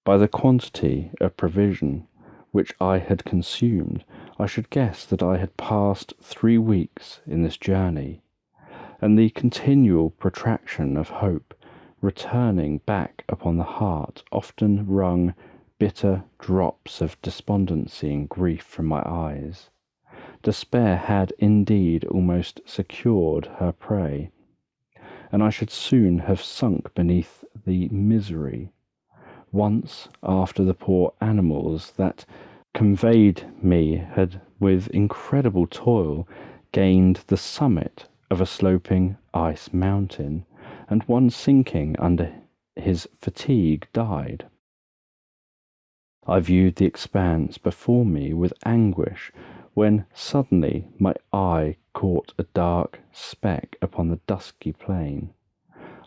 By the quantity of provision which I had consumed, I should guess that I had passed 3 weeks in this journey, and the continual protraction of hope returning back upon the heart often wrung bitter drops of despondency and grief from my eyes. Despair had indeed almost secured her prey, and I should soon have sunk beneath the misery. Once, after the poor animals that conveyed me had with incredible toil gained the summit of a sloping ice mountain, and one sinking under his fatigue died. I viewed the expanse before me with anguish, when suddenly my eye caught a dark speck upon the dusky plain.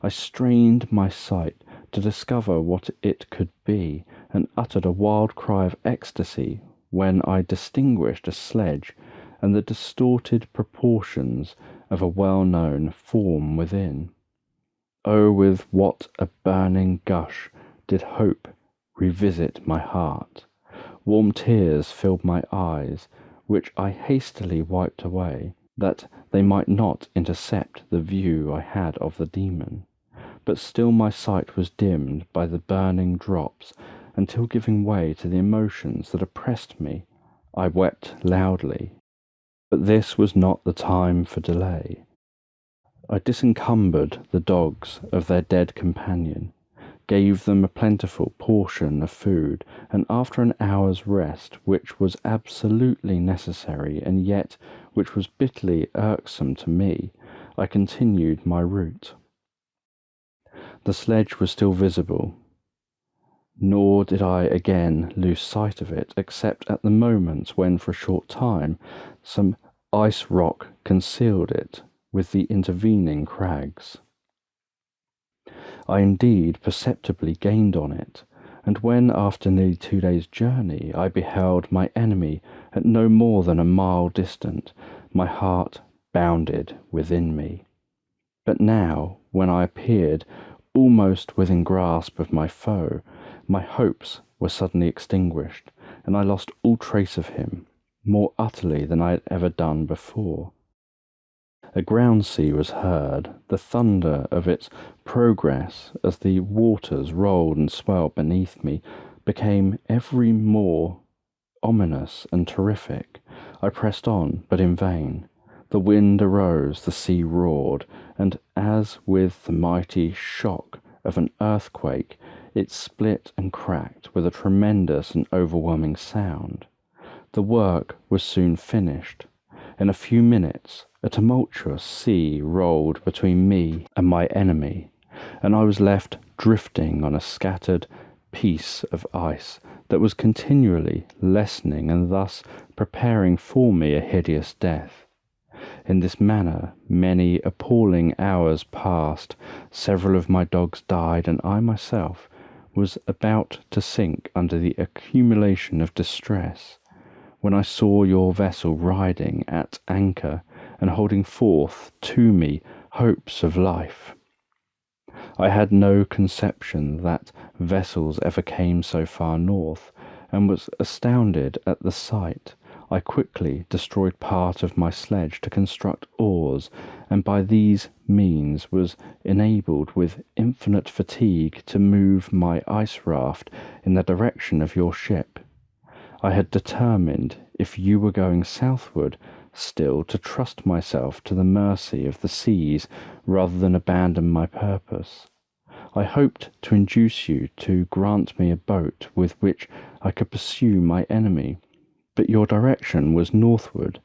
I strained my sight to discover what it could be, and uttered a wild cry of ecstasy when I distinguished a sledge and the distorted proportions of a well-known form within. Oh, with what a burning gush did hope revisit my heart! Warm tears filled my eyes which I hastily wiped away, that they might not intercept the view I had of the demon. But still my sight was dimmed by the burning drops, until, giving way to the emotions that oppressed me, I wept loudly. But this was not the time for delay. I disencumbered the dogs of their dead companion, gave them a plentiful portion of food, and after an hour's rest, which was absolutely necessary and yet which was bitterly irksome to me, I continued my route. The sledge was still visible, nor did I again lose sight of it, except at the moments when, for a short time, some ice rock concealed it with the intervening crags. I indeed perceptibly gained on it, and when, after nearly 2 days' journey, I beheld my enemy at no more than a mile distant, my heart bounded within me. But now, when I appeared almost within grasp of my foe, my hopes were suddenly extinguished, and I lost all trace of him, more utterly than I had ever done before. A ground sea was heard, the thunder of its progress as the waters rolled and swelled beneath me became every more ominous and terrific. I pressed on, but in vain. The wind arose, the sea roared, and as with the mighty shock of an earthquake, it split and cracked with a tremendous and overwhelming sound. The work was soon finished. In a few minutes, a tumultuous sea rolled between me and my enemy, and I was left drifting on a scattered piece of ice that was continually lessening and thus preparing for me a hideous death. In this manner many appalling hours passed, several of my dogs died, and I myself was about to sink under the accumulation of distress, when I saw your vessel riding at anchor and holding forth to me hopes of life. I had no conception that vessels ever came so far north, and was astounded at the sight. I quickly destroyed part of my sledge to construct oars, and by these means was enabled with infinite fatigue to move my ice raft in the direction of your ship. I had determined, if you were going southward, still to trust myself to the mercy of the seas rather than abandon my purpose. I hoped to induce you to grant me a boat with which I could pursue my enemy, but your direction was northward.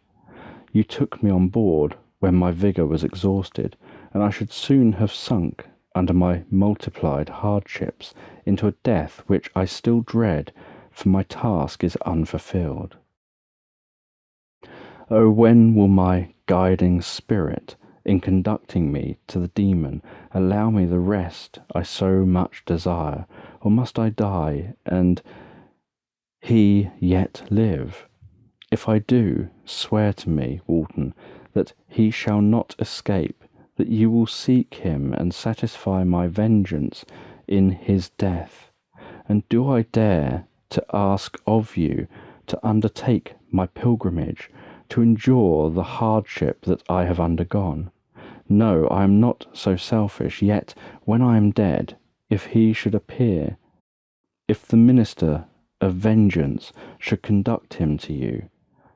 You took me on board when my vigour was exhausted, and I should soon have sunk under my multiplied hardships into a death which I still dread, for my task is unfulfilled. Oh, when will my guiding spirit, in conducting me to the demon, allow me the rest I so much desire, or must I die, and he yet live? If I do, swear to me, Walton, that he shall not escape, that you will seek him and satisfy my vengeance in his death. And do I dare to ask of you to undertake my pilgrimage, to endure the hardship that I have undergone? No, I am not so selfish, yet when I am dead, if he should appear, if the minister of vengeance should conduct him to you,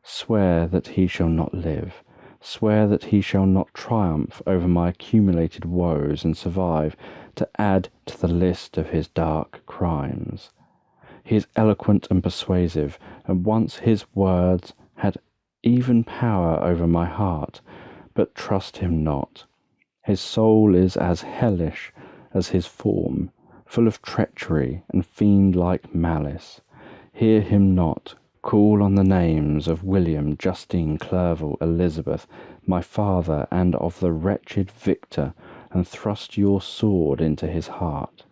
swear that he shall not live, swear that he shall not triumph over my accumulated woes and survive to add to the list of his dark crimes. He is eloquent and persuasive, and once his words had even power over my heart, but trust him not. His soul is as hellish as his form, full of treachery and fiend-like malice. Hear him not. Call on the names of William, Justine, Clerval, Elizabeth, my father, and of the wretched Victor, and thrust your sword into his heart.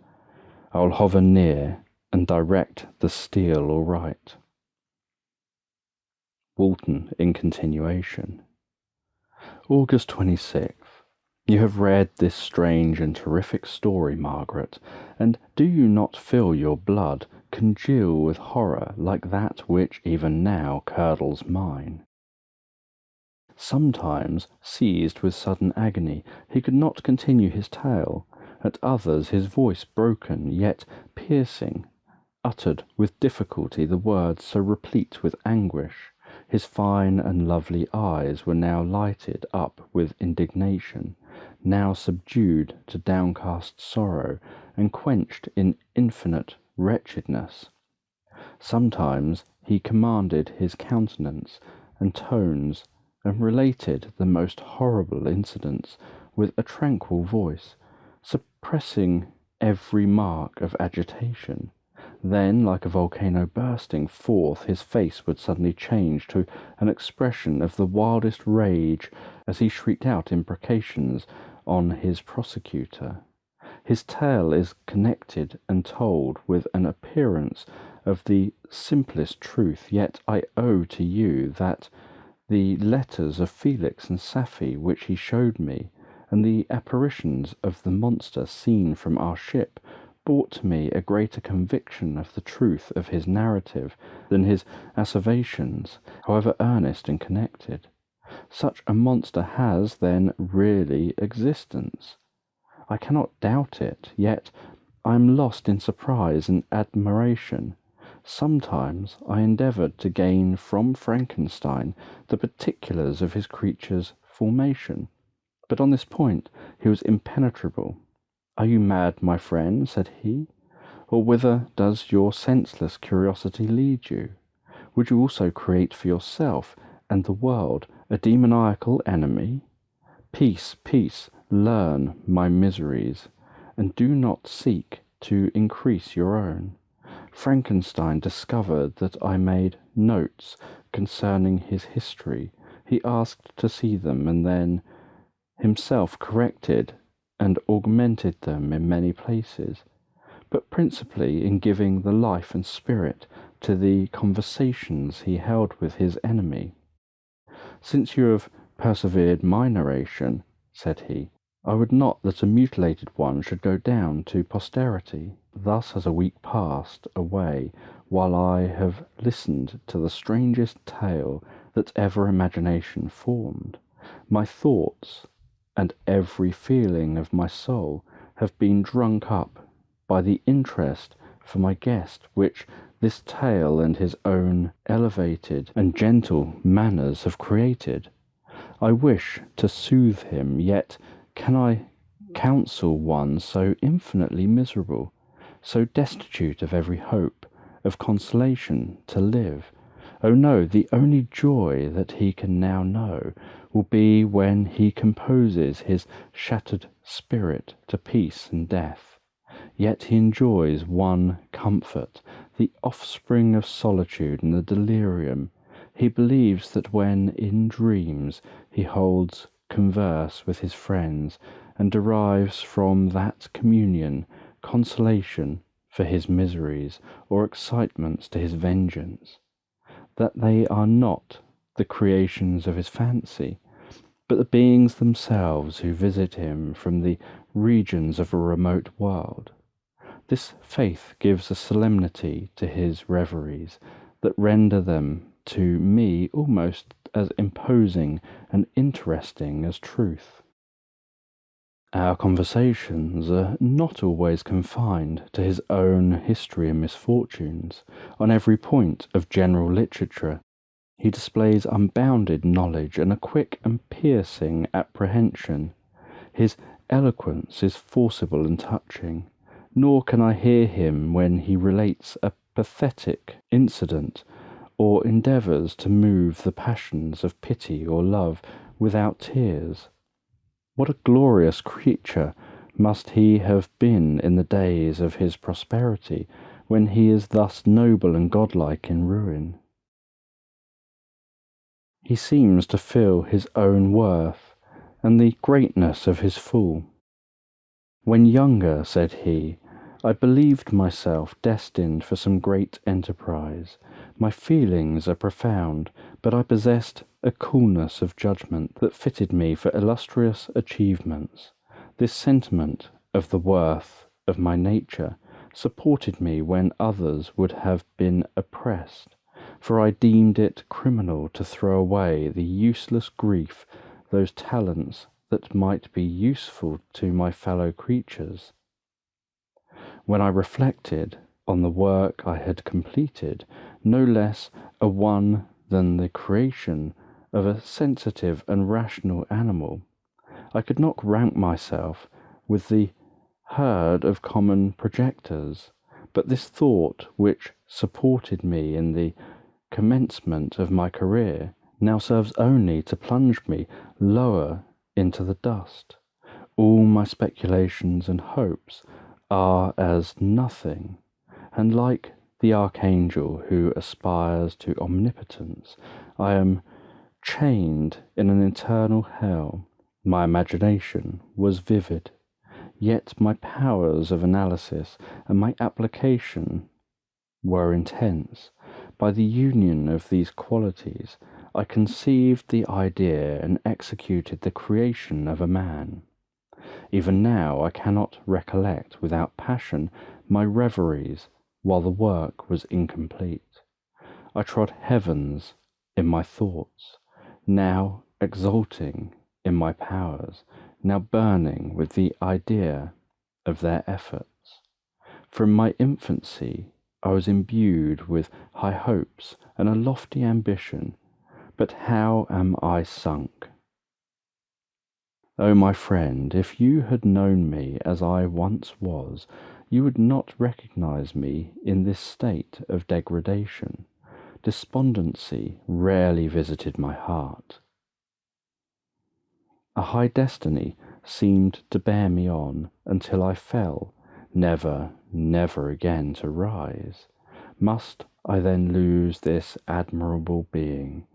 I will hover near and direct the steel aright. Walton in continuation. August 26th. You have read this strange and terrific story, Margaret, and do you not feel your blood congeal with horror like that which even now curdles mine. Sometimes, seized with sudden agony, he could not continue his tale; at others his voice broken, yet piercing, uttered with difficulty the words so replete with anguish. His fine and lovely eyes were now lighted up with indignation, now subdued to downcast sorrow, and quenched in infinite wretchedness. Sometimes he commanded his countenance and tones, and related the most horrible incidents with a tranquil voice, suppressing every mark of agitation. Then, like a volcano bursting forth, his face would suddenly change to an expression of the wildest rage as he shrieked out imprecations on his prosecutor. His tale is connected and told with an appearance of the simplest truth, yet I owe to you that the letters of Felix and Safie which he showed me, and the apparitions of the monster seen from our ship, brought to me a greater conviction of the truth of his narrative than his asseverations, however earnest and connected. Such a monster has, then, really existence. I cannot doubt it, yet I am lost in surprise and admiration. Sometimes I endeavoured to gain from Frankenstein the particulars of his creature's formation, but on this point he was impenetrable. "Are you mad, my friend?" said he, "or whither does your senseless curiosity lead you? Would you also create for yourself and the world a demoniacal enemy? Peace, peace, learn my miseries, and do not seek to increase your own." Frankenstein discovered that I made notes concerning his history. He asked to see them, and then himself corrected and augmented them in many places, but principally in giving the life and spirit to the conversations he held with his enemy. "Since you have persevered my narration," said he, "I would not that a mutilated one should go down to posterity. Thus has a week passed away, while I have listened to the strangest tale that ever imagination formed. My thoughts and every feeling of my soul have been drunk up by the interest for my guest which this tale and his own elevated and gentle manners have created. I wish to soothe him, yet can I counsel one so infinitely miserable, so destitute of every hope of consolation to live? Oh no, the only joy that he can now know will be when he composes his shattered spirit to peace and death. Yet he enjoys one comfort, the offspring of solitude and the delirium. He believes that when in dreams he holds converse with his friends, and derives from that communion consolation for his miseries, or excitements to his vengeance, that they are not the creations of his fancy, but the beings themselves who visit him from the regions of a remote world. This faith gives a solemnity to his reveries that render them to me almost as imposing and interesting as truth. Our conversations are not always confined to his own history and misfortunes. On every point of general literature he displays unbounded knowledge and a quick and piercing apprehension. His eloquence is forcible and touching, nor can I hear him when he relates a pathetic incident, or endeavours to move the passions of pity or love without tears. What a glorious creature must he have been in the days of his prosperity, when he is thus noble and godlike in ruin. He seems to feel his own worth, and the greatness of his fall. "When younger," said he, "I believed myself destined for some great enterprise. My feelings are profound, but I possessed a coolness of judgment that fitted me for illustrious achievements. This sentiment of the worth of my nature supported me when others would have been oppressed, for I deemed it criminal to throw away the useless grief, those talents that might be useful to my fellow creatures. When I reflected on the work I had completed, no less a one than the creation of a sensitive and rational animal, I could not rank myself with the herd of common projectors, but this thought which supported me in the commencement of my career now serves only to plunge me lower into the dust. All my speculations and hopes are as nothing, and like the archangel who aspires to omnipotence, I am chained in an eternal hell. My imagination was vivid, yet my powers of analysis and my application were intense. By the union of these qualities, I conceived the idea and executed the creation of a man. Even now I cannot recollect without passion my reveries while the work was incomplete. I trod heavens in my thoughts, now exulting in my powers, now burning with the idea of their efforts. From my infancy I was imbued with high hopes and a lofty ambition, but how am I sunk? Oh, my friend, if you had known me as I once was, you would not recognize me in this state of degradation. Despondency rarely visited my heart. A high destiny seemed to bear me on until I fell, never, never again to rise. Must I then lose this admirable being?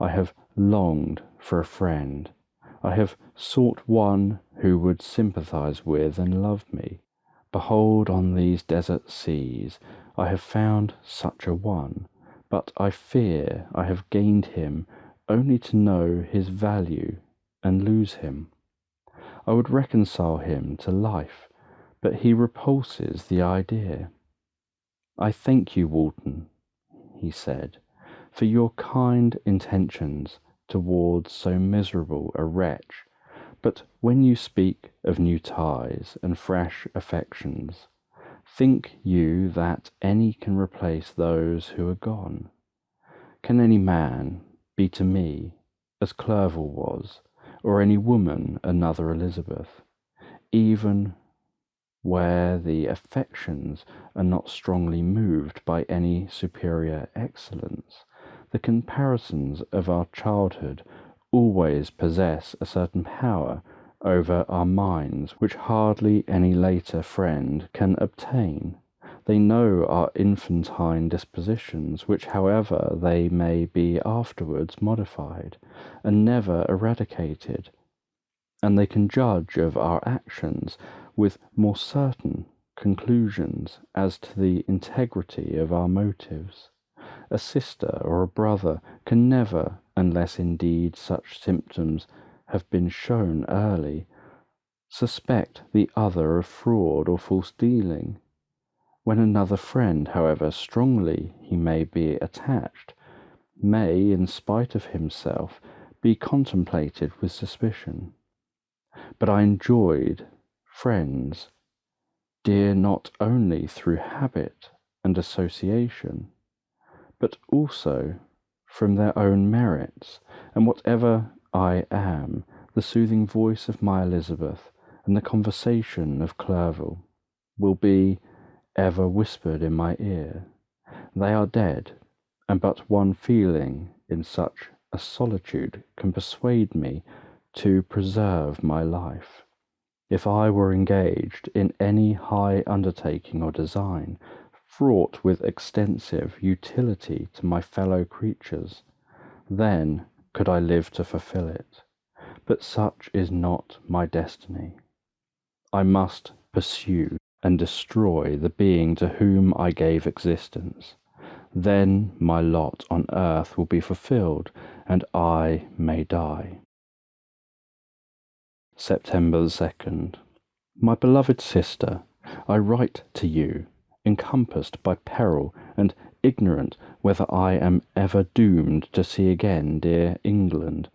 I have longed for a friend. I have sought one who would sympathize with and love me. Behold, on these desert seas I have found such a one, but I fear I have gained him only to know his value and lose him. I would reconcile him to life, but he repulses the idea. I thank you, Walton, he said, for your kind intentions towards so miserable a wretch, but when you speak of new ties and fresh affections, think you that any can replace those who are gone? Can any man be to me as Clerval was, or any woman another Elizabeth, even where the affections are not strongly moved by any superior excellence? The comparisons of our childhood always possess a certain power over our minds which hardly any later friend can obtain. They know our infantine dispositions, which, however they may be afterwards modified, are never eradicated, and they can judge of our actions with more certain conclusions as to the integrity of our motives. A sister or a brother can never, unless indeed such symptoms have been shown early, suspect the other of fraud or false dealing. When another friend, however strongly he may be attached, may, in spite of himself, be contemplated with suspicion. But I enjoyed friends, dear not only through habit and association, but also from their own merits, and whatever I am, the soothing voice of my Elizabeth and the conversation of Clerval will be ever whispered in my ear. They are dead, and but one feeling in such a solitude can persuade me to preserve my life. If I were engaged in any high undertaking or design, fraught with extensive utility to my fellow creatures, then could I live to fulfill it. But such is not my destiny. I must pursue and destroy the being to whom I gave existence. Then my lot on earth will be fulfilled, and I may die. September 2nd. My beloved sister, I write to you encompassed by peril, and ignorant whether I am ever doomed to see again dear England,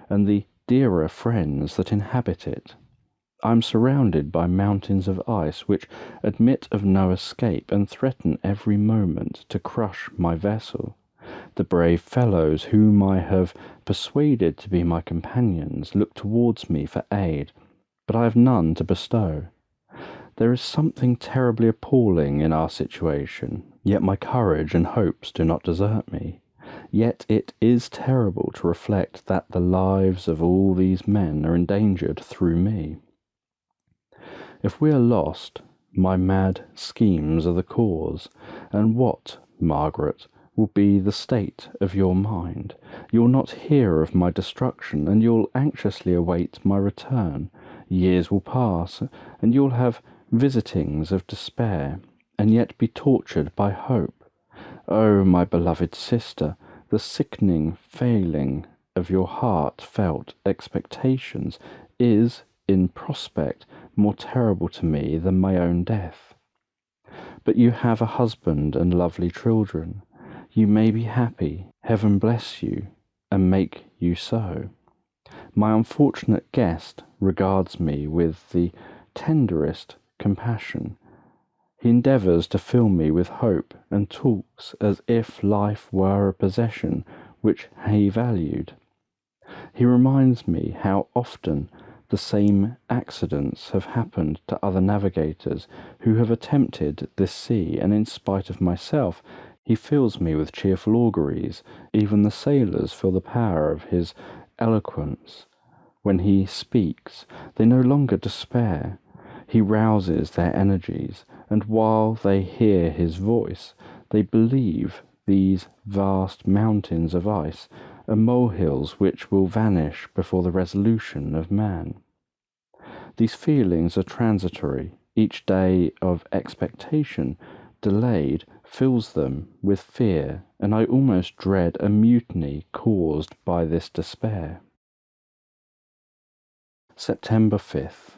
and the dearer friends that inhabit it. I am surrounded by mountains of ice which admit of no escape, and threaten every moment to crush my vessel. The brave fellows whom I have persuaded to be my companions look towards me for aid, but I have none to bestow. There is something terribly appalling in our situation, yet my courage and hopes do not desert me. Yet it is terrible to reflect that the lives of all these men are endangered through me. If we are lost, my mad schemes are the cause. And what, Margaret, will be the state of your mind? You'll not hear of my destruction, and you'll anxiously await my return. Years will pass, and you'll have visitings of despair, and yet be tortured by hope. Oh, my beloved sister, the sickening failing of your heartfelt expectations is, in prospect, more terrible to me than my own death. But you have a husband and lovely children. You may be happy. Heaven bless you, and make you so. My unfortunate guest regards me with the tenderest compassion. He endeavours to fill me with hope, and talks as if life were a possession which he valued. He reminds me how often the same accidents have happened to other navigators who have attempted this sea, and in spite of myself, he fills me with cheerful auguries. Even the sailors feel the power of his eloquence. When he speaks, they no longer despair. He rouses their energies, and while they hear his voice, they believe these vast mountains of ice are molehills which will vanish before the resolution of man. These feelings are transitory. Each day of expectation delayed fills them with fear, and I almost dread a mutiny caused by this despair. September 5th.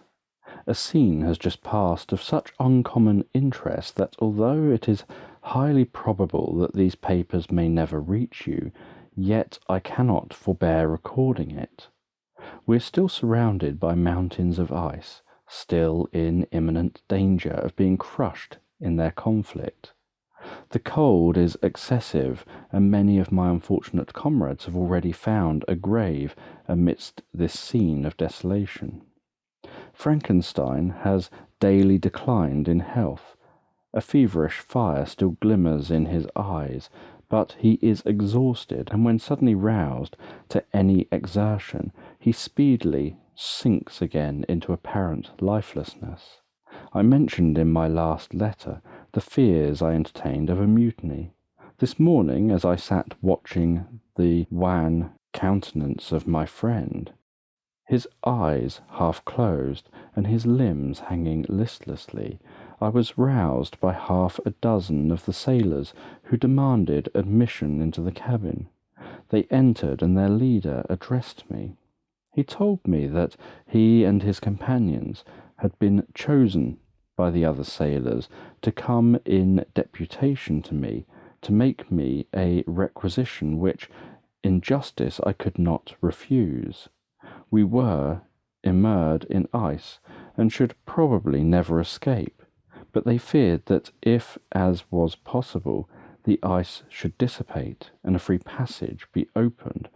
A scene has just passed of such uncommon interest that although it is highly probable that these papers may never reach you, yet I cannot forbear recording it. We are still surrounded by mountains of ice, still in imminent danger of being crushed in their conflict. The cold is excessive, and many of my unfortunate comrades have already found a grave amidst this scene of desolation. Frankenstein has daily declined in health. A feverish fire still glimmers in his eyes, but he is exhausted, and when suddenly roused to any exertion, he speedily sinks again into apparent lifelessness. I mentioned in my last letter the fears I entertained of a mutiny. This morning, as I sat watching the wan countenance of my friend, his eyes half closed and his limbs hanging listlessly, I was roused by half a dozen of the sailors who demanded admission into the cabin. They entered, and their leader addressed me. He told me that he and his companions had been chosen by the other sailors to come in deputation to me, to make me a requisition which, in justice, I could not refuse. We were immersed in ice, and should probably never escape, but they feared that if, as was possible, the ice should dissipate and a free passage be opened,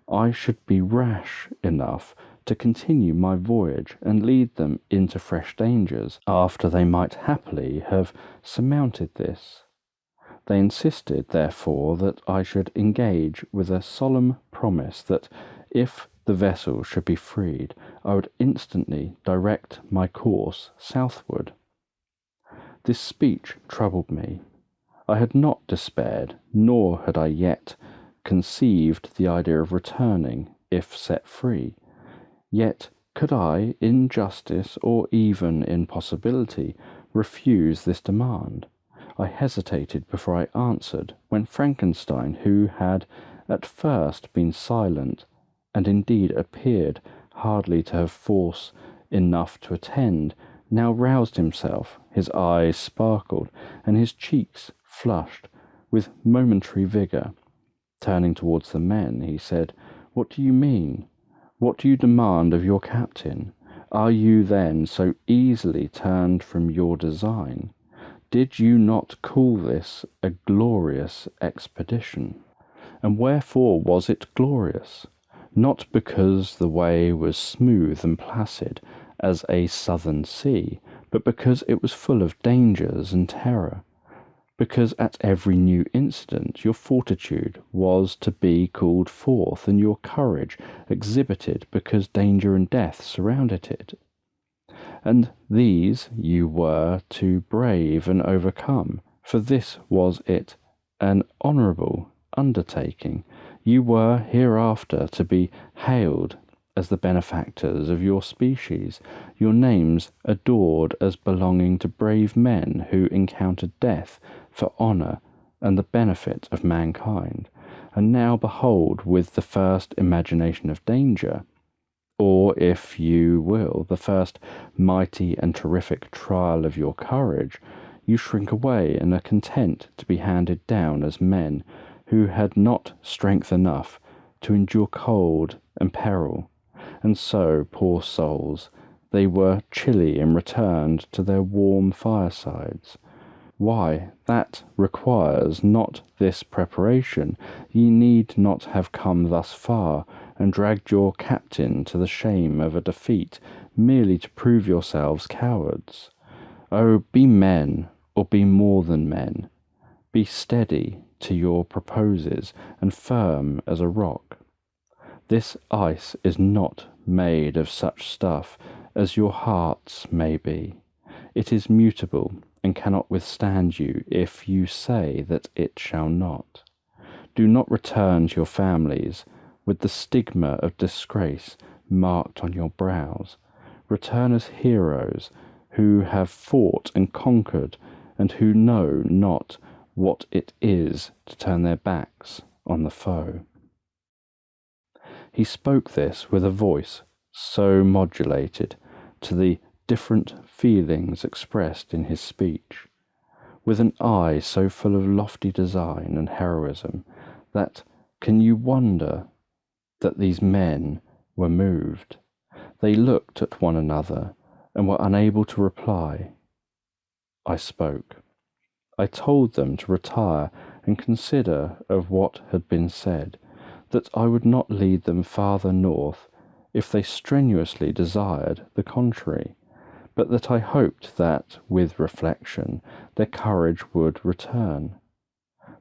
I should be rash enough to continue my voyage and lead them into fresh dangers, after they might happily have surmounted this. They insisted, therefore, that I should engage with a solemn promise that, if the vessel should be freed, I would instantly direct my course southward. This speech troubled me. I had not despaired, nor had I yet conceived the idea of returning, if set free. Yet could I, in justice or even in possibility, refuse this demand? I hesitated before I answered, when Frankenstein, who had at first been silent, and indeed appeared hardly to have force enough to attend, now roused himself His eyes sparkled, and his cheeks flushed with momentary vigour. Turning towards the men, he said, "What do you mean? What do you demand of your captain? Are you then so easily turned from your design? Did you not call this a glorious expedition? And wherefore was it glorious? Not because the way was smooth and placid as a southern sea, but because it was full of dangers and terror, because at every new incident your fortitude was to be called forth, and your courage exhibited because danger and death surrounded it. And these you were to brave and overcome, for this was it, an honourable undertaking. You were hereafter to be hailed as the benefactors of your species, your names adored as belonging to brave men who encountered death for honour and the benefit of mankind. And now behold, with the first imagination of danger, or, if you will, the first mighty and terrific trial of your courage, you shrink away and are content to be handed down as men who had not strength enough to endure cold and peril. And so, poor souls, they were chilly and returned to their warm firesides. Why, that requires not this preparation. Ye need not have come thus far, and dragged your captain to the shame of a defeat, merely to prove yourselves cowards. Oh, be men, or be more than men. Be steady to your proposes, and firm as a rock. This ice is not made of such stuff as your hearts may be. It is mutable, and cannot withstand you if you say that it shall not. Do not return to your families with the stigma of disgrace marked on your brows. Return as heroes who have fought and conquered, and who know not what it is to turn their backs on the foe." He spoke this with a voice so modulated to the different feelings expressed in his speech, with an eye so full of lofty design and heroism, that can you wonder that these men were moved? They looked at one another and were unable to reply. I spoke. I told them to retire and consider of what had been said, that I would not lead them farther north if they strenuously desired the contrary, but that I hoped that, with reflection, their courage would return.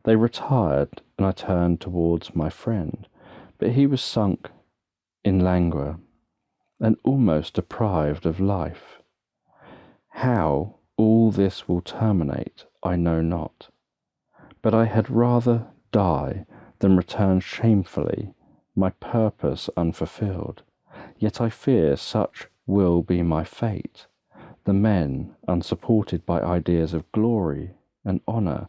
They retired, and I turned towards my friend, but he was sunk in languor, and almost deprived of life. How all this will terminate, I know not, but I had rather die than return shamefully, my purpose unfulfilled. Yet I fear such will be my fate. The men, unsupported by ideas of glory and honour,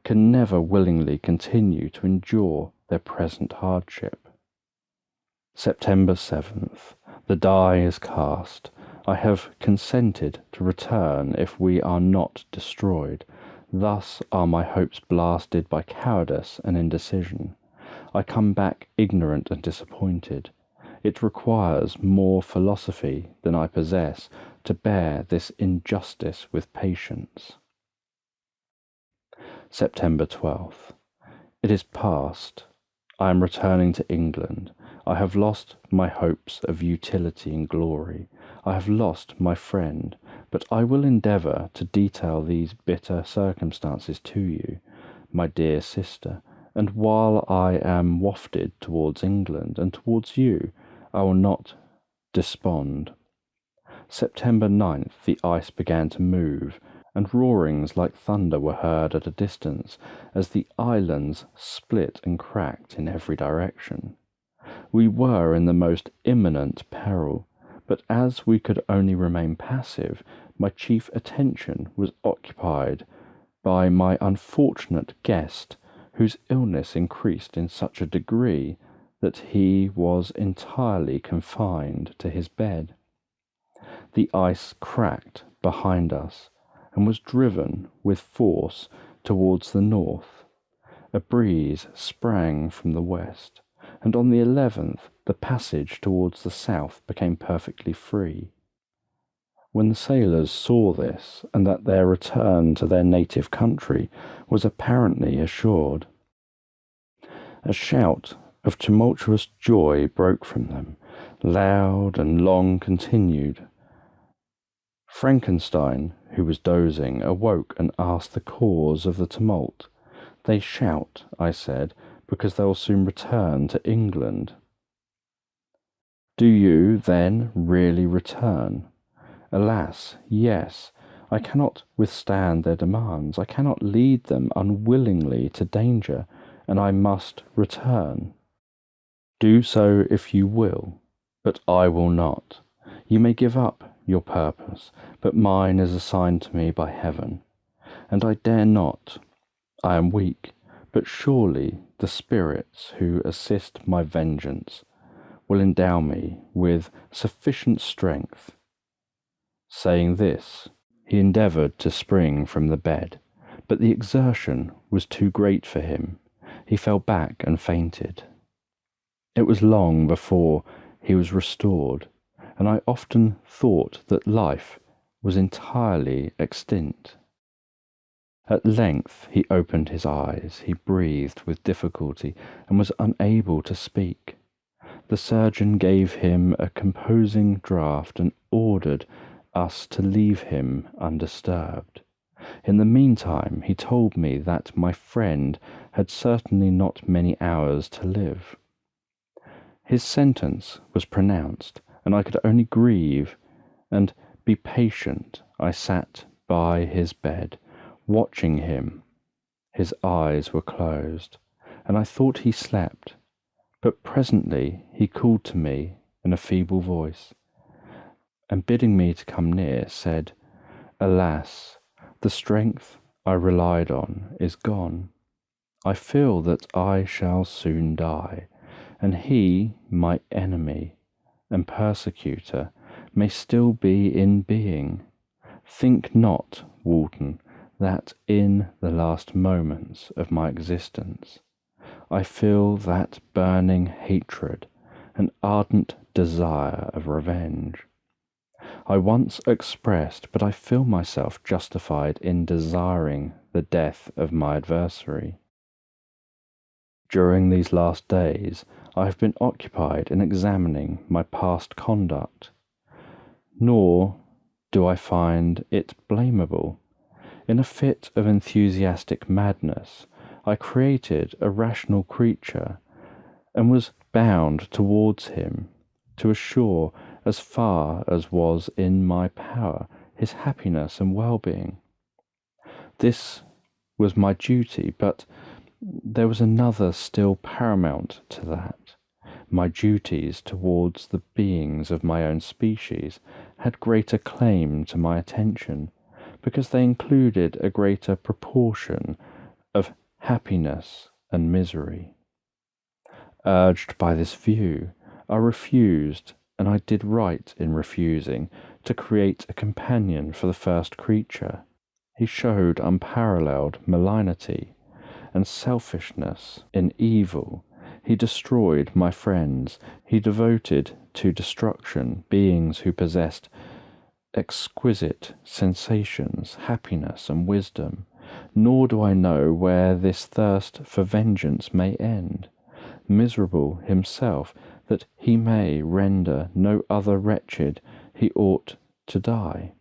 can never willingly continue to endure their present hardship. September 7th. The die is cast. I have consented to return if we are not destroyed. Thus are my hopes blasted by cowardice and indecision. I come back ignorant and disappointed. It requires more philosophy than I possess to bear this injustice with patience. September 12th. It is past. I am returning to England. I have lost my hopes of utility and glory. I have lost my friend, but I will endeavour to detail these bitter circumstances to you, my dear sister, and while I am wafted towards England and towards you, I will not despond. September 9th, the ice began to move, and roarings like thunder were heard at a distance as the islands split and cracked in every direction. We were in the most imminent peril, but as we could only remain passive, my chief attention was occupied by my unfortunate guest, whose illness increased in such a degree that he was entirely confined to his bed. The ice cracked behind us, and was driven with force towards the north. A breeze sprang from the west, and on the 11th the passage towards the south became perfectly free. When the sailors saw this, and that their return to their native country was apparently assured, a shout of tumultuous joy broke from them, loud and long continued. Frankenstein, who was dozing, awoke and asked the cause of the tumult. "They shout," I said, "because they will soon return to England." "Do you, then, really return?" "Alas, yes. I cannot withstand their demands. I cannot lead them unwillingly to danger, and I must return." "Do so if you will, but I will not. You may give up your purpose, but mine is assigned to me by heaven, and I dare not. I am weak, but surely the spirits who assist my vengeance will endow me with sufficient strength." Saying this, he endeavoured to spring from the bed, but the exertion was too great for him. He fell back and fainted. It was long before he was restored, and I often thought that life was entirely extinct. At length he opened his eyes. He breathed with difficulty and was unable to speak. The surgeon gave him a composing draught and ordered us to leave him undisturbed. In the meantime, he told me that my friend had certainly not many hours to live. His sentence was pronounced, and I could only grieve and be patient. I sat by his bed, watching him. His eyes were closed, and I thought he slept, but presently he called to me in a feeble voice, and bidding me to come near, said, "Alas, the strength I relied on is gone. I feel that I shall soon die, and he, my enemy and persecutor, may still be in being. Think not, Walton, that in the last moments of my existence I feel that burning hatred and ardent desire of revenge I once expressed, but I feel myself justified in desiring the death of my adversary. During these last days I have been occupied in examining my past conduct, nor do I find it blamable. In a fit of enthusiastic madness, I created a rational creature, and was bound towards him to assure, as far as was in my power, his happiness and well-being. This was my duty, but there was another still paramount to that. My duties towards the beings of my own species had greater claim to my attention, because they included a greater proportion of happiness and misery. Urged by this view, I refused, and I did right in refusing, to create a companion for the first creature. He showed unparalleled malignity and selfishness in evil. He destroyed my friends. He devoted to destruction beings who possessed exquisite sensations, happiness, and wisdom. Nor do I know where this thirst for vengeance may end. Miserable himself, that he may render no other wretched, he ought to die.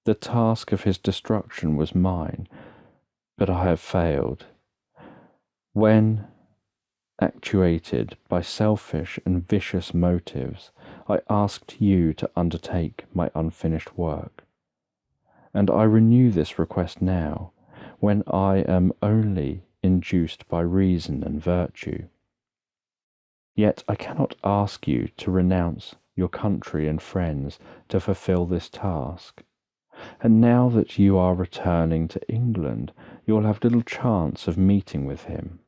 The task of his destruction was mine, but I have failed. When, actuated by selfish and vicious motives, I asked you to undertake my unfinished work, and I renew this request now, when I am only induced by reason and virtue. Yet I cannot ask you to renounce your country and friends to fulfill this task. And now that you are returning to England, you will have little chance of meeting with him.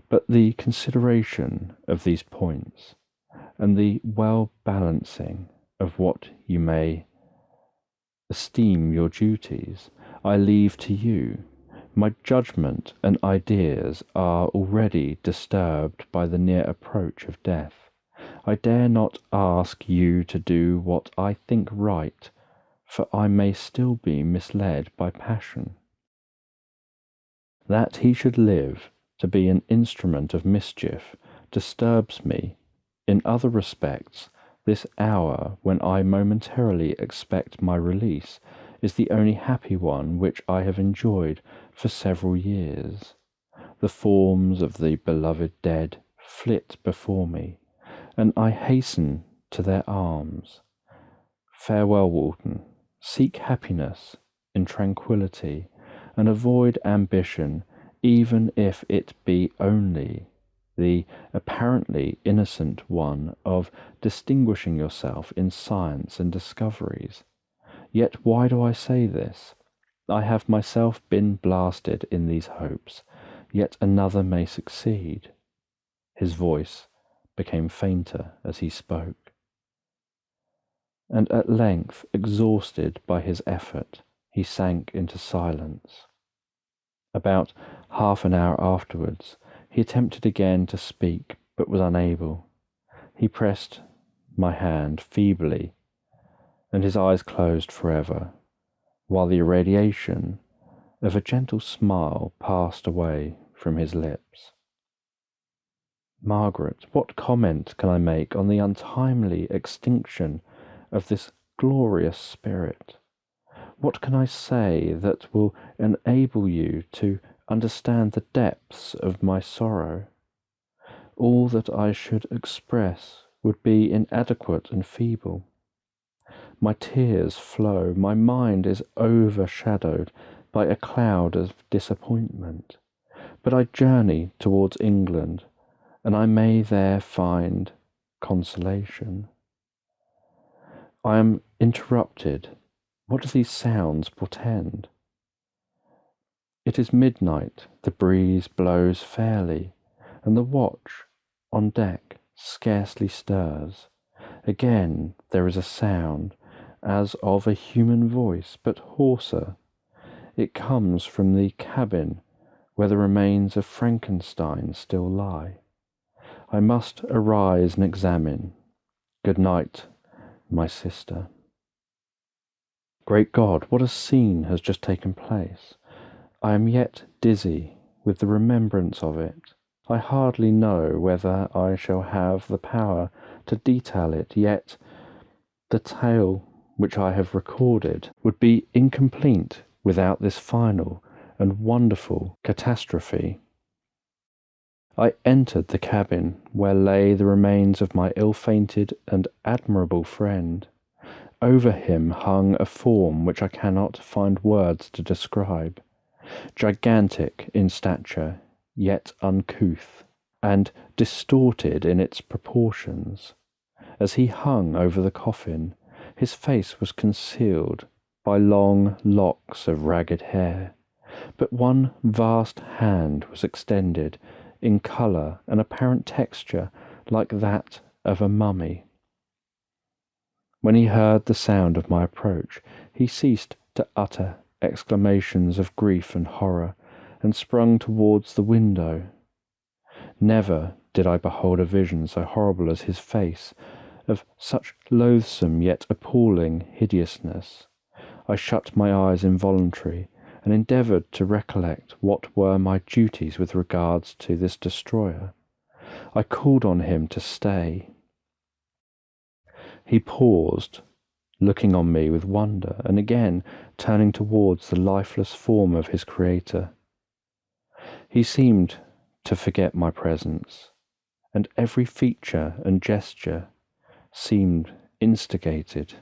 But the consideration of these points, and the well balancing of what you may esteem your duties. I leave to you. My judgment and ideas are already disturbed by the near approach of death. I dare not ask you to do what I think right, for I may still be misled by passion. That he should live to be an instrument of mischief disturbs me. In other respects, this hour when I momentarily expect my release is the only happy one which I have enjoyed for several years. The forms of the beloved dead flit before me, and I hasten to their arms. Farewell, Walton. Seek happiness in tranquillity, and avoid ambition, even if it be only the apparently innocent one of distinguishing yourself in science and discoveries. Yet why do I say this? I have myself been blasted in these hopes, yet another may succeed. His voice became fainter as he spoke, and at length, exhausted by his effort, he sank into silence. About half an hour afterwards, he attempted again to speak, but was unable. He pressed my hand feebly, and his eyes closed forever, while the irradiation of a gentle smile passed away from his lips. Margaret, what comment can I make on the untimely extinction of this glorious spirit? What can I say that will enable you to understand the depths of my sorrow? All that I should express would be inadequate and feeble. My tears flow, my mind is overshadowed by a cloud of disappointment. But I journey towards England, and I may there find consolation. I am interrupted. What do these sounds portend? It is midnight, the breeze blows fairly, and the watch on deck scarcely stirs. Again there is a sound, as of a human voice, but hoarser. It comes from the cabin where the remains of Frankenstein still lie. I must arise and examine. Good night, my sister. Great God, what a scene has just taken place! I am yet dizzy with the remembrance of it. I hardly know whether I shall have the power to detail it, yet the tale which I have recorded would be incomplete without this final and wonderful catastrophe. I entered the cabin where lay the remains of my ill-fated and admirable friend. Over him hung a form which I cannot find words to describe, gigantic in stature, yet uncouth, and distorted in its proportions. As he hung over the coffin, his face was concealed by long locks of ragged hair, but one vast hand was extended, in colour and apparent texture like that of a mummy. When he heard the sound of my approach, he ceased to utter exclamations of grief and horror, and sprung towards the window. Never did I behold a vision so horrible as his face, of such loathsome yet appalling hideousness. I shut my eyes involuntarily, and endeavoured to recollect what were my duties with regards to this destroyer. I called on him to stay. He paused, looking on me with wonder, and again turning towards the lifeless form of his creator. He seemed to forget my presence, and every feature and gesture seemed instigated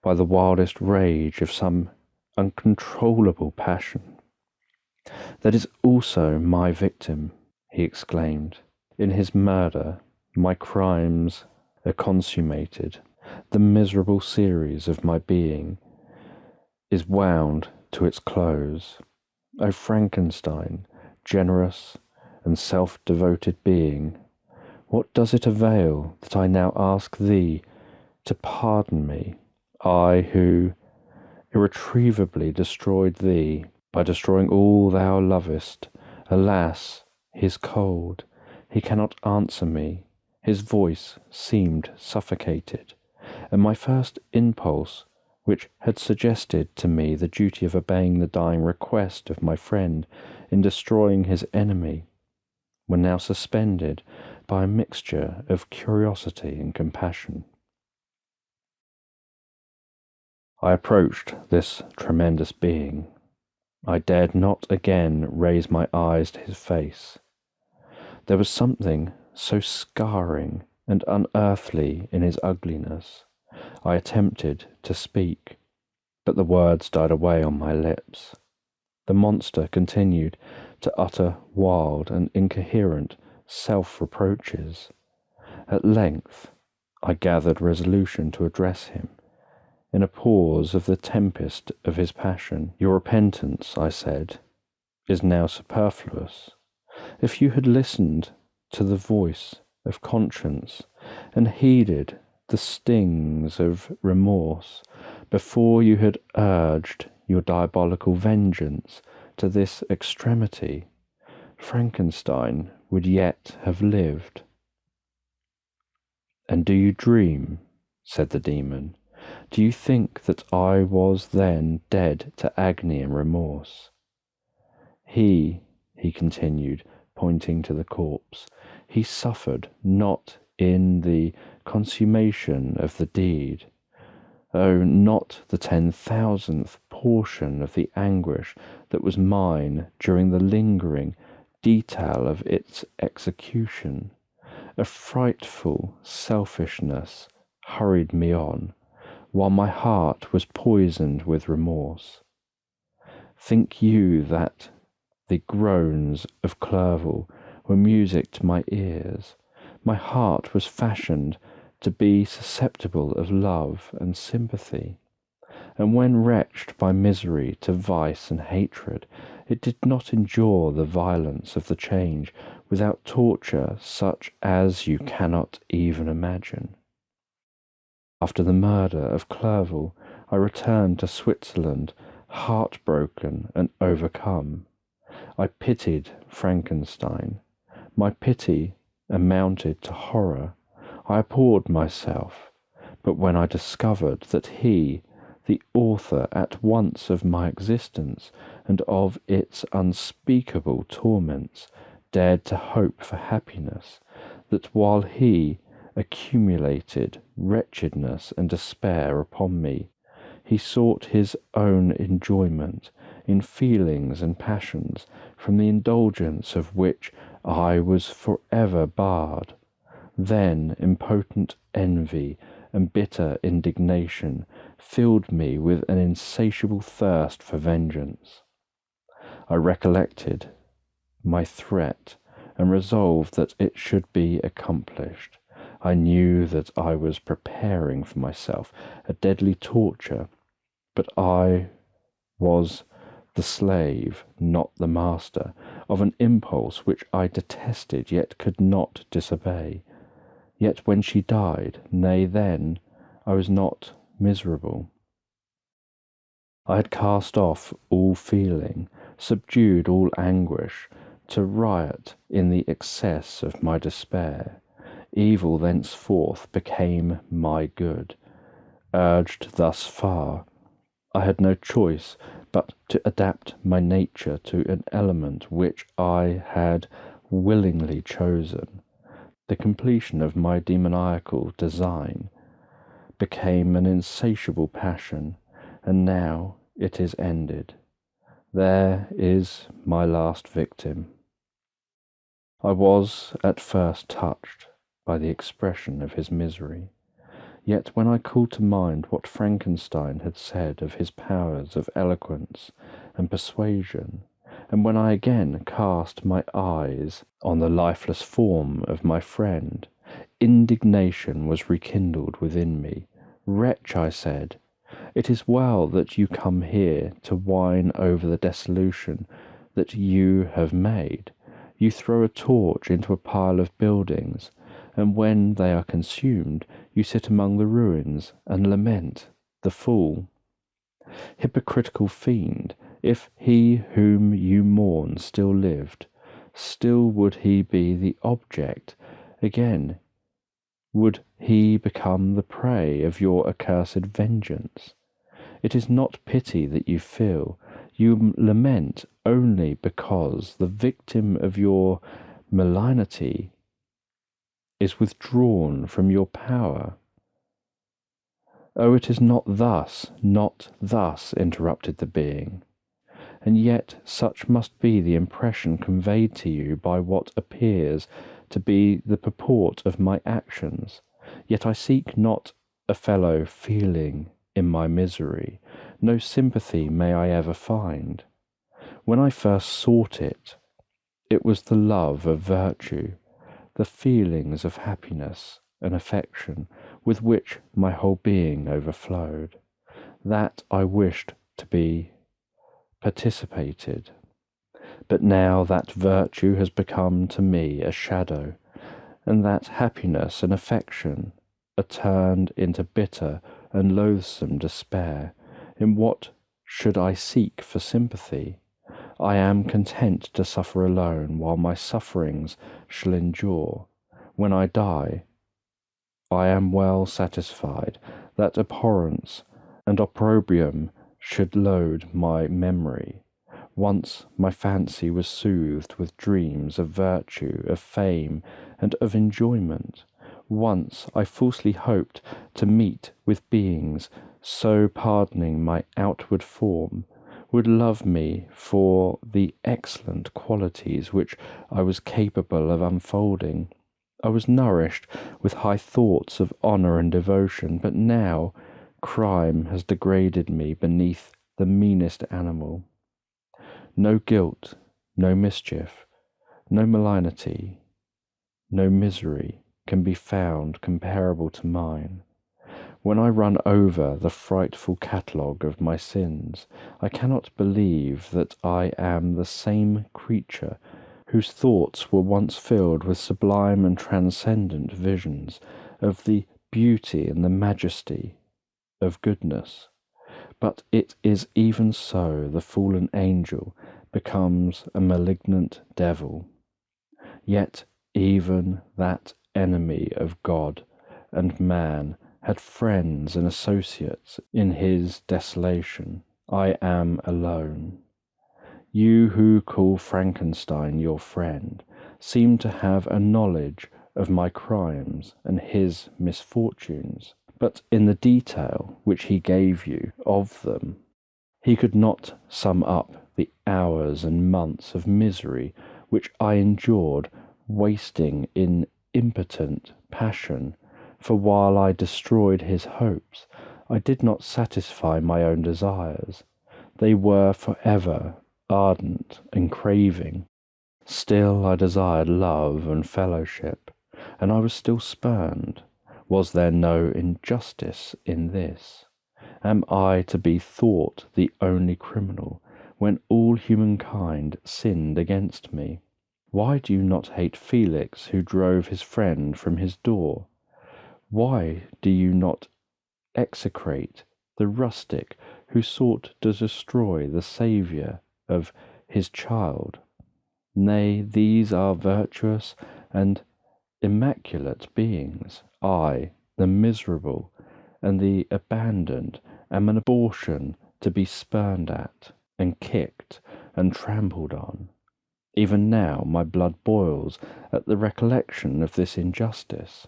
by the wildest rage of some uncontrollable passion. That is also my victim, he exclaimed. In his murder, my crimes are consummated. The miserable series of my being is wound to its close. O Frankenstein, generous and self-devoted being, what does it avail that I now ask thee to pardon me, I who, irretrievably destroyed thee, by destroying all thou lovest. Alas, he is cold, he cannot answer me, his voice seemed suffocated, and my first impulse, which had suggested to me the duty of obeying the dying request of my friend in destroying his enemy, were now suspended by a mixture of curiosity and compassion. I approached this tremendous being. I dared not again raise my eyes to his face. There was something so scarring and unearthly in his ugliness. I attempted to speak, but the words died away on my lips. The monster continued to utter wild and incoherent self-reproaches. At length I gathered resolution to address him. In a pause of the tempest of his passion, "Your repentance," I said, "is now superfluous. If you had listened to the voice of conscience and heeded the stings of remorse before you had urged your diabolical vengeance to this extremity, Frankenstein would yet have lived." "And do you dream?" said the demon. "Do you think that I was then dead to agony and remorse?" He continued, pointing to the corpse, he suffered not in the consummation of the deed. Oh, not the 10,000th portion of the anguish that was mine during the lingering detail of its execution. A frightful selfishness hurried me on, while my heart was poisoned with remorse. Think you that the groans of Clerval were music to my ears? My heart was fashioned to be susceptible of love and sympathy, and when wretched by misery to vice and hatred, it did not endure the violence of the change without torture such as you cannot even imagine. After the murder of Clerval, I returned to Switzerland, heartbroken and overcome. I pitied Frankenstein. My pity amounted to horror. I abhorred myself, but when I discovered that he, the author at once of my existence and of its unspeakable torments, dared to hope for happiness, that while he accumulated wretchedness and despair upon me, he sought his own enjoyment in feelings and passions from the indulgence of which I was forever barred. Then impotent envy and bitter indignation filled me with an insatiable thirst for vengeance. I recollected my threat and resolved that it should be accomplished. I knew that I was preparing for myself a deadly torture, but I was the slave, not the master, of an impulse which I detested yet could not disobey. Yet when she died, nay then, I was not miserable. I had cast off all feeling, subdued all anguish, to riot in the excess of my despair. Evil thenceforth became my good. Urged thus far, I had no choice but to adapt my nature to an element which I had willingly chosen. The completion of my demoniacal design became an insatiable passion, and now it is ended. There is my last victim. I was at first touched by the expression of his misery. Yet when I called to mind what Frankenstein had said of his powers of eloquence and persuasion, and when I again cast my eyes on the lifeless form of my friend, indignation was rekindled within me. "Wretch," I said, "it is well that you come here to whine over the dissolution that you have made. You throw a torch into a pile of buildings, and when they are consumed, you sit among the ruins and lament. The fool! Hypocritical fiend, if he whom you mourn still lived, still would he be the object, again would he become the prey of your accursed vengeance. It is not pity that you feel, you lament only because the victim of your malignity is withdrawn from your power. Oh, it is not thus, interrupted the being. And yet such must be the impression conveyed to you by what appears to be the purport of my actions. Yet I seek not a fellow feeling in my misery, no sympathy may I ever find. When I first sought it, it was the love of virtue, the feelings of happiness and affection with which my whole being overflowed, that I wished to be participated. But now that virtue has become to me a shadow, and that happiness and affection are turned into bitter and loathsome despair. In what should I seek for sympathy? I am content to suffer alone while my sufferings shall endure. When I die, I am well satisfied that abhorrence and opprobrium should load my memory. Once my fancy was soothed with dreams of virtue, of fame, and of enjoyment. Once I falsely hoped to meet with beings so pardoning my outward form, would love me for the excellent qualities which I was capable of unfolding. I was nourished with high thoughts of honour and devotion, but now crime has degraded me beneath the meanest animal. No guilt, no mischief, no malignity, no misery can be found comparable to mine. When I run over the frightful catalogue of my sins, I cannot believe that I am the same creature whose thoughts were once filled with sublime and transcendent visions of the beauty and the majesty of goodness. But it is even so the fallen angel becomes a malignant devil. Yet even that enemy of God and man had friends and associates in his desolation. I am alone. You who call Frankenstein your friend seem to have a knowledge of my crimes and his misfortunes, but in the detail which he gave you of them, he could not sum up the hours and months of misery which I endured, wasting in impotent passion, for while I destroyed his hopes, I did not satisfy my own desires. They were forever ardent and craving. Still I desired love and fellowship, and I was still spurned. Was there no injustice in this? Am I to be thought the only criminal, when all humankind sinned against me? Why do you not hate Felix, who drove his friend from his door? Why do you not execrate the rustic who sought to destroy the Saviour of his child? Nay, these are virtuous and immaculate beings. I, the miserable and the abandoned, am an abortion to be spurned at, and kicked, and trampled on. Even now my blood boils at the recollection of this injustice.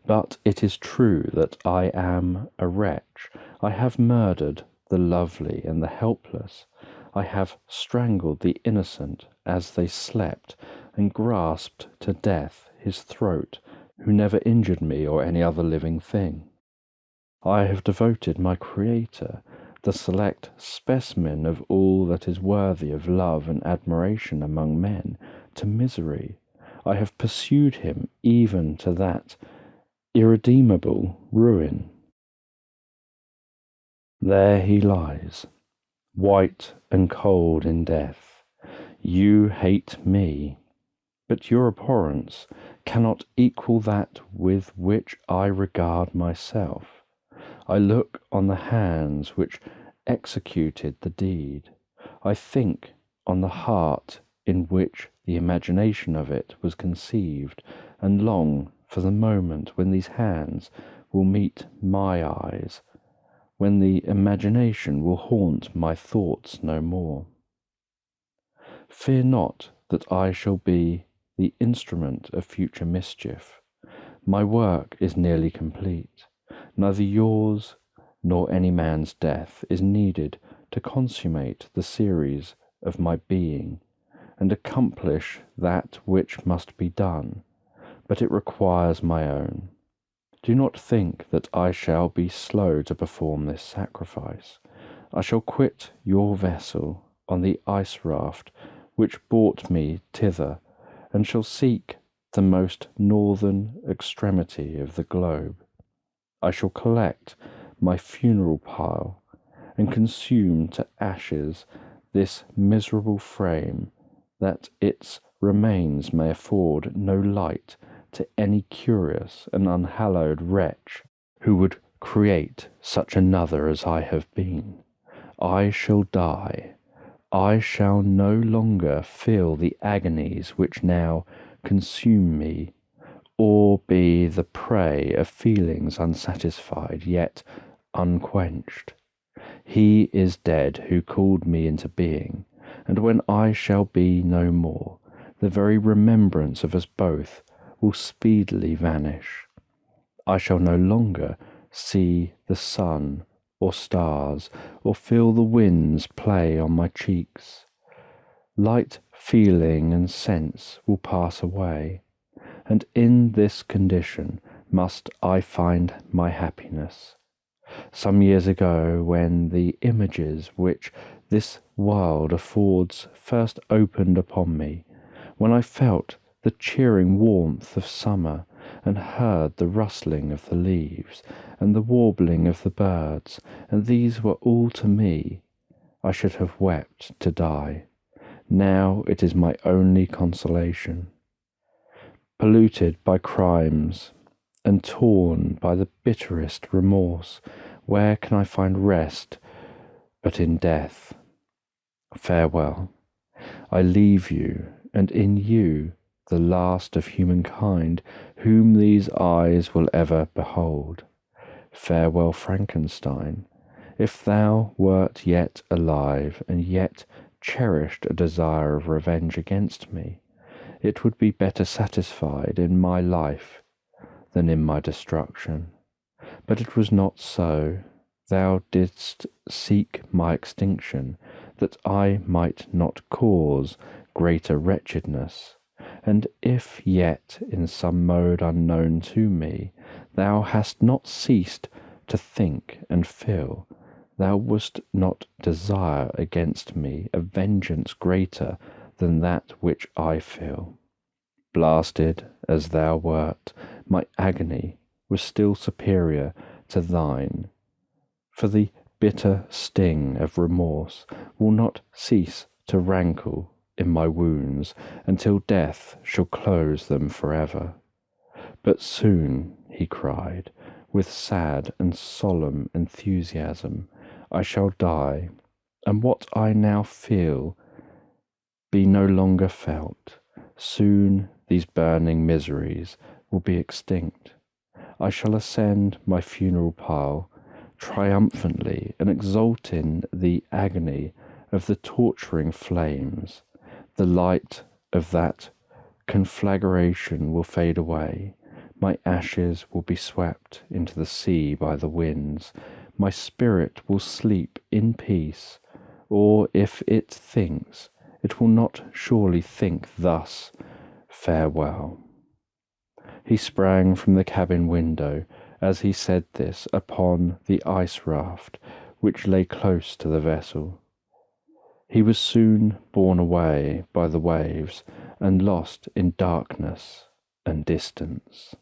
But it is true that I am a wretch. I have murdered the lovely and the helpless. I have strangled the innocent as they slept, and grasped to death his throat, who never injured me or any other living thing. I have devoted my Creator, the select specimen of all that is worthy of love and admiration among men, to misery. I have pursued him even to that irredeemable ruin. There he lies, white and cold in death. You hate me, but your abhorrence cannot equal that with which I regard myself. I look on the hands which executed the deed. I think on the heart in which the imagination of it was conceived, and long for the moment when these hands will meet my eyes, when the imagination will haunt my thoughts no more. Fear not that I shall be the instrument of future mischief. My work is nearly complete. Neither yours nor any man's death is needed to consummate the series of my being and accomplish that which must be done, but it requires my own. Do not think that I shall be slow to perform this sacrifice. I shall quit your vessel on the ice raft which brought me thither, and shall seek the most northern extremity of the globe. I shall collect my funeral pile, and consume to ashes this miserable frame, that its remains may afford no light to any curious and unhallowed wretch who would create such another as I have been. I shall die. I shall no longer feel the agonies which now consume me, or be the prey of feelings unsatisfied yet unquenched. He is dead who called me into being, and when I shall be no more, the very remembrance of us both will speedily vanish. I shall no longer see the sun or stars, or feel the winds play on my cheeks. Light feeling and sense will pass away, and in this condition must I find my happiness. Some years ago, when the images which this world affords first opened upon me, when I felt the cheering warmth of summer, and heard the rustling of the leaves, and the warbling of the birds, and these were all to me, I should have wept to die. Now it is my only consolation. Polluted by crimes, and torn by the bitterest remorse, where can I find rest but in death? Farewell. I leave you, and in you the last of humankind, whom these eyes will ever behold. Farewell, Frankenstein. If thou wert yet alive, and yet cherished a desire of revenge against me, it would be better satisfied in my life than in my destruction. But it was not so. Thou didst seek my extinction, that I might not cause greater wretchedness. And if yet in some mode unknown to me thou hast not ceased to think and feel, thou wouldst not desire against me a vengeance greater than that which I feel. Blasted as thou wert, my agony was still superior to thine, for the bitter sting of remorse will not cease to rankle in my wounds until death shall close them forever. But soon, he cried, with sad and solemn enthusiasm, I shall die, and what I now feel be no longer felt. Soon these burning miseries will be extinct. I shall ascend my funeral pile triumphantly and exult in the agony of the torturing flames. The light of that conflagration will fade away. My ashes will be swept into the sea by the winds. My spirit will sleep in peace, or if it thinks, it will not surely think thus. Farewell. He sprang from the cabin window as he said this upon the ice raft which lay close to the vessel. He was soon borne away by the waves and lost in darkness and distance.